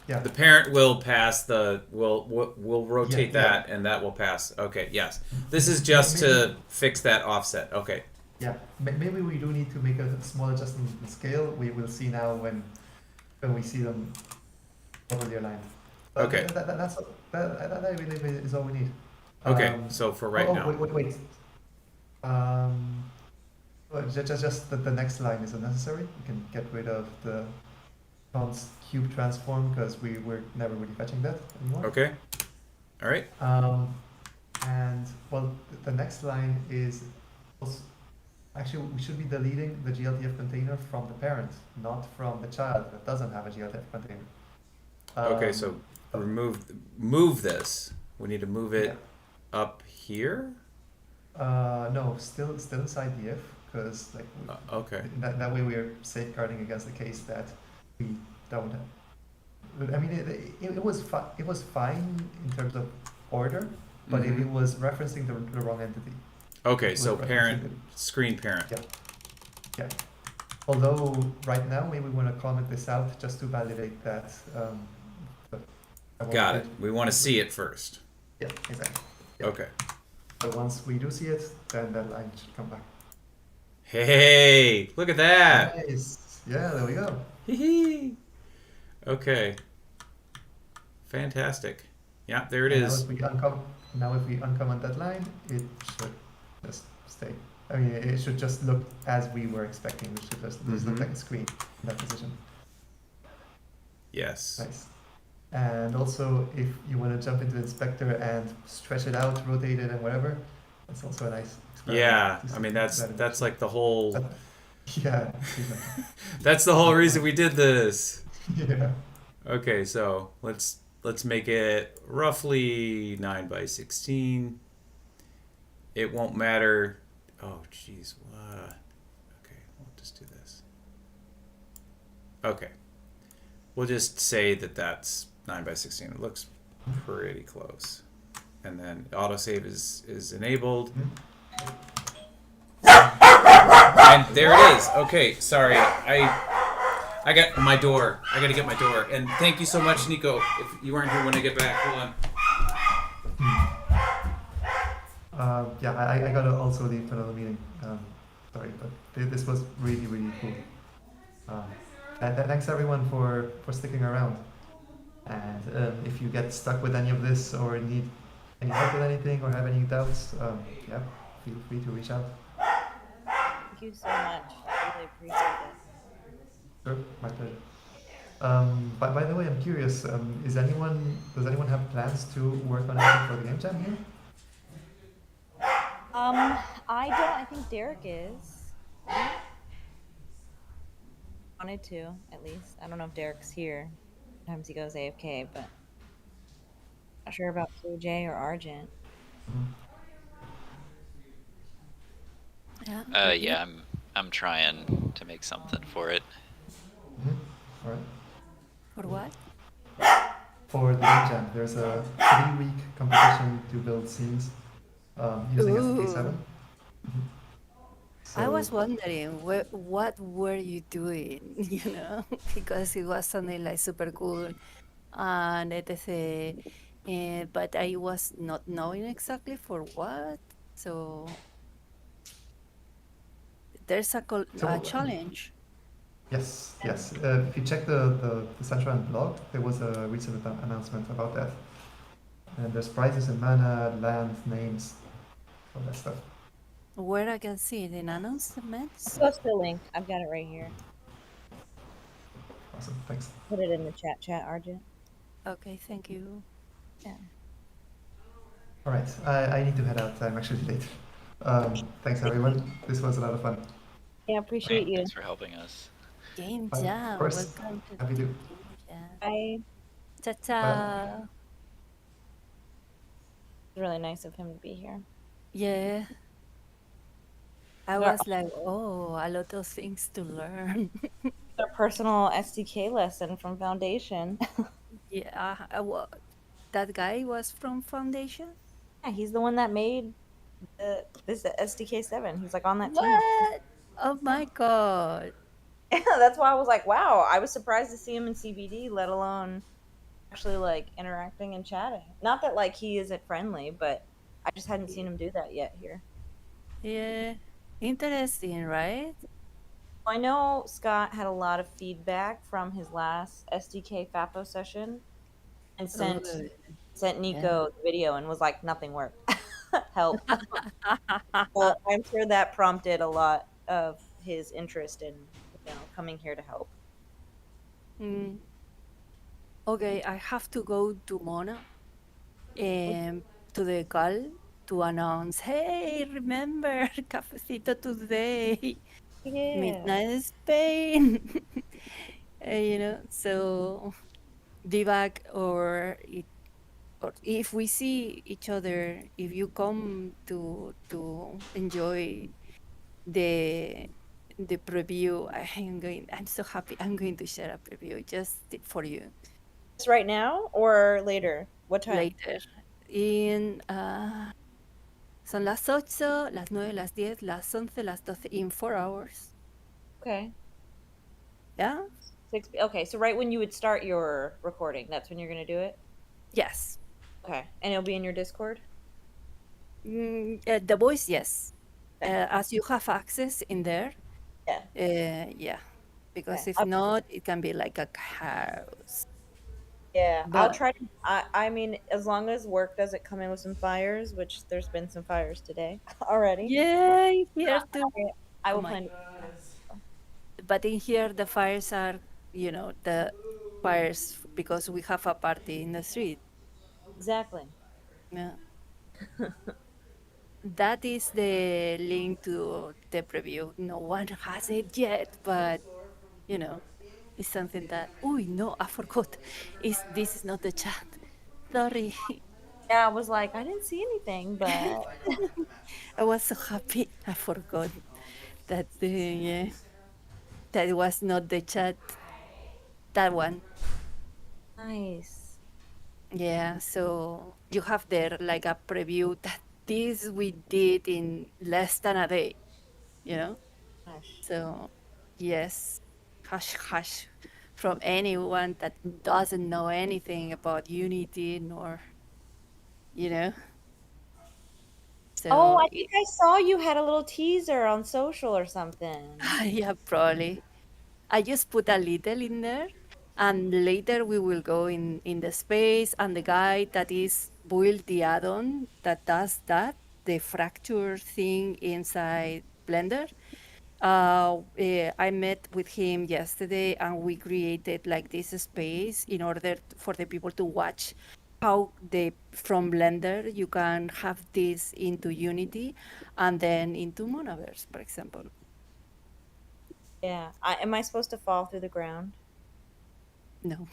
Speaker 4: Yeah.
Speaker 1: the parent will pass the will rotate
Speaker 4: Yeah,
Speaker 1: that and that will pass. Okay, yes. This is just to fix that offset. Okay.
Speaker 4: Yeah. Maybe we do need to make a small adjustment in scale. We will see now when we see them properly aligned. But
Speaker 1: Okay.
Speaker 4: that I believe is all we need.
Speaker 1: Okay. So for right now.
Speaker 4: Wait. Well, just the next line is unnecessary. We can get rid of the const cube transform because we were never really fetching that anymore.
Speaker 1: Okay. All right.
Speaker 4: And well, the next line is also, actually we should be deleting the GLTF container from the parent, not from the child that doesn't have a GLTF container.
Speaker 1: Okay, so move this. We need to move it
Speaker 4: Yeah.
Speaker 1: up here.
Speaker 4: No, still inside the if, because like
Speaker 1: Okay.
Speaker 4: that way we are safeguarding against the case that we don't have. I mean, it was fine in terms of order, but
Speaker 1: Mhm.
Speaker 4: it was referencing the wrong entity.
Speaker 1: Okay, so
Speaker 4: With
Speaker 1: parent,
Speaker 4: referencing
Speaker 1: screen parent.
Speaker 4: Yeah. Although right now maybe we want to comment this out just to validate that. But I won't
Speaker 1: Got
Speaker 4: do
Speaker 1: it. We want to see it first.
Speaker 4: Yeah, exactly. Yeah.
Speaker 1: Okay.
Speaker 4: But once we do see it, then that line should come back.
Speaker 1: Hey, look at that.
Speaker 4: Nice. Yeah, there we go.
Speaker 1: Hee. Okay. Fantastic. Yeah, there it
Speaker 4: And
Speaker 1: is.
Speaker 4: Now if we uncomment that line, it should just stay. I mean, it should just look as we were expecting. It should just look
Speaker 1: Mhm.
Speaker 4: like a screen in that position.
Speaker 1: Yes.
Speaker 4: Nice. And also, if you want to jump into the inspector and stretch it out, rotate it, and whatever, that's also a nice experiment.
Speaker 1: Yeah,
Speaker 4: to
Speaker 1: I
Speaker 4: see
Speaker 1: mean
Speaker 4: that
Speaker 1: that's like the whole
Speaker 4: Yeah. Exactly.
Speaker 1: that's the whole reason we did this.
Speaker 4: Yeah.
Speaker 1: Okay, so let's make it roughly 9 by 16. It won't matter. Oh, jeez. Okay, we'll just do this. Okay. We'll just say that that's 9 by 16. It looks pretty close. And then autosave is enabled. And there it is. Okay, sorry. I got my door. I got to get my door. And thank you so much, Nico. If you weren't here when I get back, hold on.
Speaker 4: Yeah, I gotta also leave for another meeting. Sorry, but this was really, really cool. And thanks everyone for sticking around. And if you get stuck with any of this or need any help with anything or have any doubts, yeah, feel free to reach out.
Speaker 7: Thank you so much. I really appreciate it.
Speaker 4: Sure, my pleasure. By the way, I'm curious. Does anyone have plans to work on anything for the game jam here?
Speaker 7: I don't. I think Derek is. Wanted to, at least. I don't know if Derek's here. Sometimes he goes AFK, but not sure about KJ or Argent.
Speaker 3: Yeah, really?
Speaker 2: Yeah, I'm trying to make something for it.
Speaker 4: All right.
Speaker 3: For what?
Speaker 4: For the League Jam, there's a 3-week competition to build scenes using
Speaker 3: Ooh.
Speaker 4: SDK7.
Speaker 3: I
Speaker 4: So,
Speaker 3: was wondering what were you doing, because it was something like super cool and etc. But I was not knowing exactly for what. So there's a
Speaker 4: so
Speaker 3: challenge.
Speaker 4: yes, yes. If you check the Central blog, there was a recent announcement about that. And there's prizes in mana, land, names, all that stuff.
Speaker 3: Where I can see it in announcements.
Speaker 7: Post the link. I've got it right here.
Speaker 4: Awesome, thanks.
Speaker 7: Put it in the chat, Argent.
Speaker 3: Okay, thank you.
Speaker 7: Yeah.
Speaker 4: All right, I need to head out. I'm actually late. Thanks, everyone. This was a lot of fun.
Speaker 7: Yeah, appreciate you.
Speaker 2: Thanks for helping us.
Speaker 3: Game
Speaker 4: Bye.
Speaker 3: Jam.
Speaker 4: First,
Speaker 3: Welcome to
Speaker 4: happy to.
Speaker 3: Game Jam.
Speaker 7: I
Speaker 3: Cha
Speaker 4: Bye.
Speaker 3: cha.
Speaker 7: It's really nice of him to be here.
Speaker 3: Yeah. I
Speaker 7: Our,
Speaker 3: was like, oh, a lot of things to learn.
Speaker 7: our personal SDK lesson from Foundation.
Speaker 3: Yeah. That guy was from Foundation?
Speaker 7: Yeah, he's the one that made this SDK7. He's like on that team.
Speaker 3: What? Oh my god.
Speaker 7: That's why I was like, wow, I was surprised to see him in CBD, let alone actually like interacting and chatting. Not that like he isn't friendly, but I just hadn't seen him do that yet here.
Speaker 3: Yeah. Interesting, right?
Speaker 7: I know Scott had a lot of feedback from his last SDK Fafo session and
Speaker 3: Oh,
Speaker 7: sent
Speaker 3: yeah.
Speaker 7: Nico the video and was like, nothing worked. Help. Well, I'm sure that prompted a lot of his interest in, coming here to help.
Speaker 3: Mm. Okay, I have to go to Mona and to the call to announce, hey, remember, cafecito today,
Speaker 7: Yeah.
Speaker 3: midnight Spain. So Divac or if we see each other, if you come to enjoy the the preview, I'm so happy. I'm going to share a preview just for you
Speaker 7: Just right now or later? What time?
Speaker 3: later. In Son las 8, las 9, las 10, las 11, las 12 in 4 hours.
Speaker 7: Okay.
Speaker 3: Yeah?
Speaker 7: Okay, so right when you would start your recording, that's when you're gonna do it?
Speaker 3: Yes.
Speaker 7: Okay. And it'll be in your Discord?
Speaker 3: The voice, yes.
Speaker 7: Okay.
Speaker 3: As you have access in there,
Speaker 7: Yeah.
Speaker 3: yeah. Because
Speaker 7: Okay.
Speaker 3: if not, it can be like a chaos.
Speaker 7: Yeah, I'll
Speaker 3: But
Speaker 7: try to. I mean, as long as work doesn't come in with some fires, which there's been some fires today already.
Speaker 3: yeah, here too.
Speaker 7: I
Speaker 3: Oh
Speaker 7: will
Speaker 3: my.
Speaker 7: plan.
Speaker 3: But in here, the fires are, the fires because we have a party in the street.
Speaker 7: Exactly.
Speaker 3: Yeah. That is the link to the preview. No one has it yet, but it's something that. Oh no, I forgot. This is not the chat? Sorry,
Speaker 7: Yeah, I was like, I didn't see anything, but
Speaker 3: I was so happy. I forgot that. Yeah, that was not the chat. That one.
Speaker 7: nice.
Speaker 3: Yeah. So you have there like a preview that this we did in less than a day. You know.
Speaker 7: Gosh.
Speaker 3: So, yes, hush, hush from anyone that doesn't know anything about Unity, nor, you know.
Speaker 7: Oh,
Speaker 3: So,
Speaker 7: I think I saw you had a little teaser on social or something.
Speaker 3: yeah, probably. I just put a little in there, and later we will go in the space, and the guy that is build the add-on that does that, the fracture thing inside Blender. I met with him yesterday and we created like this space in order for the people to watch how from Blender you can have this into Unity and then into Monaverse, for example.
Speaker 7: Yeah. Am I supposed to fall through the ground?
Speaker 3: No,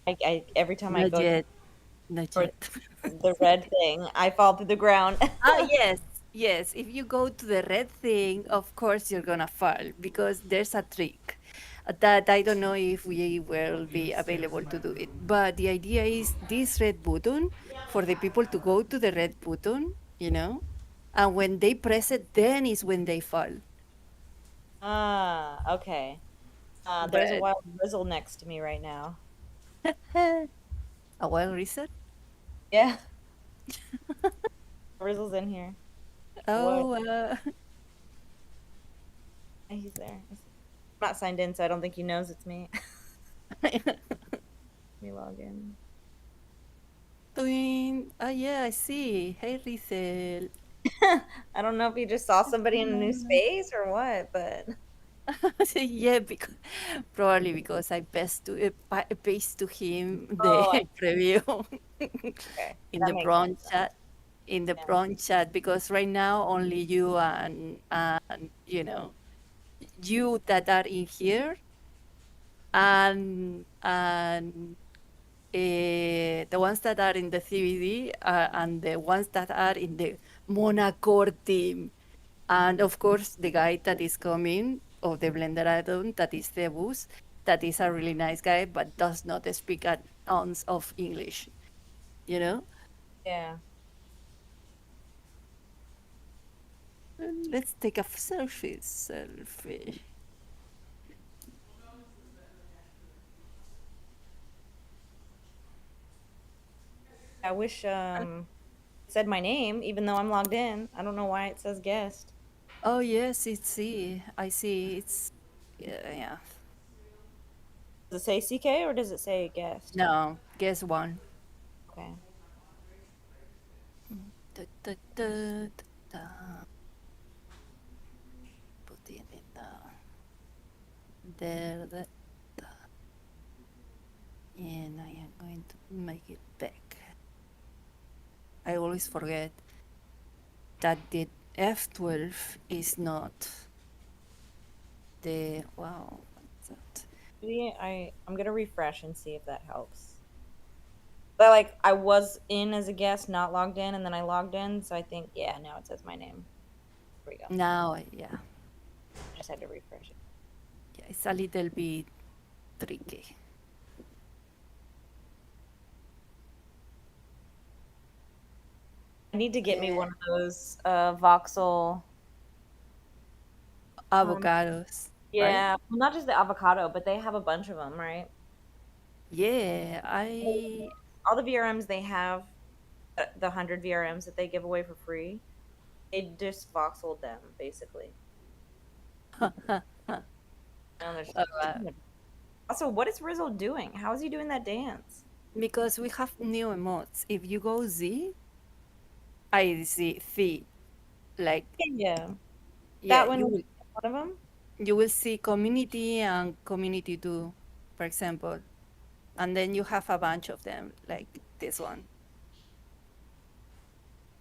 Speaker 7: I every time I
Speaker 3: not
Speaker 7: go
Speaker 3: yet. Not
Speaker 7: towards
Speaker 3: yet.
Speaker 7: the red thing, I fall through the ground.
Speaker 3: Ah, yes, yes. If you go to the red thing, of course you're gonna fall because there's a trick that I don't know if we will be available to do it. But the idea is this red button for the people to go to the red button, and when they press it, then is when they fall.
Speaker 7: Ah, okay. There's a
Speaker 3: But
Speaker 7: wild grizzle next to me right now.
Speaker 3: a wild reset?
Speaker 7: Yeah, grizzle's in here. What?
Speaker 3: Oh,
Speaker 7: He's there. I'm not signed in, so I don't think he knows it's me. Let me log in.
Speaker 3: doing. Ah, yeah, I see. Hey, Rizel.
Speaker 7: I don't know if he just saw somebody in a new space or what, but
Speaker 3: Yeah, because probably because I paste to him the
Speaker 7: oh,
Speaker 3: preview
Speaker 7: okay,
Speaker 3: in
Speaker 7: that
Speaker 3: the
Speaker 7: makes
Speaker 3: brown
Speaker 7: sense.
Speaker 3: chat. In the
Speaker 7: Yeah,
Speaker 3: brown chat, because right now only you and you that are in here and the ones that are in the CBD and the ones that are in the Monacore team. And of course, the guy that is coming of the Blender add-on, that is the bus, that is a really nice guy, but does not speak an ounce of English, you know?
Speaker 7: yeah.
Speaker 3: Let's take a selfie.
Speaker 7: I wish it said my name, even though I'm logged in. I don't know why it says guest.
Speaker 3: Oh yes, I see. It's yeah.
Speaker 7: Does it say CK or does it say guest?
Speaker 3: No, guess one.
Speaker 7: Okay.
Speaker 3: Da, da, da, da, da. Put it in there, and I am going to make it back. I always forget that the F12 is not the wow. What's that?
Speaker 7: Maybe I'm gonna refresh and see if that helps. But like I was in as a guest, not logged in, and then I logged in, so I think yeah, now it says my name. There we go.
Speaker 3: Now, yeah,
Speaker 7: I just had to refresh it.
Speaker 3: yeah, it's a little bit tricky.
Speaker 7: I need to get me one of those voxel. Um,
Speaker 3: Avocados, right?
Speaker 7: yeah, well, not just the avocado, but they have a bunch of them, right?
Speaker 3: Yeah, I
Speaker 7: All the VRMs they have, the 100 VRMs that they give away for free, they just voxeled them basically. And there's
Speaker 3: uh,
Speaker 7: also, what is Rizzo doing? How is he doing that dance?
Speaker 3: because we have new emotes. If you go Z, I see, like
Speaker 7: Yeah,
Speaker 3: yeah,
Speaker 7: that one was one of them.
Speaker 3: you will see community and community two, for example, and then you have a bunch of them like this one.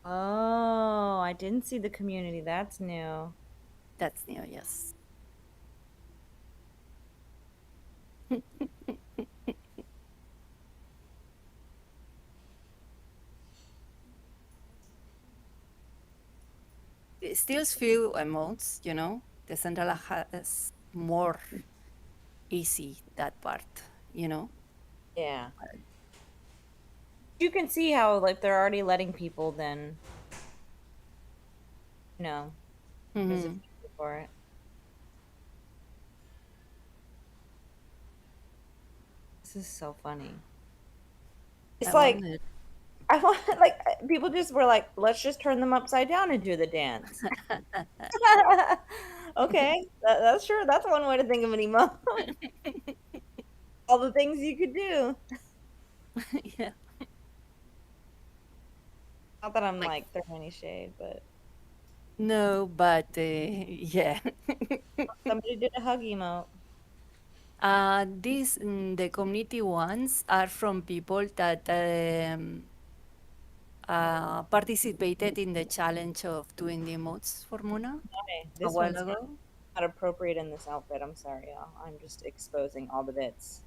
Speaker 7: Oh, I didn't see the community. That's new.
Speaker 3: That's new, yes. It still few emotes, The central has more easy that part.
Speaker 7: Yeah. You can see how like they're already letting people then, there's a
Speaker 3: Hmm.
Speaker 7: feature for it. This is so funny. It's
Speaker 3: I
Speaker 7: like
Speaker 3: wonder.
Speaker 7: I want like people just were like, let's just turn them upside down and do the dance. Okay, that's sure. That's one way to think of an emote. All the things you could do.
Speaker 3: Yeah.
Speaker 7: Not that I'm
Speaker 3: Like
Speaker 7: like throwing any shade, but
Speaker 3: no, but yeah.
Speaker 7: somebody did a hug emote.
Speaker 3: The community ones are from people that participated in the challenge of doing the emotes for Muna
Speaker 7: Okay,
Speaker 3: a
Speaker 7: this
Speaker 3: while
Speaker 7: one's
Speaker 3: ago.
Speaker 7: not appropriate in this outfit. I'm sorry, y'all. I'm just exposing all the bits.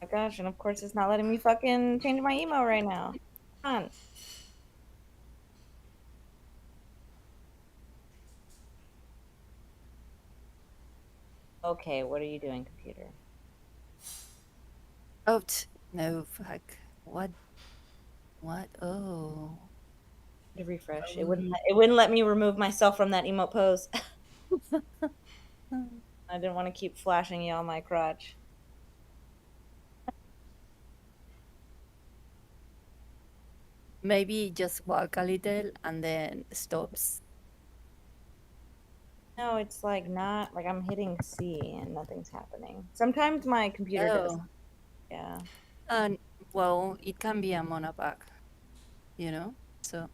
Speaker 7: My gosh, and of course it's not letting me fucking change my email right now. Come on. Okay, what are you doing, computer?
Speaker 3: Oh, no, fuck. What? Oh.
Speaker 7: To refresh. It wouldn't let me remove myself from that emote pose. I didn't want to keep flashing y'all my crotch.
Speaker 3: Maybe just walk a little and then stops.
Speaker 7: No, it's like not like I'm hitting C and nothing's happening. Sometimes my computer does.
Speaker 3: Oh.
Speaker 7: Yeah.
Speaker 3: And well, it can be a monopack, you know? So,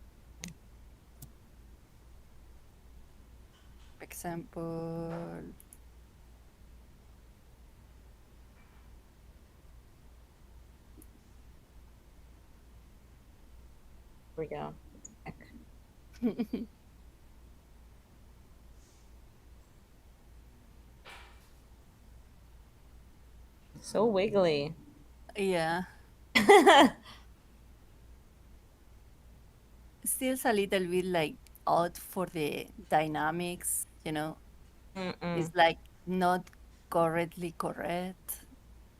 Speaker 3: for example,
Speaker 7: Here we go. So wiggly.
Speaker 3: yeah, still a little bit like odd for the dynamics, you know?
Speaker 7: Mm-mm.
Speaker 3: It's like not correctly correct,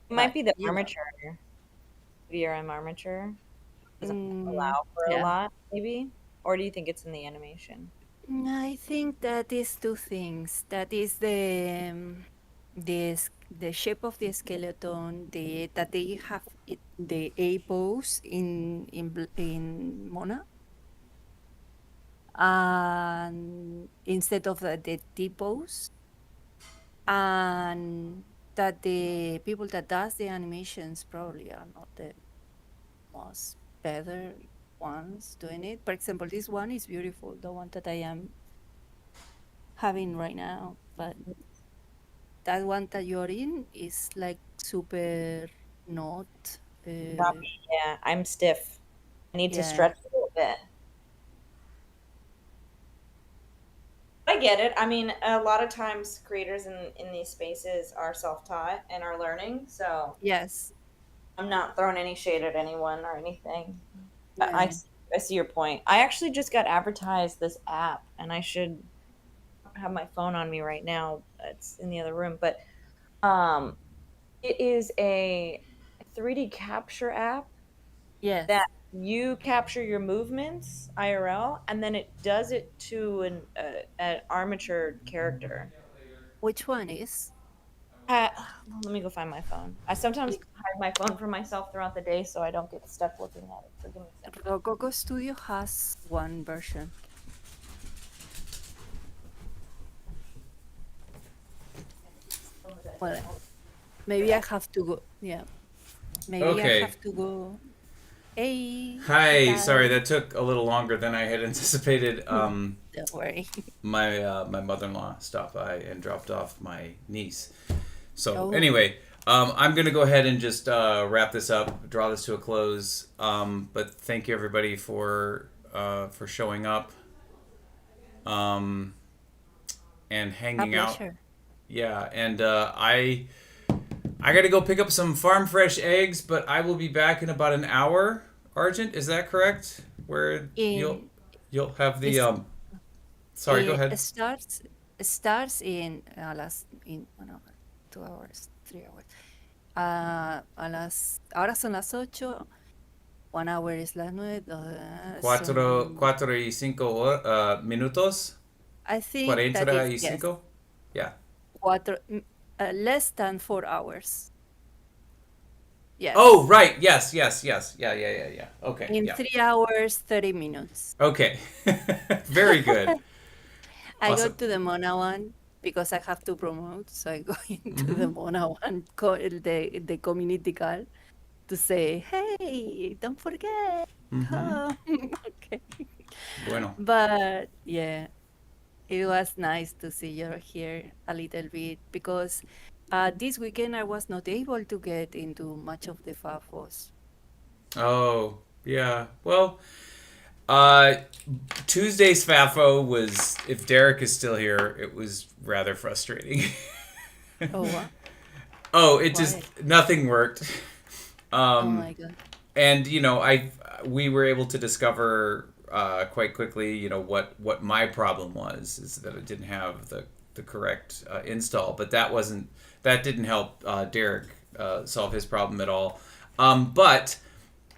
Speaker 7: It might
Speaker 3: but
Speaker 7: be the
Speaker 3: you know,
Speaker 7: armature, VRM armature. Doesn't
Speaker 3: mm,
Speaker 7: allow for a
Speaker 3: yeah.
Speaker 7: lot, maybe? Or do you think it's in the animation?
Speaker 3: I think that is two things. That is the shape of the skeleton, that they have the A pose in Mona, and instead of the T pose, and that the people that does the animations probably are not the most better ones doing it. For example, this one is beautiful, the one that I am having right now, but that one that you're in is like super not, uh,
Speaker 7: Choppy. Yeah, I'm stiff. I need to
Speaker 3: yeah,
Speaker 7: stretch a little bit. I get it. I mean, a lot of times creators in these spaces are self-taught and are learning, so
Speaker 3: yes,
Speaker 7: I'm not throwing any shade at anyone or anything.
Speaker 3: yeah,
Speaker 7: I see your point. I actually just got advertised this app, and I should have my phone on me right now. It's in the other room, but um, it is a 3D capture app that
Speaker 3: yes.
Speaker 7: you capture your movements IRL, and then it does it to an armature character.
Speaker 3: Which one is?
Speaker 7: Uh, Let me go find my phone. I sometimes hide my phone from myself throughout the day so I don't get stuck looking at it. So give me a second.
Speaker 3: Rococo Studio has one version. Well, maybe I have to go. Yeah, maybe I
Speaker 1: Okay.
Speaker 3: have to go. Hey, ¿qué
Speaker 1: Hi. Sorry,
Speaker 3: tal?
Speaker 1: that took a little longer than I had anticipated.
Speaker 3: Don't worry.
Speaker 1: My mother-in-law stopped by and dropped off my niece. So
Speaker 3: Oh,
Speaker 1: anyway, I'm gonna go ahead and just wrap this up, draw this to a close. But thank you everybody for showing up and
Speaker 3: a
Speaker 1: hanging out.
Speaker 3: pleasure.
Speaker 1: Yeah, and I got to go pick up some farm fresh eggs, but I will be back in about an hour. Argent, is that correct? Where
Speaker 3: In
Speaker 1: you'll have the
Speaker 3: it's
Speaker 1: Sorry, go ahead.
Speaker 3: it starts in in 1 hour, 2 hours, 3 hours. Ahora son las 8. 1 hour es las 9. Son,
Speaker 1: Cuatro y cinco minutos.
Speaker 3: I think that
Speaker 1: Cuarenta
Speaker 3: is,
Speaker 1: y
Speaker 3: yes,
Speaker 1: cinco. Yeah.
Speaker 3: less than 4 hours.
Speaker 1: Oh,
Speaker 3: Yes.
Speaker 1: right. Yes, yes, yes. Yeah, yeah, yeah, yeah. Okay,
Speaker 3: In
Speaker 1: yeah.
Speaker 3: 3 hours, 30 minutes.
Speaker 1: Okay. Very good.
Speaker 3: I go
Speaker 1: Awesome.
Speaker 3: to the Mona one because I have to promote. So I go into the
Speaker 1: Mm-hmm.
Speaker 3: Mona one, the community call to say, hey, don't forget,
Speaker 1: Mm-hmm.
Speaker 3: come. Okay.
Speaker 1: Bueno.
Speaker 3: But yeah, it was nice to see you here a little bit because this weekend I was not able to get into much of the Fafos.
Speaker 1: Oh, yeah. Well, uh, Tuesday's FAFO was, if Derek is still here, it was rather frustrating.
Speaker 3: Oh, what?
Speaker 1: Oh, it
Speaker 3: Why?
Speaker 1: just nothing worked.
Speaker 3: Oh
Speaker 1: Um,
Speaker 3: my god.
Speaker 1: and we were able to discover quite quickly, what my problem was is that it didn't have the correct install, but that didn't help Derek solve his problem at all. But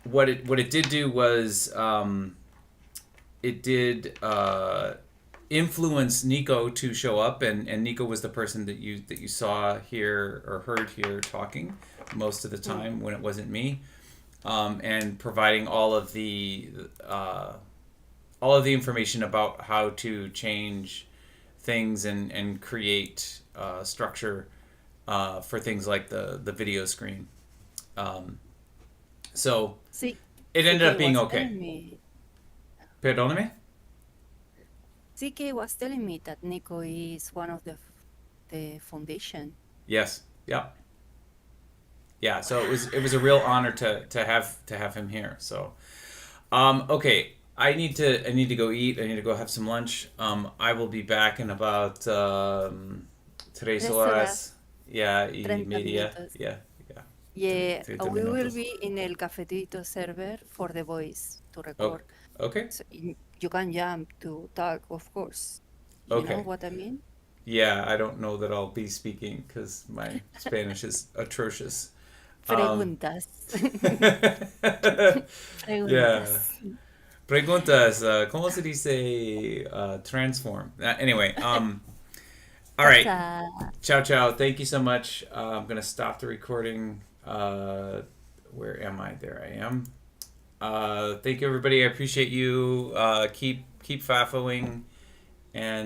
Speaker 1: what it did do was it did influence Nico to show up, and Nico was the person that you saw here or heard here talking most of the time when it wasn't me, and providing all of the information about how to change things and create structure for things like the video screen. So
Speaker 3: See,
Speaker 1: it ended
Speaker 3: CK
Speaker 1: up being
Speaker 3: was
Speaker 1: okay.
Speaker 3: telling me.
Speaker 1: Perdóname?
Speaker 3: CK was telling me that Nico is one of the foundation.
Speaker 1: Yes. Yep. Yeah. So it was a real honor to have him here. So okay. I need to go eat. I need to go have some lunch. I will be back in about 3
Speaker 3: Tres
Speaker 1: horas.
Speaker 3: horas,
Speaker 1: Yeah, y
Speaker 3: 30
Speaker 1: media.
Speaker 3: minutos.
Speaker 1: Yeah, yeah.
Speaker 3: Yeah,
Speaker 1: 30
Speaker 3: we will
Speaker 1: minutos.
Speaker 3: be in el cafetito server for the voice to
Speaker 1: Okay.
Speaker 3: record.
Speaker 1: Okay.
Speaker 3: So you can jump to talk, of course. You know
Speaker 1: Okay.
Speaker 3: what I mean?
Speaker 1: Yeah, I don't know that I'll be speaking because my Spanish is atrocious. Um,
Speaker 3: Preguntas.
Speaker 1: yeah.
Speaker 3: Preguntas.
Speaker 1: Preguntas. ¿Cómo se dice transform? Anyway. All right.
Speaker 3: Ta-ta.
Speaker 1: Ciao, ciao. Thank you so much. I'm gonna stop the recording. Where am I? There I am. Thank you, everybody. I appreciate you. Keep fafoing, and